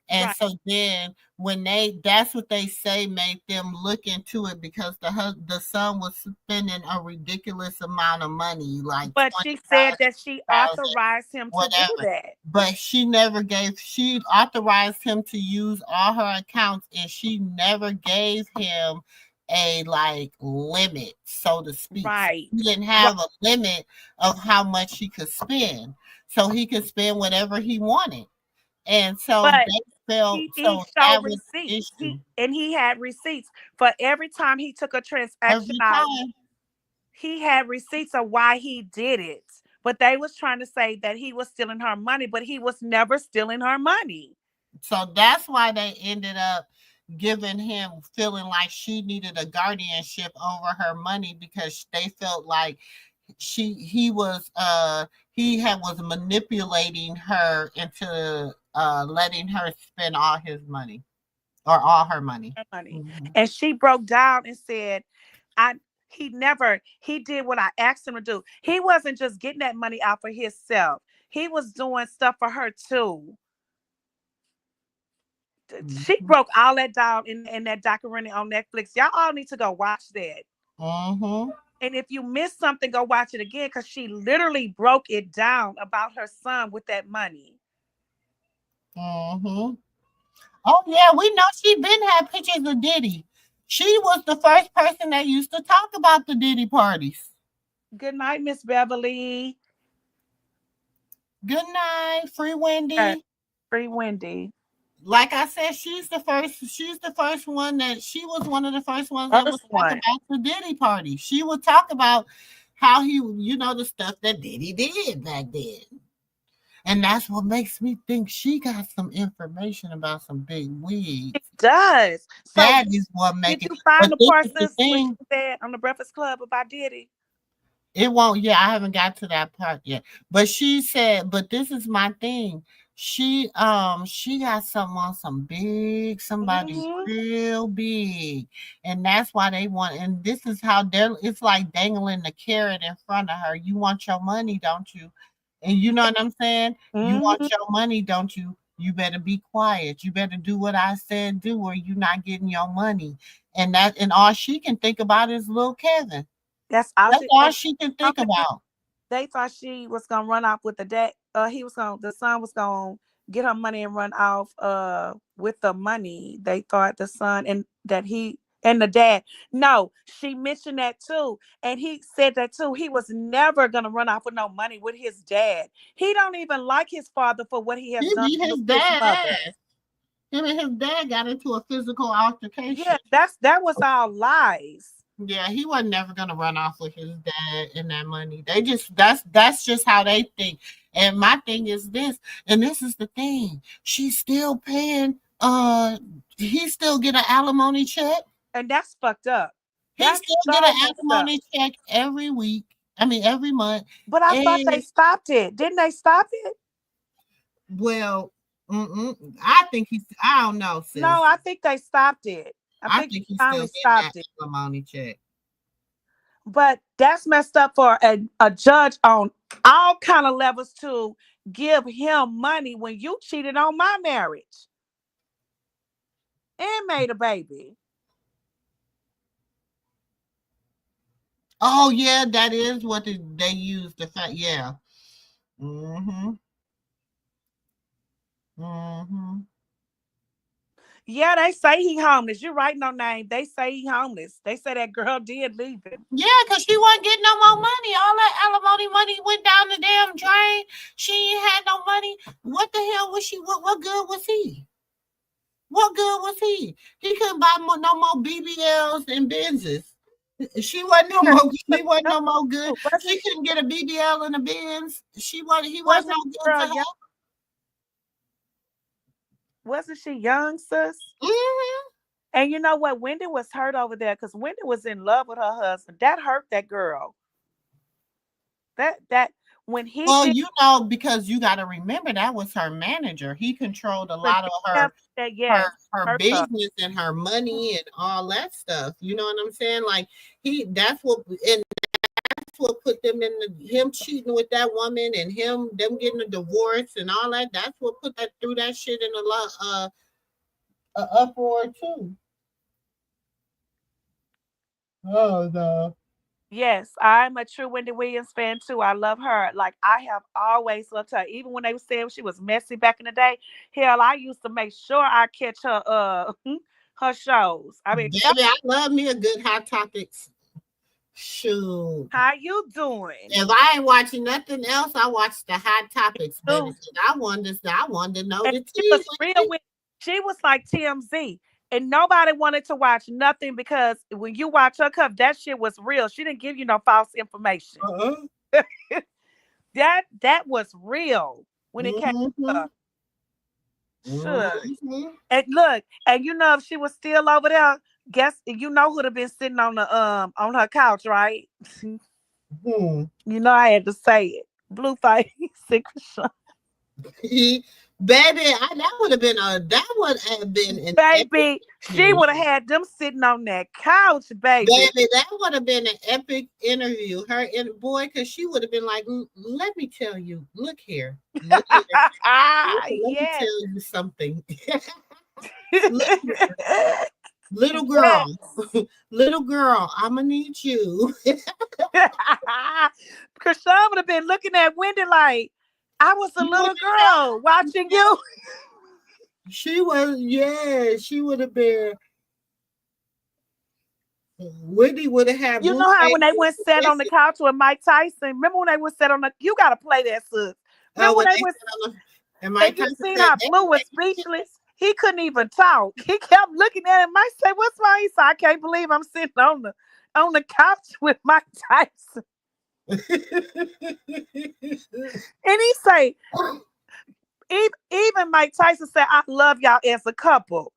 And Right. so then when that's what they say made them look into it because the son was spending a ridiculous amount of money, like But she said that she 20,000, authorized him to do whatever. that. But she authorized him to use all her accounts, and she never gave him a like limit, so to speak. So Right. he didn't Right. have a limit of how much he could spend. So he could spend whatever he wanted. And so But they felt he so showed that was the receipts. issue. He had receipts for every time he took a transaction Every out. time. He had receipts of why he did it. But they was trying to say that he was stealing her money, but he was never stealing her money. So that's why they ended up giving him feeling like she needed a guardianship over her money because they felt like he was was manipulating her into letting her spend all his money or all her money. Her money. Mhm. And she broke down and said, I he did what I asked him to do. He wasn't just getting that money out for himself. He was doing stuff for her too. She Mhm. broke all that down in that documentary on Netflix. Y'all all need to go watch that. Mhm. And if you missed something, go watch it again because she literally broke it down about her son with that money. Mhm. Oh yeah, we know she been had pictures of Diddy. She was the first person that used to talk about the Diddy parties. Good night, Miss Beverly. Good night, Free Uh, Wendy. Free Wendy. Like I said, she's the first one that she was one of the first ones that would First talk one. about the Diddy party. She would talk about how he, the stuff that Diddy did back then. And that's what makes me think she got some information about some big It wigs. does. So That is what did make it. you find But the this parts is the when she thing. said on the Breakfast Club about Diddy? It won't. Yeah, I haven't got to that part yet. But she said, but this is my thing. She got something on some big, somebody Hmm. real big. And that's why they want, and this is how they're it's like dangling the carrot in front of her. You want your money, don't you? And you know what I'm saying? You want Hmm. your money, don't you? You better be quiet. You better do what I said do, or you're not getting your money. And all she can think about is little Kevin. That's all That's she. all And she can think something about. they thought she was gonna run off with the dad. The son was gonna get her money and run off with the money. They thought the son and that he and the dad. No, she mentioned that too. And he said that too. He was never gonna run off with no money with his dad. He don't even like his father for what he has He done beat to his his dad mother. ass. Him and his dad got into a physical altercation. Yeah, that was all lies. Yeah, he wasn't never gonna run off with his dad and that money. They just that's just how they think. And my thing is this, and this is the thing. She's still paying he still get an alimony check. And that's fucked up. He That's still get so an messed up. alimony check every week. I mean every month. But I thought they And stopped it. Didn't they stop it? well, I think he's I don't know, No, sis. I think they stopped it. I I think they think he's still finally getting that stopped it. alimony check. But that's messed up for a judge on all kind of levels to give him money when you cheated on my marriage and made a baby. Oh yeah, that is what they use the fact. Yeah. Mm-hmm. Mm-hmm. Yeah, they say he homeless. You write no name. They say he homeless. They say that girl did leave him. Yeah, because she wasn't getting no more money. All that alimony money went down the damn drain. She ain't had no money. What the hell was she? What good was he? What good was he? He couldn't buy no more BBLs and Benzes. She wasn't no more. She wasn't no more good. Wasn't She she? couldn't get a BBL and a Benz. She wasn't. He wasn't Wasn't no the good to girl her. young? Wasn't she young, sis? Mm-hmm. And you know what? Wendy was hurt over there because Wendy was in love with her husband. That hurt that girl. That when he Well, did because you got to remember that was her manager. He controlled a when lot of he her kept that, her yes, her hurt her. business and her money and all that stuff. You know what I'm saying? Like that's what put them in him cheating with that woman and them getting a divorce and all that. That's what put that through that shit in a lot uproar too. Oh no. Yes, I'm a true Wendy Williams fan too. I love her. Like I have always loved her. Even when they were saying she was messy back in the day, hell, I used to make sure I catch her her shows. I mean, Baby, I love me a good hot topics. Shoot. how you doing? If I ain't watching nothing else, I watch the hot topics, baby. Ooh. 'Cause I wanted to know And the she tea. was real with she was like TMZ. And nobody wanted to watch nothing because when you watch her cup, that shit was real. She didn't give you no false information. Uh-uh. That was real when it came to Mm-hmm. her. Sure. Mm-hmm. And look, and you know if she was still over there, guess you know who'd have been sitting on the on her couch, right? Hmm. You know I had to say it. Blue face and Krishan. Baby, that would have been an epic Baby, she interview. would have had them sitting on that couch, baby. Baby, that would have been an epic interview. Boy, because she would have been like, let me tell you, look here. Look here. Let me Yes. tell you something. Look here. Little girl, little girl, I'm gonna need you. Krishan would have been looking at Wendy like, I was a little girl watching you. She was, yeah, she would have been. Wendy would have had You blue know how face. when they went sat on the couch with Mike Tyson? Remember when they went sat on the? You gotta play that, sis. Remember when they went? And Mike And you Tyson seen said, how Blue was speechless? He couldn't even talk. He kept looking at him. Mike said, "What's wrong?" He said, "I can't believe I'm sitting on the couch with Mike Tyson." And he say, even Mike Tyson said, "I love y'all as a couple."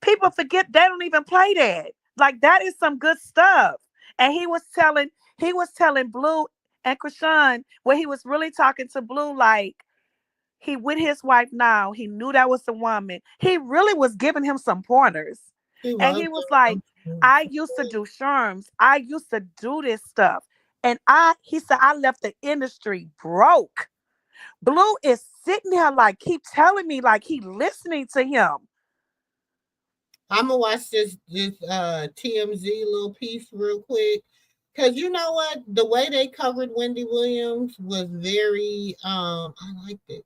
People forget they don't even play that. Like that is some good stuff. And he was telling Blue and Krishan where he was really talking to Blue like he with his wife now. He knew that was the woman. He really was giving him some pointers. And he was like, I used to do sherms. I used to do this stuff. And he said, I left the industry broke. Blue is sitting there like, keep telling me like he listening to him. I'm gonna watch this TMZ little piece real quick. Cause you know what? The way they covered Wendy Williams was very I liked it.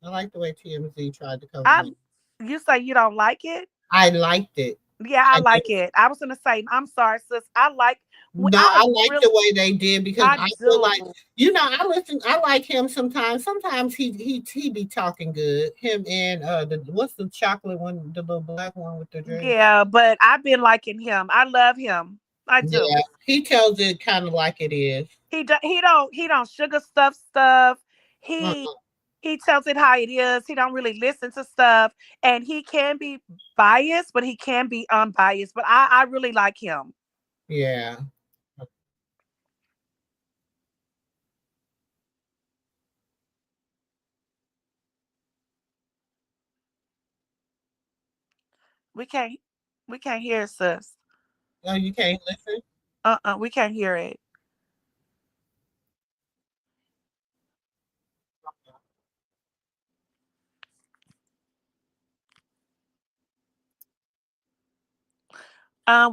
I like the way TMZ tried to cover it. You say you don't like it? I liked it. Yeah, I like it. I was gonna say, I'm sorry, sis. I like I like the way they did because I feel like do. I like him sometimes. Sometimes he be talking good. Him and what's the chocolate one, the little black one with the drink? Yeah, but I've been liking him. I love him. I do. Yeah, he tells it kind of like it is. He don't sugar stuff. He Uh-uh. he tells it how it is. He don't really listen to stuff. And he can be biased, but he can be unbiased. But I really like him. Yeah. We can't we can't hear it, sis. Oh, you can't listen? We can't hear it.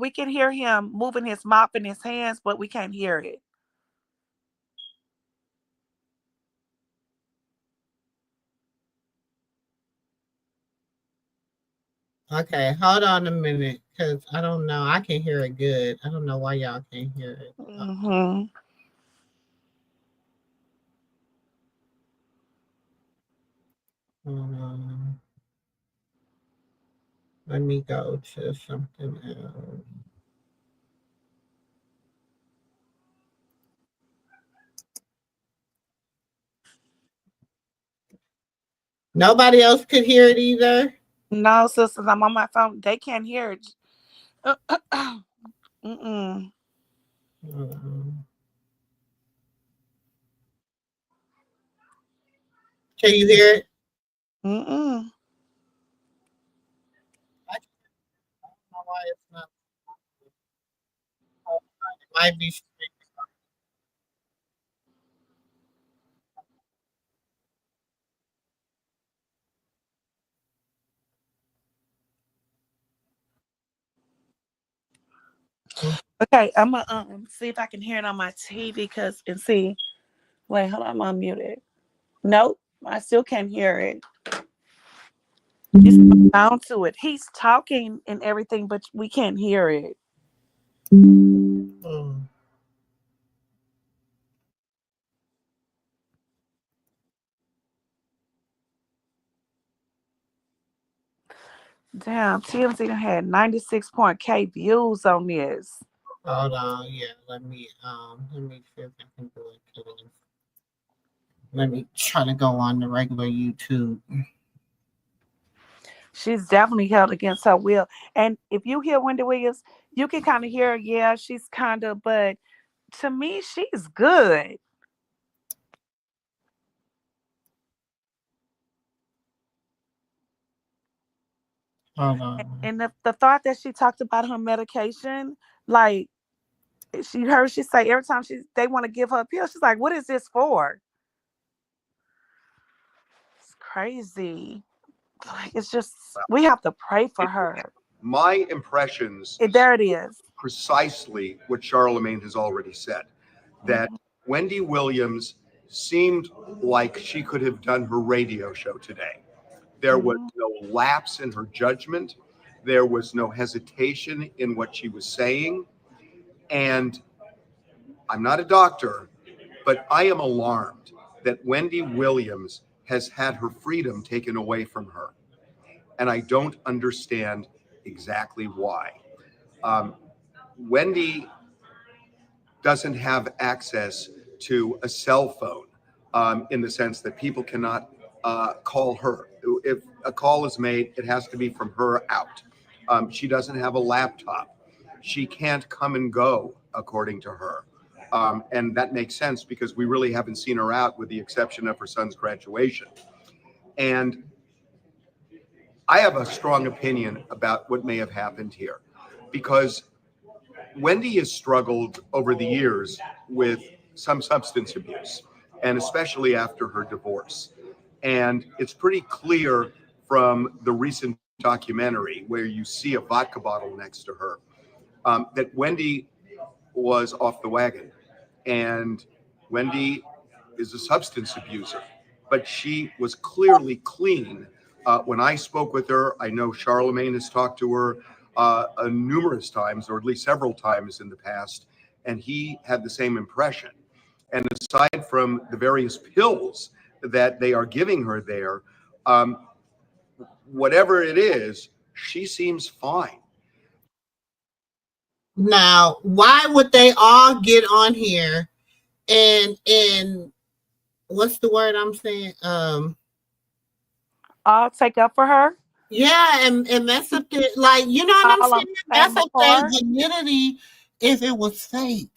We can hear him moving his mouth and his hands, but we can't hear it. Okay, hold on a minute, because I don't know. I can hear it good. I don't know why y'all can't hear it. Mm-hmm. Um, let me go to something else. Nobody else could hear it either. No, sisters, I'm on my phone. They can't hear it. Mm-mm. Um, can you hear it? Mm-mm. I don't know why it's not. It might be. Okay, I'm gonna see if I can hear it on my TV and see. Wait, hold on, I'm unmuted. Nope, I still can't hear it. It's down to it. He's talking and everything, but we can't hear it. Mm. Damn, TMZ done had 96.k views on this. Hold on, yeah. Let me see if I can do it. Let me try to go on the regular YouTube. She's definitely held against her will. And if you hear Wendy Williams, you can kind of hear, yeah, she's kind of, but to me, she's good. And the thought that she talked about her medication, like she say every time they want to give her a pill, she's like, "What is this for?" It's crazy. Like, it's just we have to pray for her. My impressions. There it is. Precisely what Charlemagne has already said. That Wendy Williams seemed like she could have done her radio show today. There was no lapse in her judgment. There was no hesitation in what she was saying. And I'm not a doctor, but I am alarmed that Wendy Williams has had her freedom taken away from her. And I don't understand exactly why. Wendy doesn't have access to a cell phone in the sense that people cannot call her. If a call is made, it has to be from her out. She doesn't have a laptop. She can't come and go, according to her. And that makes sense because we really haven't seen her out with the exception of her son's graduation. And I have a strong opinion about what may have happened here because Wendy has struggled over the years with some substance abuse, and especially after her divorce. And it's pretty clear from the recent documentary where you see a vodka bottle next to her that Wendy was off the wagon. And Wendy is a substance abuser, but she was clearly clean. When I spoke with her, I know Charlemagne has talked to her numerous times, or at least several times in the past, and he had the same impression. And aside from the various pills that they are giving her there, whatever it is, she seems fine. Now, why would they all get on here and what's the word I'm saying? I'll take up for her. Yeah, and mess up the, like, you know what I'm saying? Mess up their dignity if it was fake.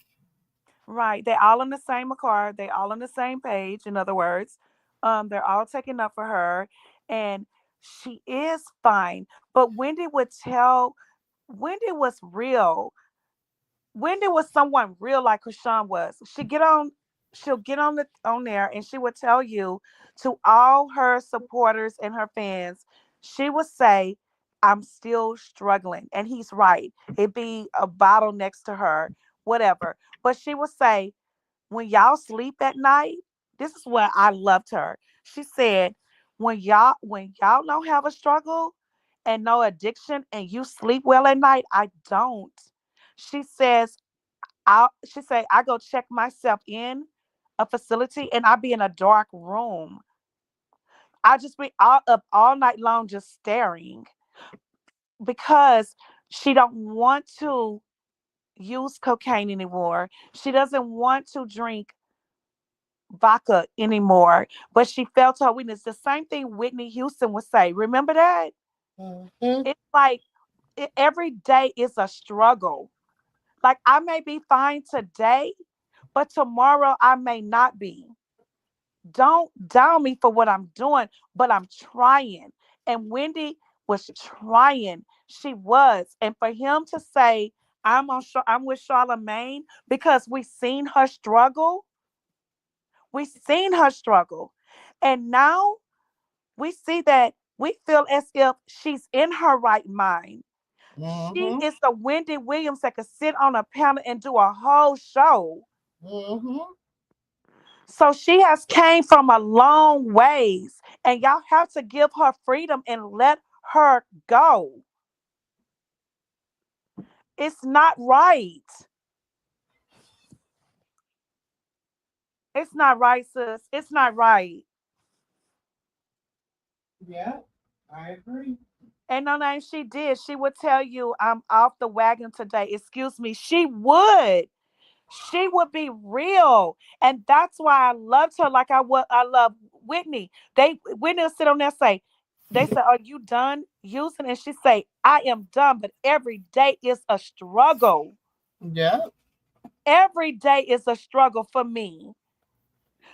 Right. They all on the same accord. They all on the same page. In other words, they're all taking up for her, and she is fine. But Wendy was real. Wendy was someone real like Krishan was. She'll get on there and she would tell you to all her supporters and her fans, she would say, "I'm still struggling." And he's right. It'd be a bottle next to her, whatever. But she would say, when y'all sleep at night, this is what I loved her. She said, when y'all don't have a struggle and no addiction and you sleep well at night, I don't. She says, I go check myself in a facility and I be in a dark room. I just be up all night long just staring because she don't want to use cocaine anymore. She doesn't want to drink vodka anymore, but she felt her weakness. The same thing Whitney Houston would say. Remember that? It's like every day is a struggle. Like, I may be fine today, but tomorrow I may not be. Don't down me for what I'm doing, but I'm trying. And Wendy was trying. She was. And for him to say, I'm with Charlemagne because we seen her struggle. We seen her struggle. And now we see that we feel as if she's in her right mind. She is the Wendy Williams that could sit on a panel and do a whole show. So she has came from a long ways, and y'all have to give her freedom and let her go. It's not right. It's not right, sis. It's not right. Yeah, I agree. And no name she did. She would tell you, "I'm off the wagon today." Excuse me. She would. She would be real. And that's why I loved her like I love Whitney. Whitney will sit on there and say, they say, "Are you done using?" And she say, "I am done, but every day is a struggle." Yeah. Every day is a struggle for me.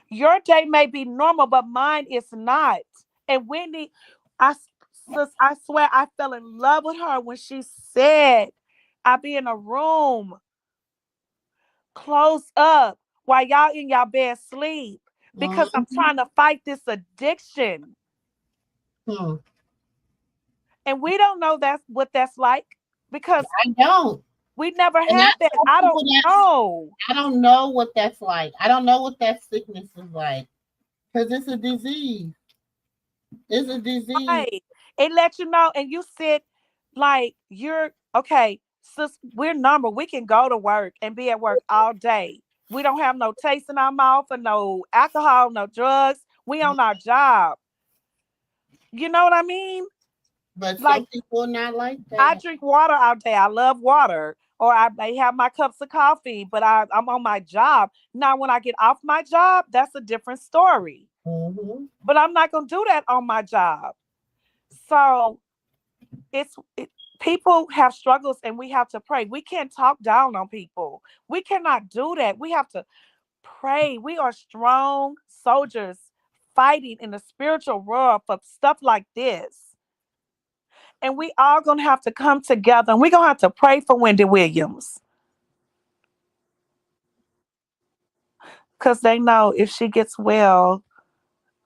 Your day may be normal, but mine is not. And Wendy, I swear I fell in love with her when she said, I be in a room, close up, while y'all in y'all bed sleep, because I'm trying to fight this addiction. And we don't know that's what that's like, because I don't. We never had that. I don't know. I don't know what that's like. I don't know what that sickness is like. Because it's a disease. It's a disease. Right. It lets you know, and you sit like you're okay. Sis, we're numbered. We can go to work and be at work all day. We don't have no taste in our mouth or no alcohol, no drugs. We on our job. You know what I mean? But Like, some people are not like that. I drink water all day. I love water. Or I may have my cups of coffee, but I'm on my job. Now, when I get off my job, that's a different story. Mm-hmm. But I'm not going to do that on my job. So people have struggles, and we have to pray. We can't talk down on people. We cannot do that. We have to pray. We are strong soldiers fighting in the spiritual world for stuff like this. And we all going to have to come together, and we're going to have to pray for Wendy Williams. Because they know if she gets well,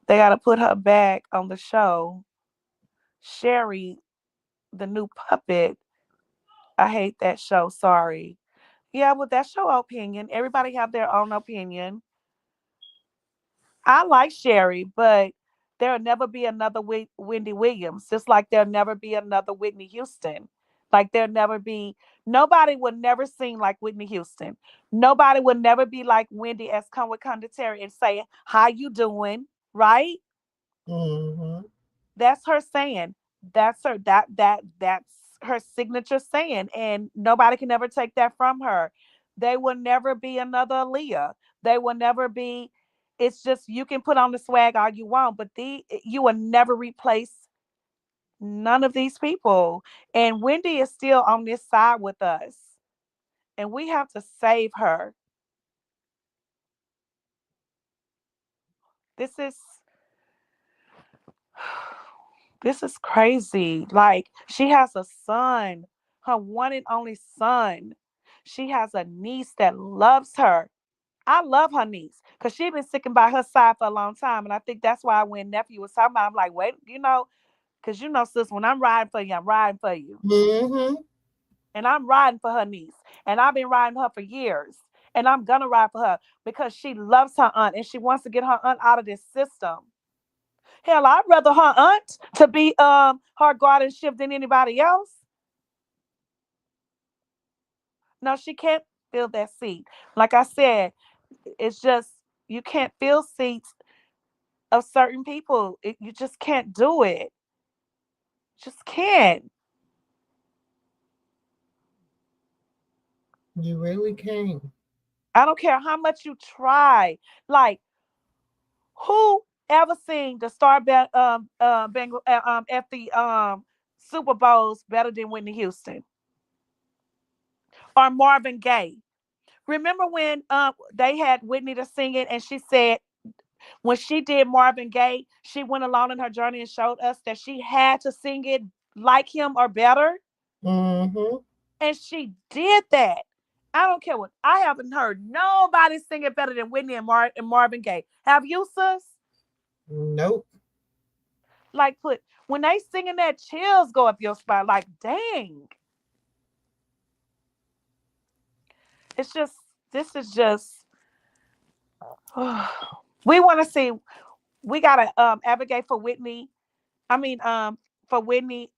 they got to put her back on the show. Sherry, the new puppet, I hate that show. Sorry. Yeah, but that's your opinion. Everybody have their own opinion. I like Sherry, but there'll never be another Wendy Williams, just like there'll never be another Whitney Houston. Like nobody would never sing like Whitney Houston. Nobody would never be like Wendy as come with Condottieri and say, how you doing? Right? Mm-hmm. That's her saying. That's her signature saying, and nobody can ever take that from her. They will never be another Aaliyah. They will never be. It's just you can put on the swag all you want, but you will never replace none of these people. And Wendy is still on this side with us, and we have to save her. This is this is crazy. Like, she has a son, her one and only son. She has a niece that loves her. I love her niece because she's been sticking by her side for a long time. And I think that's why when nephew was talking about, I'm like, wait, because sis, when I'm riding for you, I'm riding for you. Mm-hmm. And I'm riding for her niece. And I've been riding her for years. And I'm going to ride for her because she loves her aunt and she wants to get her aunt out of this system. Hell, I'd rather her aunt to be her guardianship than anybody else. No, she can't fill that seat. Like I said, it's just you can't fill seats of certain people. You just can't do it. Just can't. You really can't. I don't care how much you try. Like, who ever seen the at the Super Bowls better than Whitney Houston or Marvin Gaye? Remember when they had Whitney to sing it, and she said when she did Marvin Gaye, she went along in her journey and showed us that she had to sing it like him or better. Mm-hmm. And she did that. I don't care what. I haven't heard nobody sing it better than Whitney and Marvin Gaye. Have you, sis? Nope. Like, when they singing that, chills go up your spine. Like, dang. This is just, we want to see, we got to advocate for Whitney. I mean, for Whitney.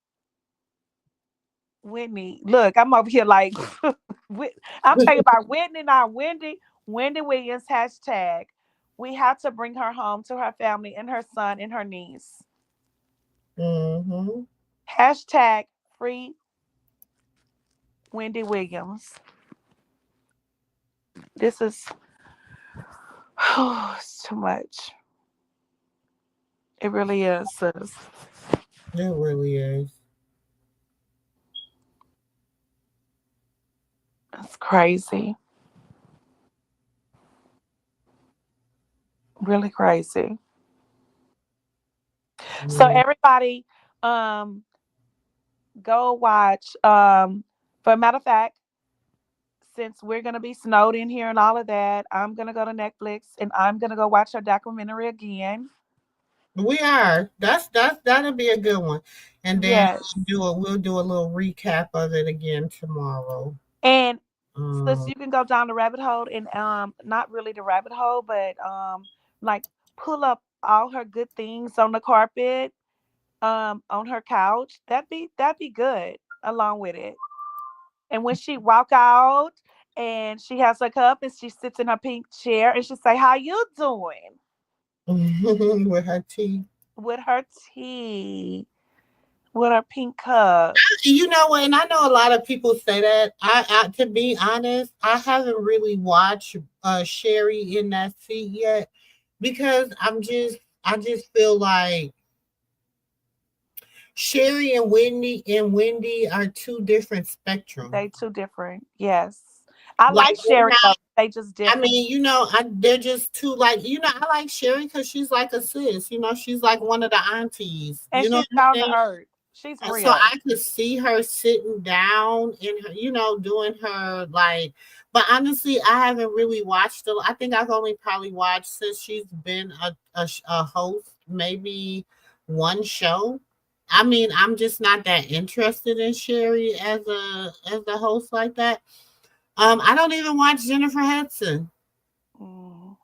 Look, I'm over here like, I'm talking about Whitney, not Wendy. Wendy Williams, hashtag. We have to bring her home to her family and her son and her niece. Mm-hmm. Hashtag free Wendy Williams. This is it's too much. It really is, sis. It really is. It's crazy. Really crazy. So everybody, go watch. For a matter of fact, since we're gonna be snowed in here and all of that, I'm gonna go to Netflix and I'm gonna go watch her documentary again. We are. That'll be a good one. And then Yes. we'll do a little recap of it again tomorrow. And sis, Um, you can go down the rabbit hole and not really the rabbit hole, but like pull up all her good things on the carpet, on her couch. That'd be good along with it. And when she walk out and she has her cup and she sits in her pink chair and she say, "How you doing?" with her tea. with her tea, with her pink cup. You know what? And I know a lot of people say that. To be honest, I haven't really watched Sherry in that seat yet because I just feel like Sherry and Wendy are two different spectrums. They too different. Yes. I Like like they're Sherry though. not. They just I different. mean, they're just too like I like Sherry because she's like a sis. She's like one of the aunties. And You know she's what I'm down to saying? earth. She's And so real. I could see her sitting down in her, doing her like. But honestly, I haven't really watched it. I think I've only probably watched since she's been a host, maybe one show. I mean, I'm just not that interested in Sherry as a host like that. I don't even watch Jennifer Hudson Mm,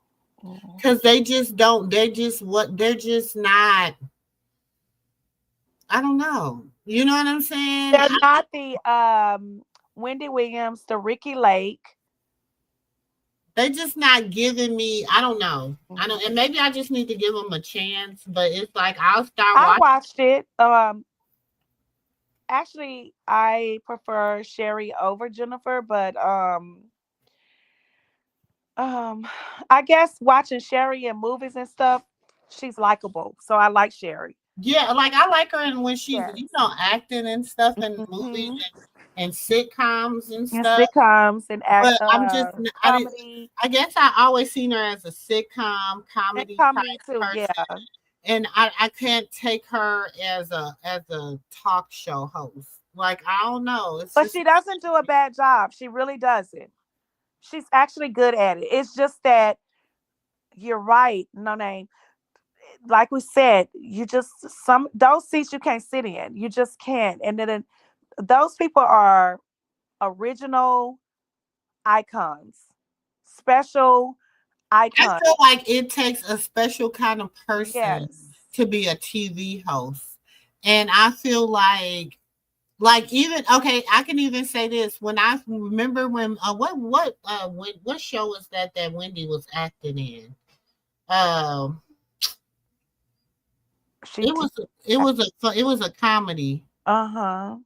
mm. because they just don't. They're just what they're just not. I don't know. You know what I'm saying? They're not the Wendy Williams, the Ricky Lake. They just not giving me. I don't know. I don't, Mhm. and maybe I just need to give them a chance. But it's like I'll start I watching. watched it. Actually, I prefer Sherry over Jennifer, but um, I guess watching Sherry in movies and stuff, she's likable. So I like Sherry. Yeah, like I like her, and when she's Yes. acting and stuff in movies Hmm. and sitcoms and And stuff. sitcoms and But I'm just I didn't. comedy I guess I always seen her as a sitcom and comedy comedy type too. person, Yeah, and I can't take her as a talk show host. Like I don't know. It's but just she doesn't do a bad job. She really doesn't. She's actually good at it. It's just that you're right. No name. Like we said, you just some those seats you can't sit in. You just can't. And then those people are original icons, special I icons. feel like it takes a special kind of person Yes. to be a TV host. And I feel like even okay, I can even say this when I remember when what show was that Wendy was acting in? Um She it did. was it was a comedy Uh-huh.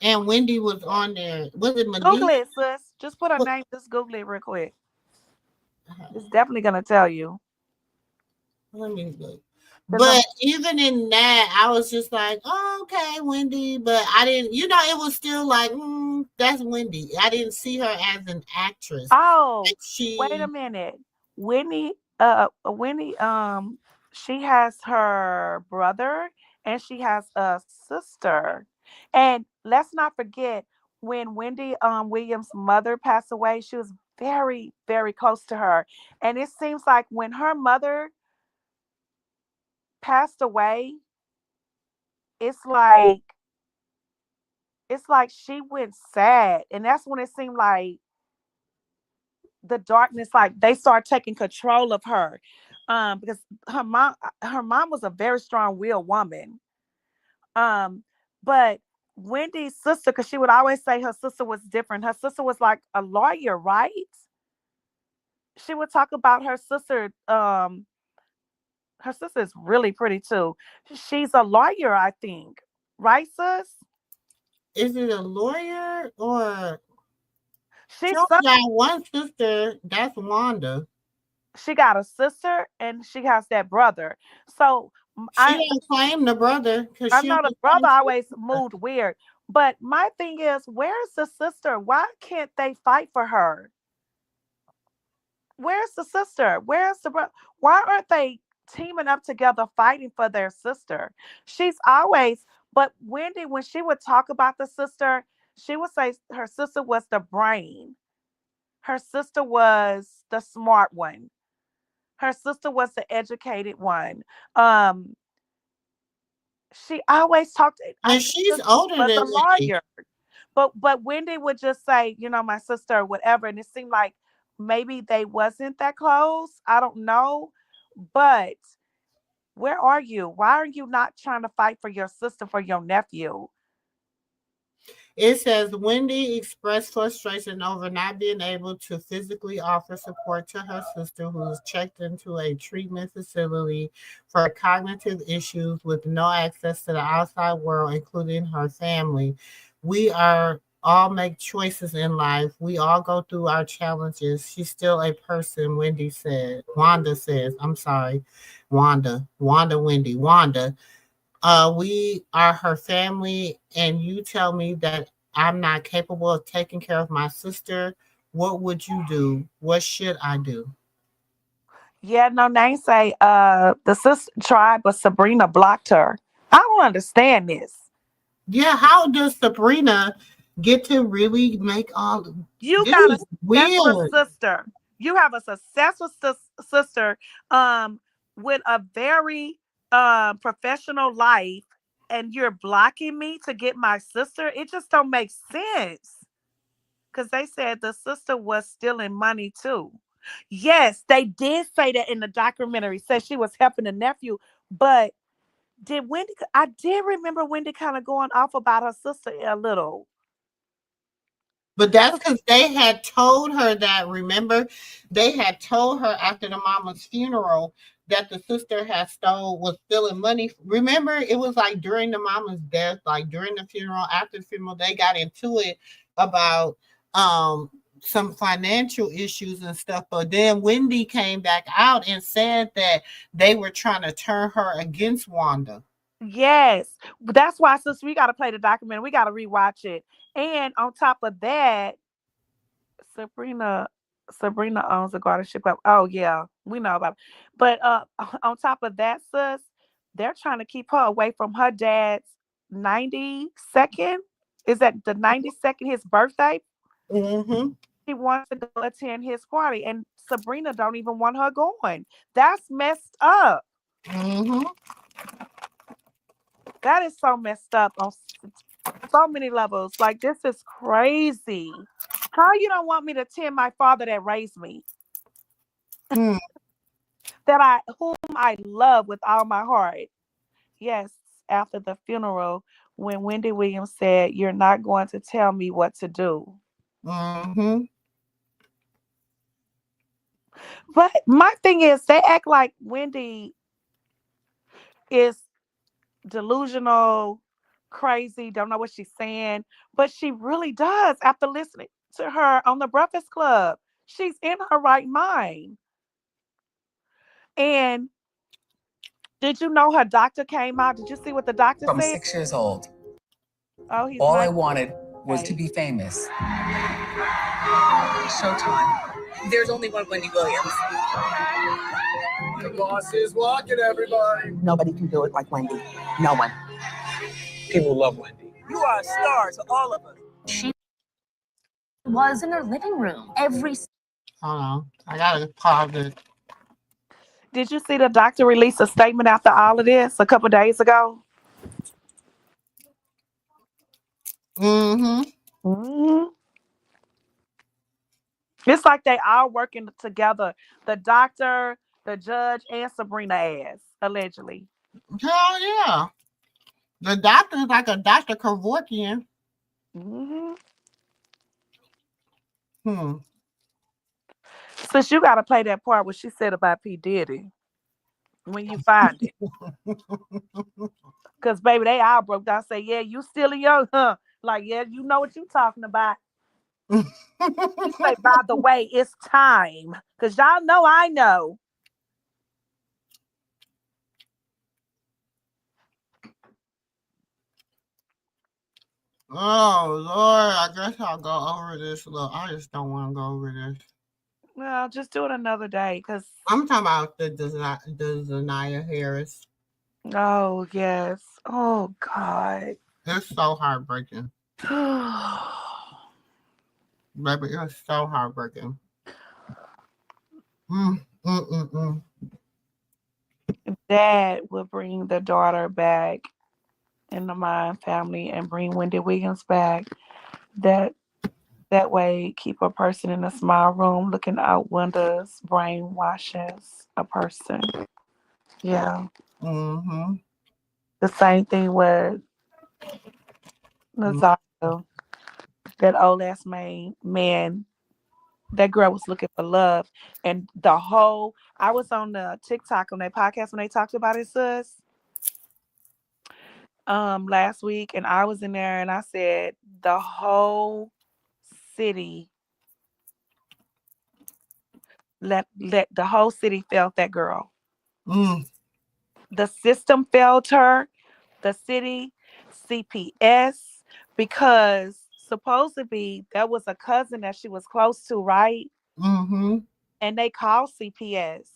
and Wendy was on there. Was it Google Medea? it, sis. Just put her What- name. Just Google it real quick. It's definitely gonna tell you. Let me look. Cause I'm But even in that, I was just like, oh, okay, Wendy. But I didn't, it was still like, that's Wendy. I didn't see her as an actress. oh, Like wait a she, minute. Winnie, she has her brother and she has a sister. And let's not forget when Wendy Williams' mother passed away, she was very, very close to her. And it seems like when her mother passed away, it's like she went sad. And that's when it seemed like the darkness, like they start taking control of her, because her mom was a very strong-willed woman, but Wendy's sister, because she would always say her sister was different, her sister was like a lawyer, right? She would talk about her sister is really pretty too. She's a lawyer, I think, right, sis? is it a lawyer or she she's only got one sister? That's Wanda. she got a sister and she has that brother. So She I don't claim the brother because I she know the only brother claims always her. moved weird. But my thing is, where's the sister? Why can't they fight for her? Where's the sister? Where's the brother? Why aren't they teaming up together fighting for their sister? She's always, but Wendy, when she would talk about the sister, she would say her sister was the brain. Her sister was the smart one. Her sister was the educated one. Um, she always talked. I And think she's the sister older was than a Wendy. lawyer. But Wendy would just say, my sister or whatever, and it seemed like maybe they wasn't that close. I don't know, but where are you? Why are you not trying to fight for your sister, for your nephew? It says Wendy expressed frustration over not being able to physically offer support to her sister, who was checked into a treatment facility for cognitive issues with no access to the outside world, including her family. We are all make choices in life. We all go through our challenges. She's still a person, Wendy said. Wanda says, I'm sorry, Wanda. We are her family, and you tell me that I'm not capable of taking care of my sister. What would you do? What should I do? Yeah, no, they say the sister tried, but Sabrina blocked her. I don't understand this. Yeah, how does Sabrina get to really make all You this got a is successful weird. sister. You have a successful sister um with a very professional life, and you're blocking me to get my sister. It just don't make sense. Because they said the sister was stealing money too. Yes, they did say that in the documentary. Said she was helping the nephew, but did Wendy? I did remember Wendy kind of going off about her sister a little. But that's because they had told her that, remember, they had told her after the mama's funeral that the sister was stealing money. Remember, it was like during the mama's death, like during the funeral, after the funeral, they got into it about um some financial issues and stuff. But then Wendy came back out and said that they were trying to turn her against Wanda. Yes, that's why, sis, we got to play the documentary. We got to rewatch it. And on top of that, Sabrina, Sabrina owns a guardianship of. Oh yeah, we know about it. But on top of that, sis, they're trying to keep her away from her dad's 92nd. Is that the 92nd his birthday? Mm-hmm. She wants to go attend his party, and Sabrina don't even want her going. That's messed up. Mm-hmm. That is so messed up on so many levels. Like, this is crazy. How you don't want me to attend my father that raised me, Hmm. whom I love with all my heart. Yes, after the funeral, when Wendy Williams said, "You're not going to tell me what to do." Mm-hmm. But my thing is, they act like Wendy is delusional, crazy, don't know what she's saying, but she really does after listening to her on the Breakfast Club. She's in her right mind. And did you know her doctor came out? Did you see what the doctor From said? 6 years old, Oh, he's all not I wanted was to okay. be famous. Showtime. There's only one Wendy Williams. The boss is walking, everybody. Nobody can do it like Wendy. No one. People love Wendy. You are a star to all of us. She was in her living room every. Hold on. I gotta pause it. Did you see the doctor release a statement after all of this a couple days ago? Mm-hmm. Mhm. It's like they all working together. The doctor, the judge, and Sabrina ass, allegedly. Hell yeah. The doctor is like a Dr. Kevorkian. Hmm. Hmm. Since you got to play that part what she said about P. Diddy when you find it. Because, baby, they all broke down. Say, yeah, you still in your, huh? Like, yeah, you know what you talking about. She say, by the way, it's time. Because y'all know I know. Oh Lord, I guess I'll go over this. Look, I just don't want to go over this. Well, just do it another day, because I'm talking about the Zanaya Harris. oh yes. Oh God. It's so heartbreaking. Baby, it's so heartbreaking. Mm, mm, mm, mm. Dad would bring the daughter back in the Mind family and bring Wendy Williams back. That way, keep a person in a small room looking out windows, brainwashes a person. Yeah. Mm-hmm. The same thing with Nazario, that old ass man. That girl was looking for love. And I was on the TikTok on that podcast when they talked about it, sis, last week, and I was in there and I said the whole city let the whole city felt that girl. Mm. The system felt her, the city, CPS, because supposedly that was a cousin that she was close to, right? Mm-hmm. And they called CPS.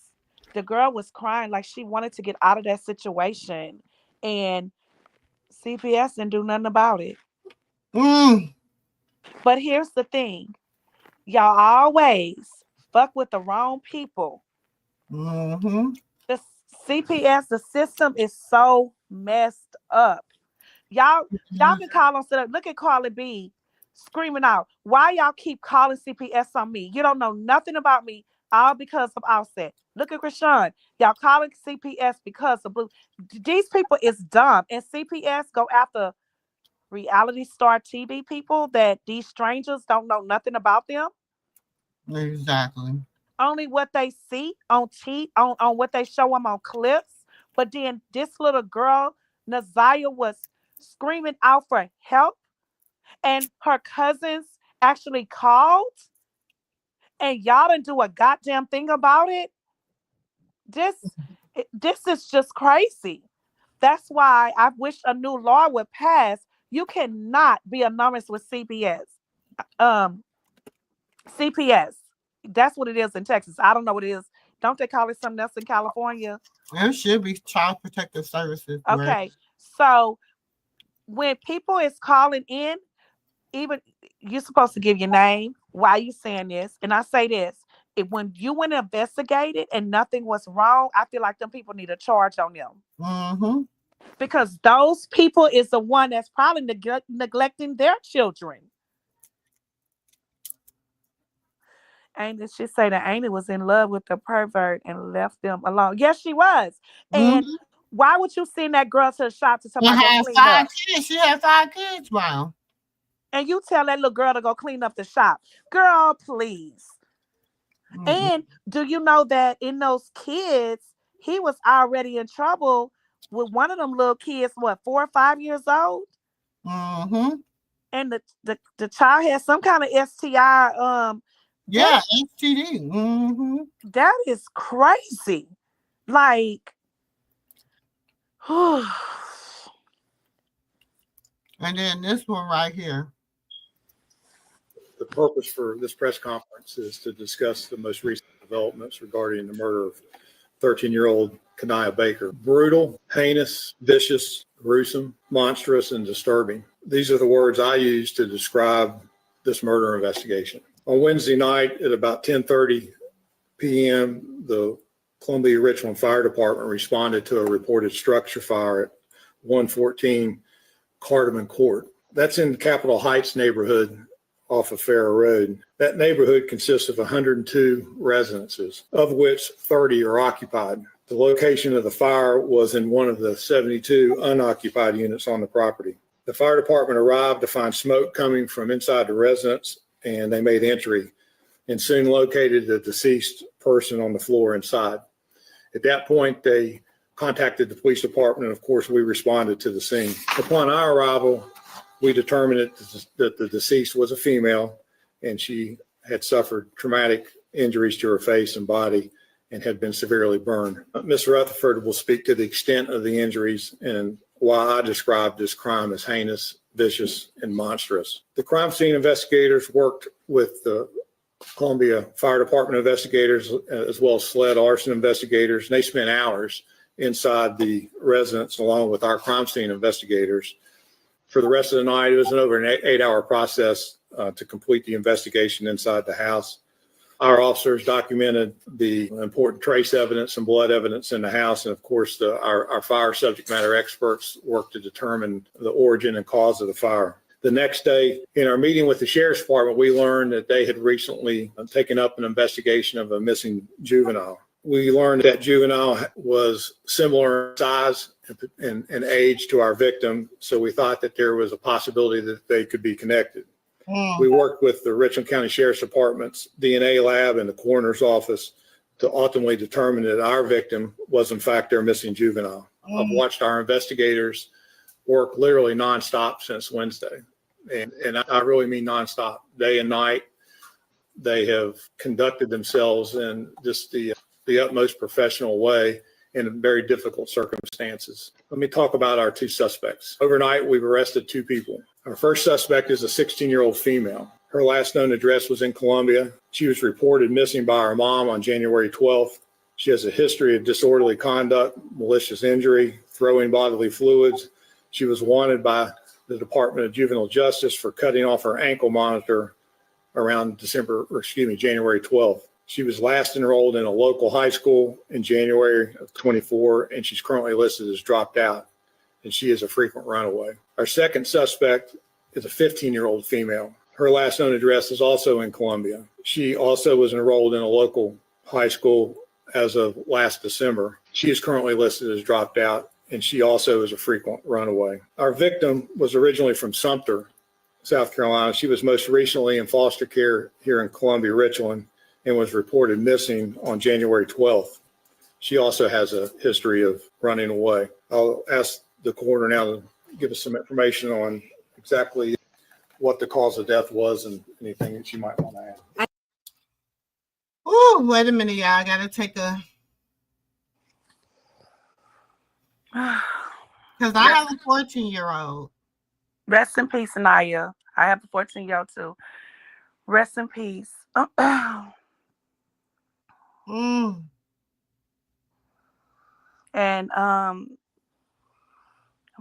The girl was crying like she wanted to get out of that situation, and CPS didn't do nothing about it. Mm. But here's the thing, y'all always fuck with the wrong people. Mm-hmm. The CPS, the system is so messed up. Y'all can call on set. Look at Carly B screaming out. Why y'all keep calling CPS on me? You don't know nothing about me, all because of Offset. Look at Krishan. Y'all calling CPS because of Blue. These people is dumb. And CPS go after reality star TV people that these strangers don't know nothing about them. Exactly. Only what they see on what they show them on clips. But then this little girl, Nazaya, was screaming out for help, and her cousins actually called, and y'all didn't do a goddamn thing about it. This is just crazy. That's why I wish a new law would pass. You cannot be anonymous with CPS. CPS. That's what it is in Texas. I don't know what it is. Don't they call it something else in California? It should be Child Protective Services. Okay. Right? So when people is calling in, even you're supposed to give your name, why you saying this. And I say this, when you went and investigated and nothing was wrong, I feel like them people need a charge on them. Mm-hmm. Because those people is the one that's probably neglecting their children. And she say that Amy was in love with the pervert and left them alone. Yes, she was. And why would you send that girl to the shop to somebody go clean up? She had 5 kids, wow. And you tell that little girl to go clean up the shop. Girl, please. Mm-hmm. And do you know that in those kids, he was already in trouble with one of them little kids, 4 or 5 years old? Mm-hmm. And the child has some kind of STI. Yeah, STD. Mm-hmm. That is crazy. Like, and then this one right here. The purpose for this press conference is to discuss the most recent developments regarding the murder of 13-year-old Kanaya Baker. Brutal, heinous, vicious, gruesome, monstrous, and disturbing. These are the words I use to describe this murder investigation. On Wednesday night at about 10:30 p.m., the Columbia Richland Fire Department responded to a reported structure fire at 114 Cardamom Court. That's in Capitol Heights neighborhood off of Farrer Road. That neighborhood consists of 102 residences, of which 30 are occupied. The location of the fire was in one of the 72 unoccupied units on the property. The fire department arrived to find smoke coming from inside the residence, and they made entry and soon located the deceased person on the floor inside. At that point, they contacted the police department, and of course, we responded to the scene. Upon our arrival, we determined that the deceased was a female, and she had suffered traumatic injuries to her face and body and had been severely burned. Ms. Rutherford will speak to the extent of the injuries and why I described this crime as heinous, vicious, and monstrous. The crime scene investigators worked with the Columbia Fire Department investigators, as well as SLED arson investigators. And they spent hours inside the residence along with our crime scene investigators. For the rest of the night, it was over an 8-hour process to complete the investigation inside the house. Our officers documented the important trace evidence and blood evidence in the house. And of course, our fire subject matter experts worked to determine the origin and cause of the fire. The next day, in our meeting with the Sheriff's Department, we learned that they had recently taken up an investigation of a missing juvenile. We learned that juvenile was similar in size and age to our victim, so we thought that there was a possibility that they could be connected. We worked with the Richland County Sheriff's Department's DNA lab and the coroner's office to ultimately determine that our victim was in fact their missing juvenile. I've watched our investigators work literally nonstop since Wednesday. And I really mean nonstop, day and night. They have conducted themselves in just the utmost professional way in very difficult circumstances. Let me talk about our two suspects. Overnight, we've arrested 2 people. Our first suspect is a 16-year-old female. Her last known address was in Columbia. She was reported missing by her mom on January 12th. She has a history of disorderly conduct, malicious injury, throwing bodily fluids. She was wanted by the Department of Juvenile Justice for cutting off her ankle monitor around January 12th. She was last enrolled in a local high school in January of 24, and she's currently listed as dropped out, and she is a frequent runaway. Our second suspect is a 15-year-old female. Her last known address is also in Columbia. She also was enrolled in a local high school as of last December. She is currently listed as dropped out, and she also is a frequent runaway. Our victim was originally from Sumter, South Carolina. She was most recently in foster care here in Columbia, Richland, and was reported missing on January 12th. She also has a history of running away. I'll ask the coroner now to give us some information on exactly what the cause of death was and anything that you might want to add. Oh, wait a minute, y'all. I got to take a... Because I have a 14-year-old. Rest in peace, Anaya. I have a 14-year-old too. Rest in peace. And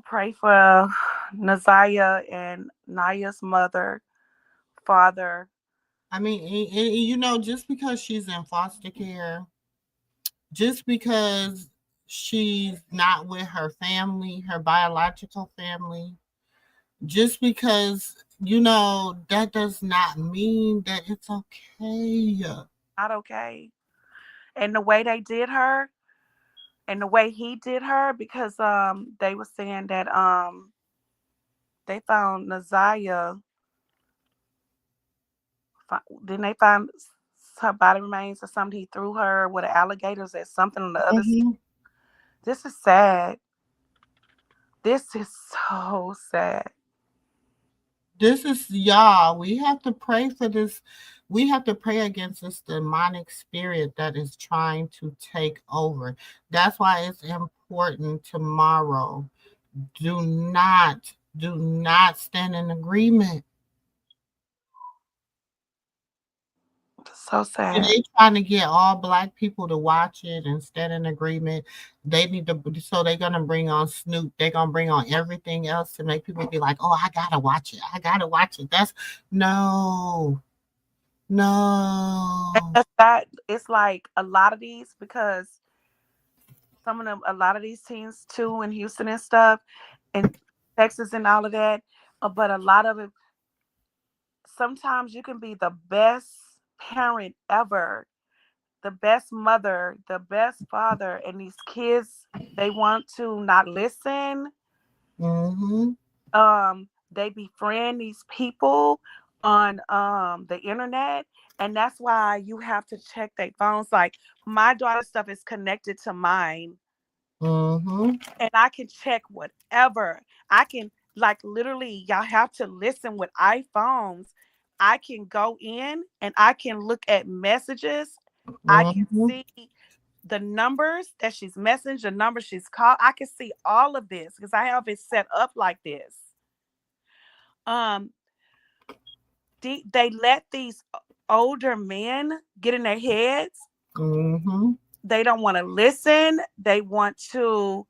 pray for Naziah and Naya's mother, father. I mean, you know, just because she's in foster care, just because she's not with her family, her biological family, just because, you know, that does not mean that it's okay. Not okay. And the way they did her, and the way he did her, because they were saying that they found Naziah. Didn't they find her body remains or something? He threw her with alligators or something on the other side. This is sad. This is so sad. This is, y'all, we have to pray for this. We have to pray against this demonic spirit that is trying to take over. That's why it's important tomorrow. Do not stand in agreement. So sad. And they trying to get all Black people to watch it and stand in agreement. They need to, so they're gonna bring on Snoop. They're gonna bring on everything else to make people be like, "Oh, I gotta watch it. I gotta watch it." That's no. It's like a lot of these, because some of them, a lot of these teams too in Houston and stuff, and Texas and all of that. But a lot of it, sometimes you can be the best parent ever, the best mother, the best father, and these kids, they want to not listen. They befriend these people on the internet, and that's why you have to check their phones. Like, my daughter's stuff is connected to mine, and I can check whatever. I can, like, literally, y'all have to listen with iPhones. I can go in and I can look at messages. I can see the numbers that she's messaged, the numbers she's called. I can see all of this because I have it set up like this. They let these older men get in their heads. Mm-hmm. They don't want to listen. They want to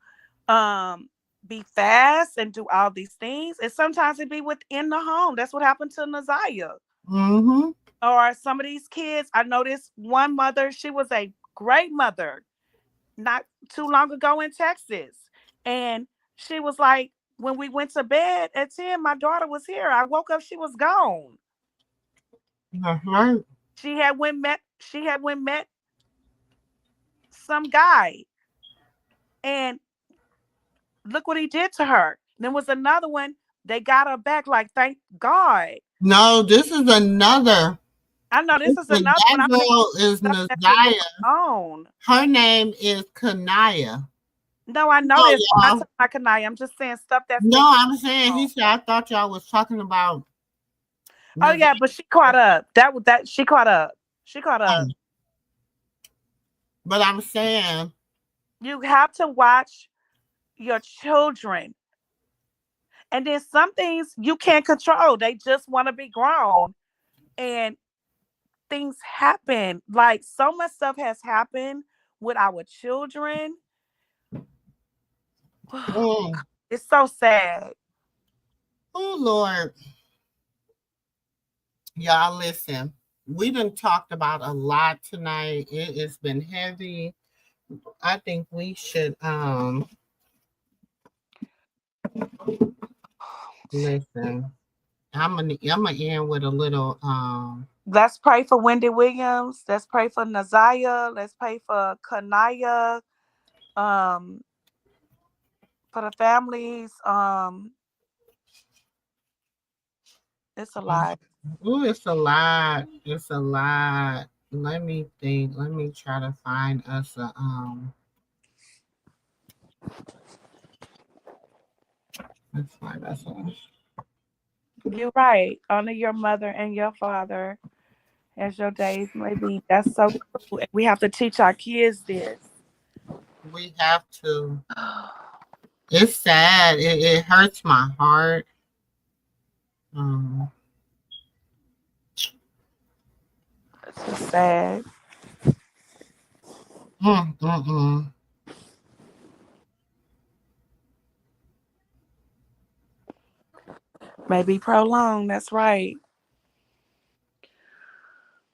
be fast and do all these things. And sometimes it be within the home. That's what happened to Naziah. Mm-hmm. Or some of these kids. I noticed one mother, she was a great mother not too long ago in Texas. And she was like, when we went to bed at 10, my daughter was here. I woke up, she was gone. That's right. She had went met some guy. And look what he did to her. There was another one. They got her back. Like, thank God. No, this is another. I know this is another one. That girl is Naziah. Her name is Kanaya. No, I know this. I'm not talking about Kanaya. I'm just saying stuff that's. No, I'm saying he said I thought y'all was talking about. Oh yeah, but she caught up. That she caught up. She caught up. But I'm saying you have to watch your children. And then some things you can't control. They just want to be grown. And things happen. Like so much stuff has happened with our children. It's so sad. Oh Lord. Y'all listen. We done talked about a lot tonight. It has been heavy. I think we should listen. I'm gonna end with a little Let's pray for Wendy Williams. Let's pray for Naziah. Let's pray for Kanaya. For the families. It's a lot. Ooh, it's a lot. It's a lot. Let me think. Let me try to find us a let's find us a. You're right. Honor your mother and your father as your days may be. That's so cool. And we have to teach our kids this. We have to. It's sad. It hurts my heart. It's just sad. Maybe prolonged. That's right.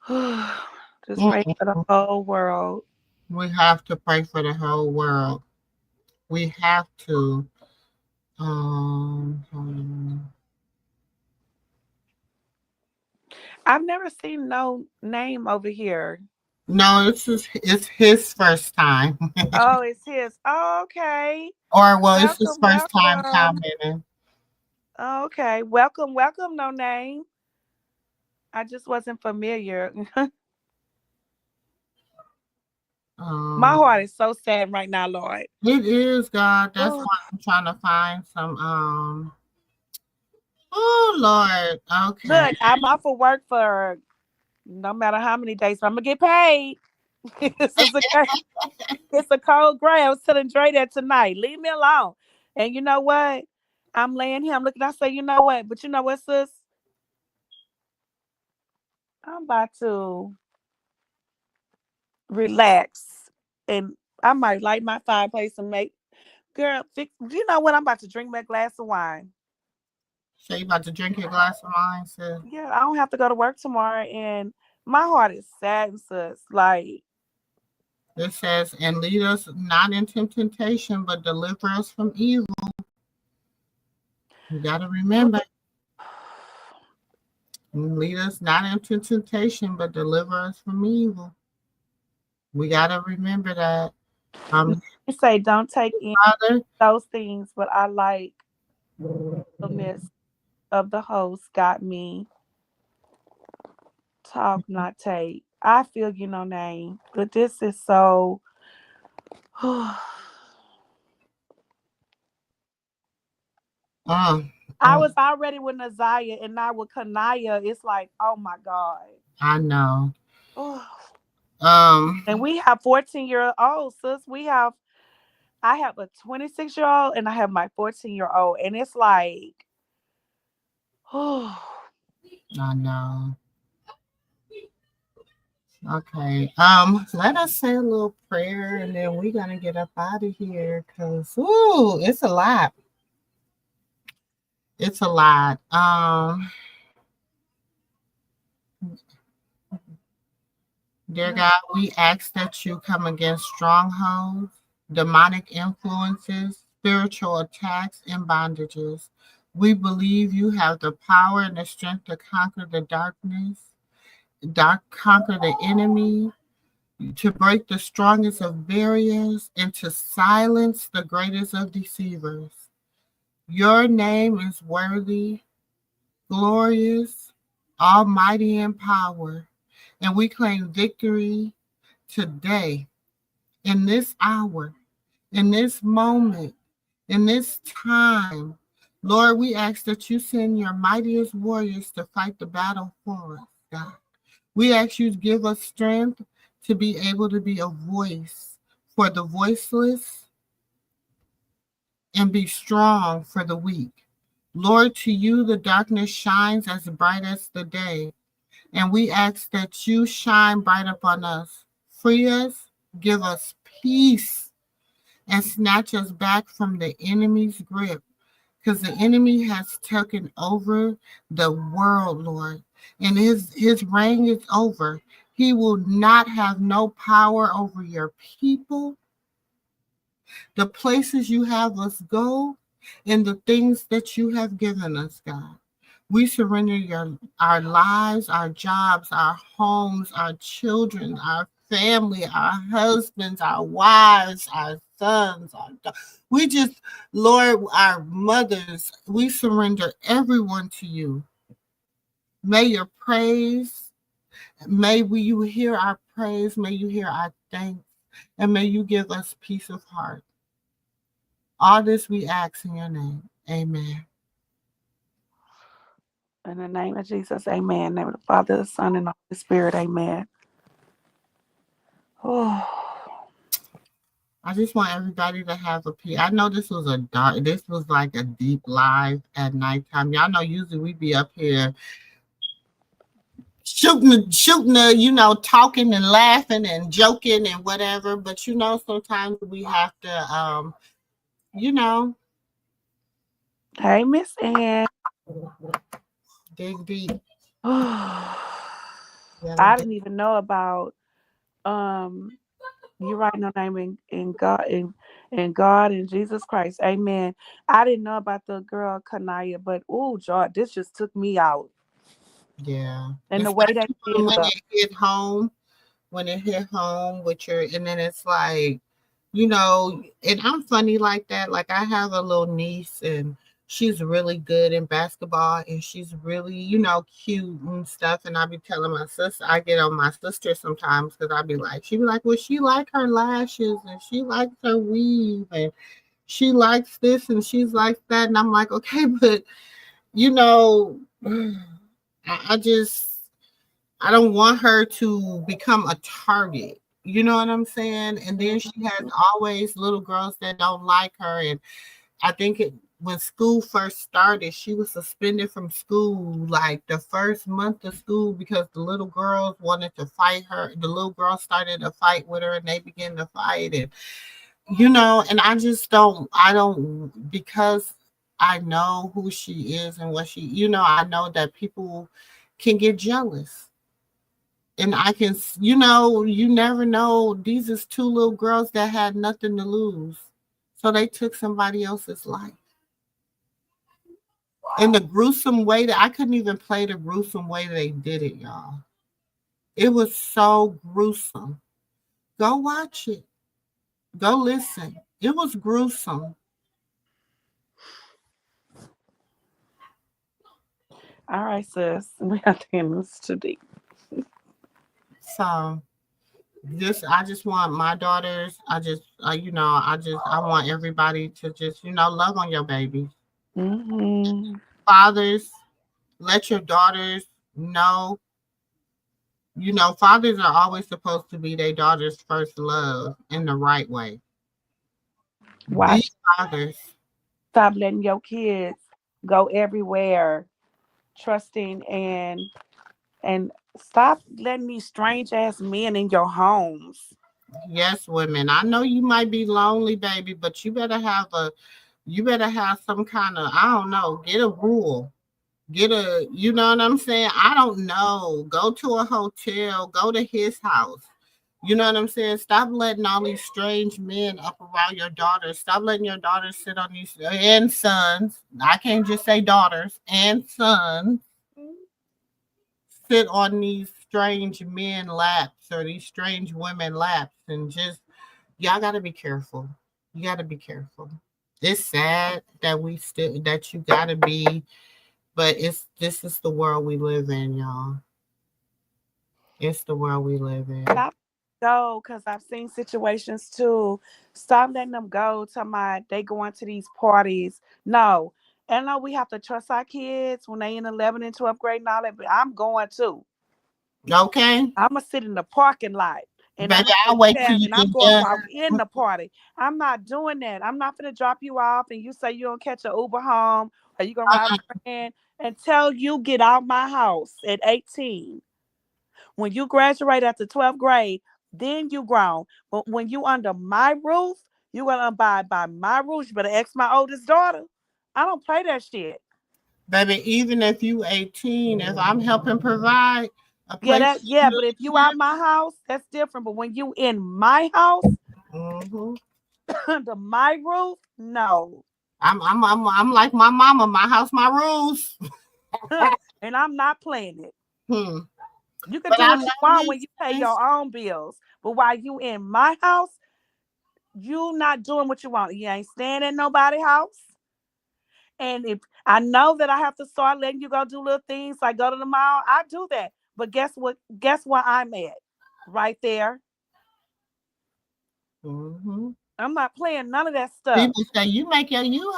Just pray for the whole world. We have to pray for the whole world. We have to. I've never seen no name over here. No, it's his first time. Oh, it's his. Oh, okay. Or well, it's his first time commenting. Oh, okay. Welcome, no name. I just wasn't familiar. My heart is so sad right now, Lord. It is, God. That's why I'm trying to find some Oh Lord. Okay. Look, I'm off of work for no matter how many days, but I'm gonna get paid. It's a cold gray. I was telling Dre that tonight. Leave me alone. And you know what? I'm laying here. I'm looking. I say, you know what? But you know what, sis? I'm about to relax, and I might light my fireplace and make. Girl, you know what? I'm about to drink my glass of wine. So you about to drink your glass of wine, sis? Yeah, I don't have to go to work tomorrow, and my heart is sad, sis. Like it says, and lead us not into temptation, but deliver us from evil. You gotta remember. Lead us not into temptation, but deliver us from evil. We gotta remember that. You say don't take in those things, but I like the midst of the host got me. Talk, not take. I feel you no name, but this is so. I was already with Naziah and now with Kanaya. It's like, oh my God. I know. And we have 14-year-old sis. I have a 26-year-old and I have my 14-year-old. And it's like, I know. Okay. Let us say a little prayer and then we're gonna get up out of here because it's a lot. It's a lot. Dear God, we ask that you come against strongholds, demonic influences, spiritual attacks, and bondages. We believe you have the power and the strength to conquer the darkness, conquer the enemy, to break the strongest of barriers, and to silence the greatest of deceivers. Your name is worthy, glorious, almighty in power, and we claim victory today, in this hour, in this moment, in this time. Lord, we ask that you send your mightiest warriors to fight the battle for us, God. We ask you to give us strength to be able to be a voice for the voiceless and be strong for the weak. Lord, to you the darkness shines as bright as the day, and we ask that you shine bright upon us. Free us, give us peace, and snatch us back from the enemy's grip, because the enemy has taken over the world, Lord, and his reign is over. He will not have no power over your people, the places you have us go, and the things that you have given us, God. We surrender our lives, our jobs, our homes, our children, our family, our husbands, our wives, our sons, we just, Lord, our mothers, we surrender everyone to you. May your praise, you hear our praise, may you hear our thanks, and may you give us peace of heart. All this we ask in your name. Amen. In the name of Jesus, amen. In the name of the Father, the Son, and the Holy Spirit, amen. Oh. I just want everybody to have a peace. I know this was like a deep live at nighttime. Y'all know usually we be up here shooting, talking and laughing and joking and whatever. But sometimes we have to, Hey, Miss Ann. dig deep. I didn't even know about you writing your name in God and Jesus Christ. Amen. I didn't know about the girl Kanaya, but George, this just took me out. Yeah. And the way they did it hit home, and then it's like, and I'm funny like that. Like I have a little niece and she's really good in basketball and she's really, cute and stuff. And I be telling my sister, I get on my sister sometimes because she be like, well, she like her lashes and she likes her weave and she likes this and she's like that. And I'm like, okay, but I don't want her to become a target. You know what I'm saying? And then she has always little girls that don't like her. And I think when school first started, she was suspended from school like the first month of school because the little girls wanted to fight her. The little girls started a fight with her and they began to fight. And, and I don't, because I know who she is and what I know that people can get jealous. And I can, you never know. These is two little girls that had nothing to lose. So they took somebody else's life. In the gruesome way that I couldn't even play the gruesome way they did it, y'all. It was so gruesome. Go watch it. Go listen. It was gruesome. All right, sis. We have to end this too deep. So I just want my daughters. I want everybody to just, love on your babies. Mm-hmm. Fathers, let your daughters know. Fathers are always supposed to be their daughter's first love in the right way. Watch. Fathers. Stop letting your kids go everywhere, trusting and Stop letting these strange ass men in your homes. Yes, women. I know you might be lonely, baby, but you better have some kind of, I don't know, get a rule. Get a, you know what I'm saying? I don't know. Go to a hotel, go to his house. You know what I'm saying? Stop letting all these strange men up around your daughters. Stop letting your daughters sit on these and sons. I can't just say daughters and sons sit on these strange men laps or these strange women laps and just y'all gotta be careful. You gotta be careful. It's sad that you gotta be, but this is the world we live in, y'all. It's the world we live in. Stop go, because I've seen situations too. Stop letting them go to they going to these parties. No. And I know we have to trust our kids when they in 11th and 12th grade and all that, but I'm going too. Okay. I'm gonna sit in the parking lot and Baby, I'll wait till you and I'm get going to done. walk in the party. I'm not doing that. I'm not gonna drop you off and you say you don't catch an Uber home or you gonna ride a friend until you get out my house at 18. When you graduate after 12th grade, then you grown. But when you under my roof, you gonna abide by my rules. You better ask my oldest daughter. I don't play that shit. Baby, even if you 18, if I'm helping provide a place, But if you out my house, that's different. But when you in my house, under my roof, no. I'm like my mama, my house, my rules. And I'm not playing it. You can But do I what you love want these when you pay things. your own bills. But while you in my house, you not doing what you want. You ain't staying in nobody's house. And if I know that I have to start letting you go do little things like go to the mall, I do that. But guess what? Guess where I'm at? Right there. I'm not playing none of that stuff. People say you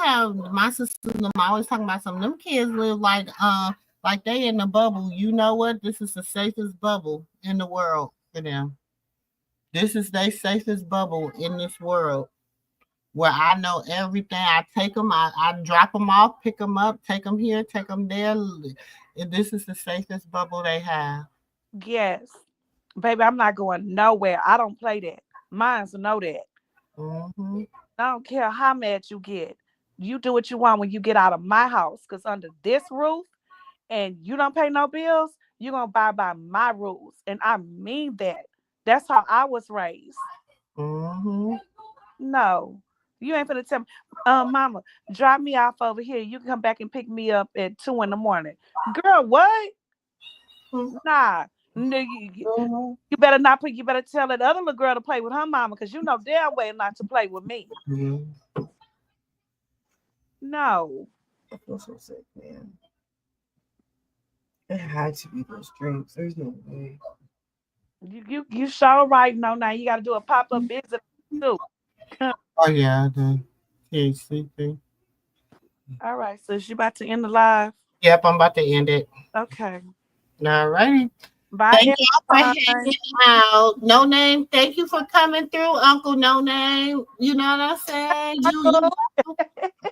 have my sisters and them always talking about some of them kids live like they in the bubble. You know what? This is the safest bubble in the world for them. This is their safest bubble in this world where I know everything. I take them, I drop them off, pick them up, take them here, take them there. And this is the safest bubble they have. Yes. Baby, I'm not going nowhere. I don't play that. Mine's know that. I don't care how mad you get. You do what you want when you get out of my house. Because under this roof and you don't pay no bills, you're going to abide by my rules. And I mean that. That's how I was raised. No. You ain't finna tell me, mama, drop me off over here. You can come back and pick me up at 2 a.m. Girl, what? Nah. You better not you better tell that other little girl to play with her mama because you know damn well not to play with me. No. I feel so sick, man. It had to be those drinks. There's no way. You sure right. No, now you gotta do a pop-up visit too. Oh yeah, the THC thing. All right, so you about to end the live? Yep, I'm about to end it. Okay. All righty. Bye. Thank you for hanging out. No Name, thank you for coming through, Uncle No Name. You know what I'm saying?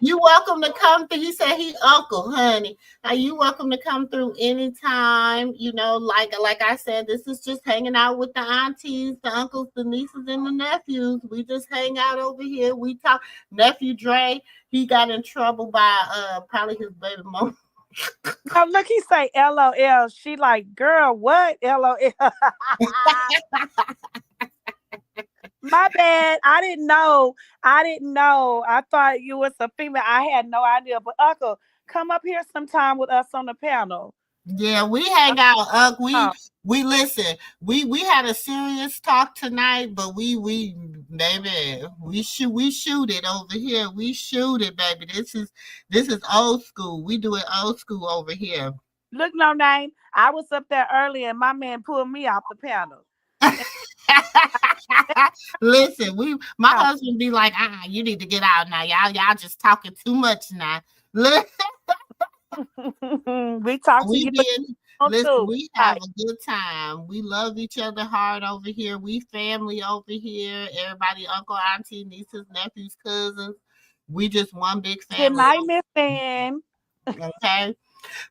You welcome to come through. He said he uncle, honey. Now you welcome to come through anytime. You know, like I said, this is just hanging out with the aunties, the uncles, the nieces, and the nephews. We just hang out over here. We talk. Nephew Dre, he got in trouble by probably his baby mom. Oh, look, he say LOL. She like, girl, what? LOL. My bad. I didn't know. I thought you was a female. I had no idea. But Uncle, come up here sometime with us on the panel. Yeah, we hang out. We listen. We had a serious talk tonight, but we baby, we shoot it over here. We shoot it, baby. This is old school. We do it old school over here. Look, No Name. I was up there earlier, and my man pulled me off the panel. Listen, my husband be like, you need to get out now. Y'all just talking too much now. We talk to you. Listen, we have a good time. We love each other hard over here. We family over here. Everybody, uncle, auntie, nieces, nephews, cousins. We just one big family. Good night, Miss Fan. Okay.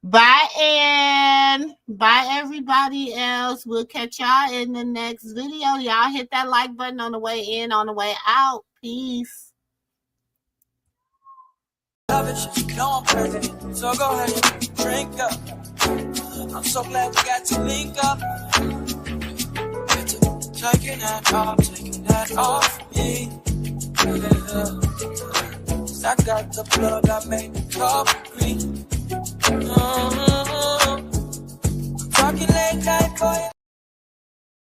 Bye, and bye, everybody else. We'll catch y'all in the next video. Y'all hit that like button on the way in, on the way out. Peace. No, I'm crazy. So go ahead and drink up. I'm so glad we got to link up. Taking that off me. I got the plug, I made the cup green. Talking late night for you.